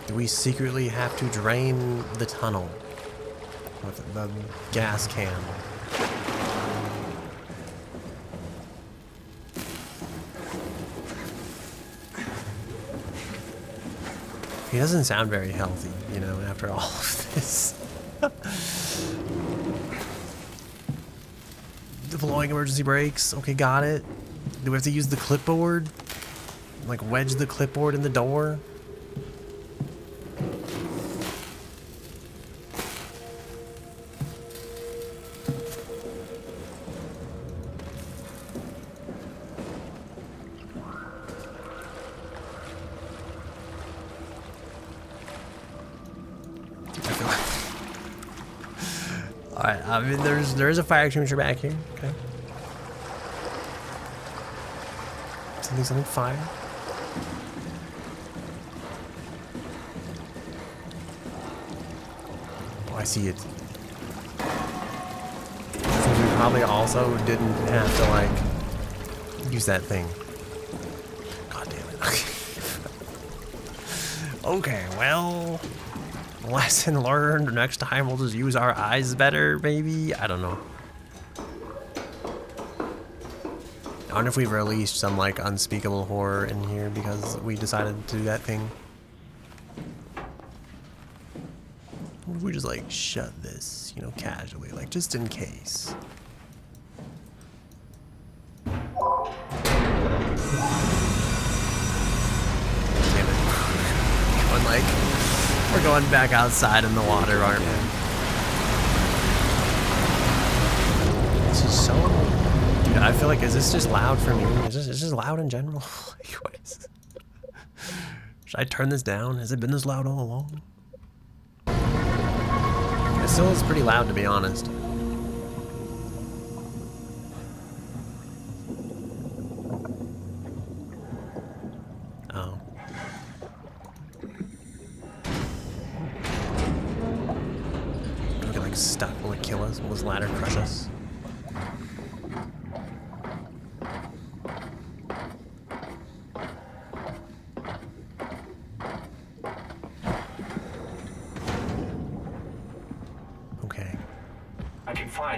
Do we secretly have to drain the tunnel with the gas can? He doesn't sound very healthy, you know, after all of this. Deploying emergency brakes. Okay, got it. Do we have to use the clipboard? Like wedge the clipboard in the door? Alright, I mean there's a fire extinguisher back here. Okay. Something's on fire. Oh, I see it. So we probably also didn't have to like use that thing. God damn it. Okay, well, lesson learned. Next time we'll just use our eyes better, maybe? I don't know. I wonder if we've released some like unspeakable horror in here because we decided to do that thing. What if we just like shut this, you know, casually, like just in case? Damn it. We're going back outside in the water, aren't we? This is so... Dude, I feel like, is this just loud for me? Is this just loud in general? Should I turn this down? Has it been this loud all along? It still is pretty loud, to be honest. Oh. Do we get like stuck? Will it kill us? Will this ladder crush us?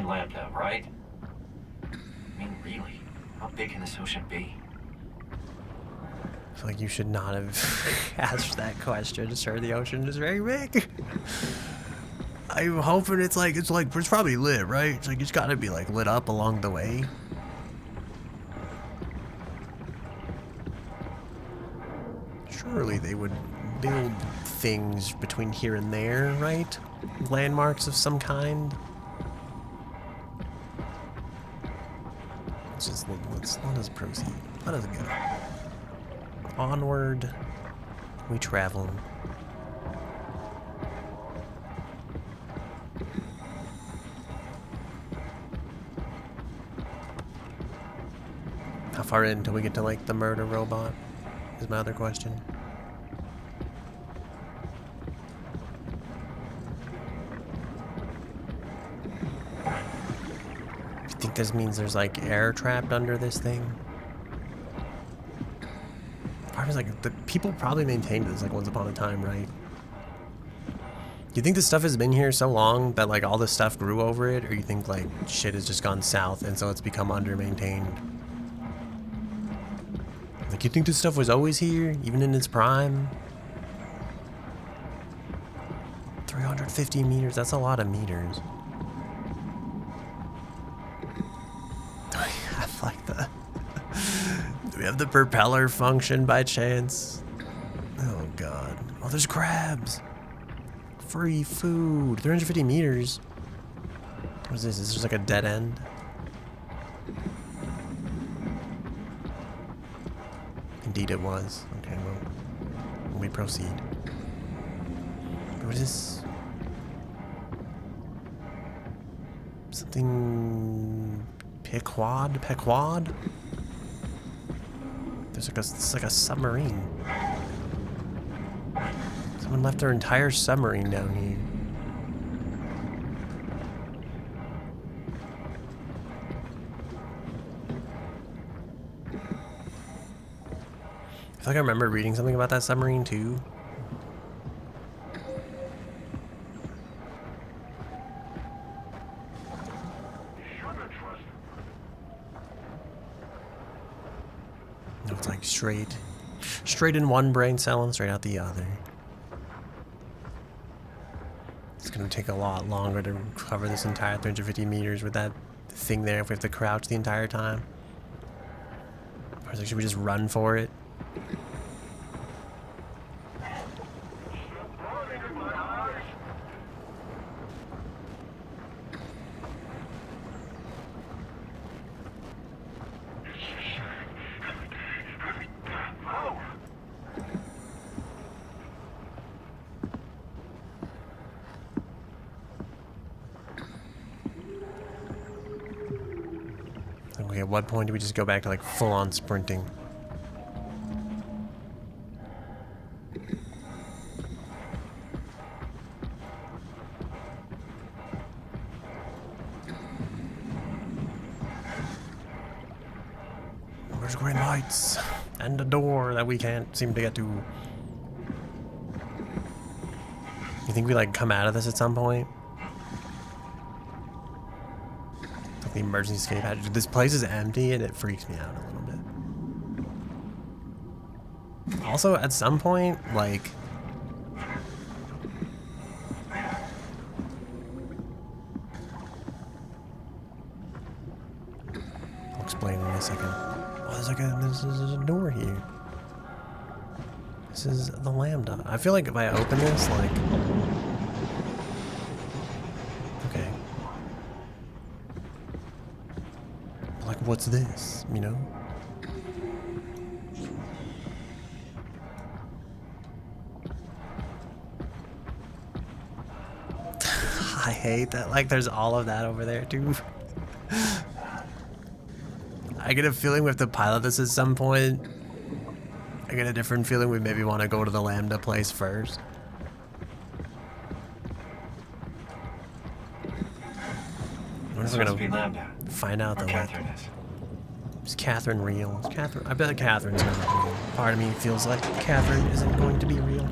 Lambda, right? I mean, really, how big can this ocean be? I feel like you should not have asked that question, sir. The ocean is very big. I'm hoping it's probably lit, right? It's like it's gotta be like lit up along the way. Surely they would build things between here and there, right? Landmarks of some kind. Let us proceed. Let us go. Onward we travel. How far in till we get to like the murder robot? Is my other question. I think this means there's like air trapped under this thing. Part is like the people probably maintained this like once upon a time, right? Do you think this stuff has been here so long that like all this stuff grew over it, or you think like shit has just gone south and so it's become under-maintained? Like you think this stuff was always here, even in its prime? 350 meters, that's a lot of meters. Do we have the propeller function by chance? Oh god. Oh, there's crabs. Free food. 350 meters. is this? Is this just like a dead end? Indeed it was. Okay, well, we proceed. What is this? Something... Pequod? Pequod? There's like it's like a submarine. Someone left their entire submarine down here. I feel like I remember reading something about that submarine too. No, it's like straight in one brain cell and straight out the other. It's gonna take a lot longer to cover this entire 350 meters with that thing there if we have to crouch the entire time. Or should we just run for it? Okay, at what point do we just go back to like full-on sprinting? There's green lights and a door that we can't seem to get to. You think we like come out of this at some point? Like the emergency escape hatch. This place is empty and it freaks me out a little bit. Also, at some point, like... I'll explain in a second. Oh, there's a door here. This is the Lambda. I feel like if I open this, like... Okay. Like, what's this, you know? I hate that, like, there's all of that over there, too. I get a feeling we have to pilot this at some point. I get a different feeling we maybe want to go to the Lambda place first. What if we're gonna find out though? Is Catherine real? Is Catherine? I bet Catherine's not real. Part of me feels like Catherine isn't going to be real.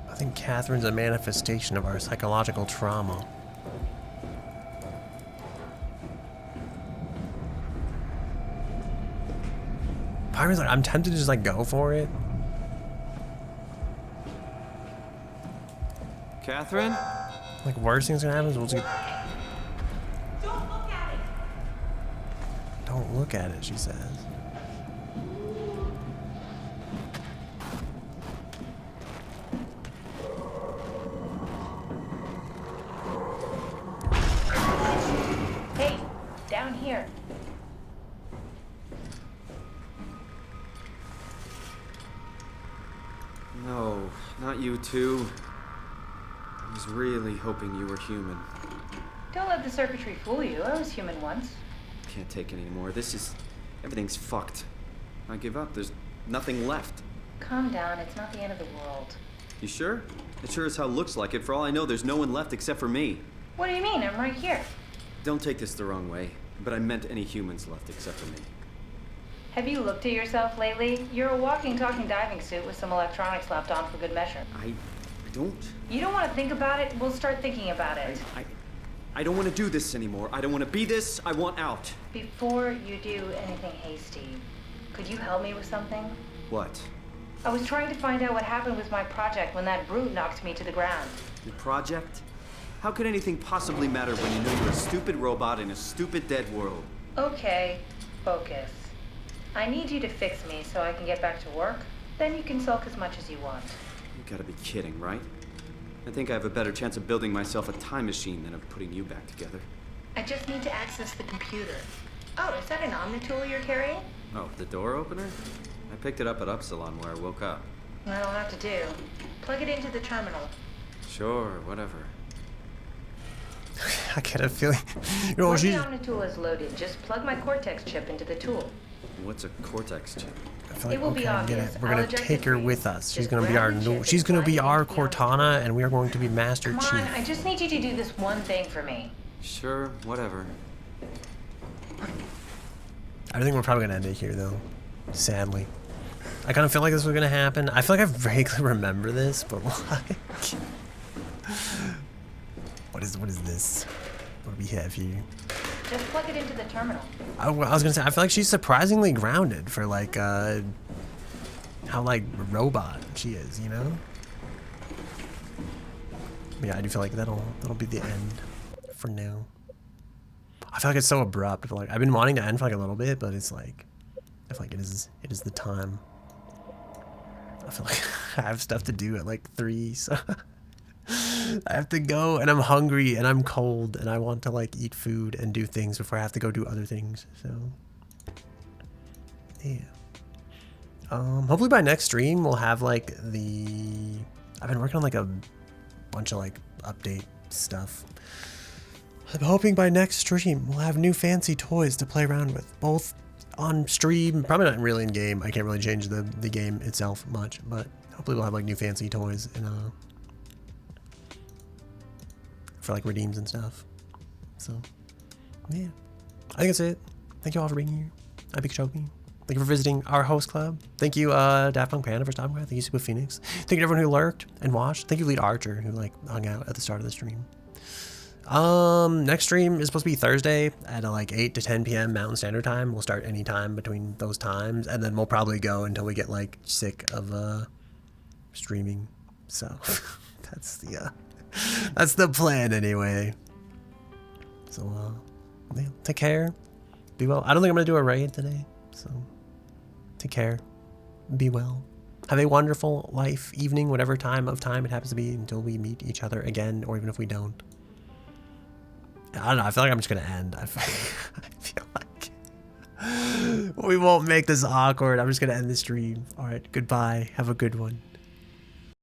I think Catherine's a manifestation of our psychological trauma. Part of me's like, I'm tempted to just like go for it. Catherine? Like, worst thing's gonna happen is we'll just get... Don't look at it. Don't look at it, she says. Hey, down here. No, not you two. I was really hoping you were human. Don't let the circuitry fool you. I was human once. Can't take any more. Everything's fucked. I give up. There's nothing left. Calm down. It's not the end of the world. You sure? It sure as hell looks like it. For all I know, there's no one left except for me. What do you mean? I'm right here. Don't take this the wrong way, but I meant any humans left except for me. Have you looked at yourself lately? You're a walking, talking diving suit with some electronics slapped on for good measure. I don't. You don't want to think about it? We'll start thinking about it. I don't want to do this anymore. I don't want to be this. I want out. Before you do anything hasty, could you help me with something? What? I was trying to find out what happened with my project when that brute knocked me to the ground. Your project? How could anything possibly matter when you know you're a stupid robot in a stupid dead world? Okay, focus. I need you to fix me so I can get back to work. Then you can sulk as much as you want. You gotta be kidding, right? I think I have a better chance of building myself a time machine than of putting you back together. I just need to access the computer. Oh, is that an Omnitool you're carrying? Oh, the door opener? I picked it up at Upsilon where I woke up. That'll have to do. Plug it into the terminal. Sure, whatever. I get a feeling. You know, Once the she's. Omnitool is loaded, just plug my Cortex chip into the tool. What's a Cortex chip? I feel like, It will be okay, obvious. we're I'll gonna eject take it her for you. with us. She's Just gonna be grab our the chip she's and gonna be slide it our into the Cortana, and we are going to be Master Come Chief. on, I just need you to do this one thing for me. Sure, whatever. I think we're probably gonna end it here, though. Sadly, I kind of feel like this was gonna happen. I feel like I vaguely remember this, but like, what is this? What do we have here? Just plug it into the terminal. I was gonna say, I feel like she's surprisingly grounded for like how like robot she is, you know? But yeah, I do feel like that'll be the end for now. I feel like it's so abrupt. But like I've been wanting to end for like a little bit, but it's like I feel like it is the time. I feel like I have stuff to do at like 3, so I have to go, and I'm hungry and I'm cold and I want to like eat food and do things before I have to go do other things. So yeah. Hopefully by next stream we'll have like I've been working on like a bunch of like update stuff. I'm hoping by next stream we'll have new fancy toys to play around with, both on stream, probably not really in game. I can't really change the game itself much, but hopefully we'll have like new fancy toys and for like redeems and stuff. So yeah, I think that's it. Thank you all for being here. I'm Big Choking. Thank you for visiting our host club. Thank you, Daft Punk Panda for stopping by. Thank you, Super Phoenix. Thank you to everyone who lurked and watched. Thank you, Lead Archer, who like hung out at the start of the stream. Next stream is supposed to be Thursday at like 8 to 10 p.m. Mountain Standard Time. We'll start any time between those times, and then we'll probably go until we get like sick of streaming. So that's the plan anyway. So yeah, take care. Be well. I don't think I'm gonna do a raid today, so take care. Be well. Have a wonderful life, evening, whatever time it happens to be, until we meet each other again, or even if we don't. I don't know. I feel like I'm just gonna end. I feel like we won't make this awkward. I'm just gonna end the stream. All right. Goodbye. Have a good one.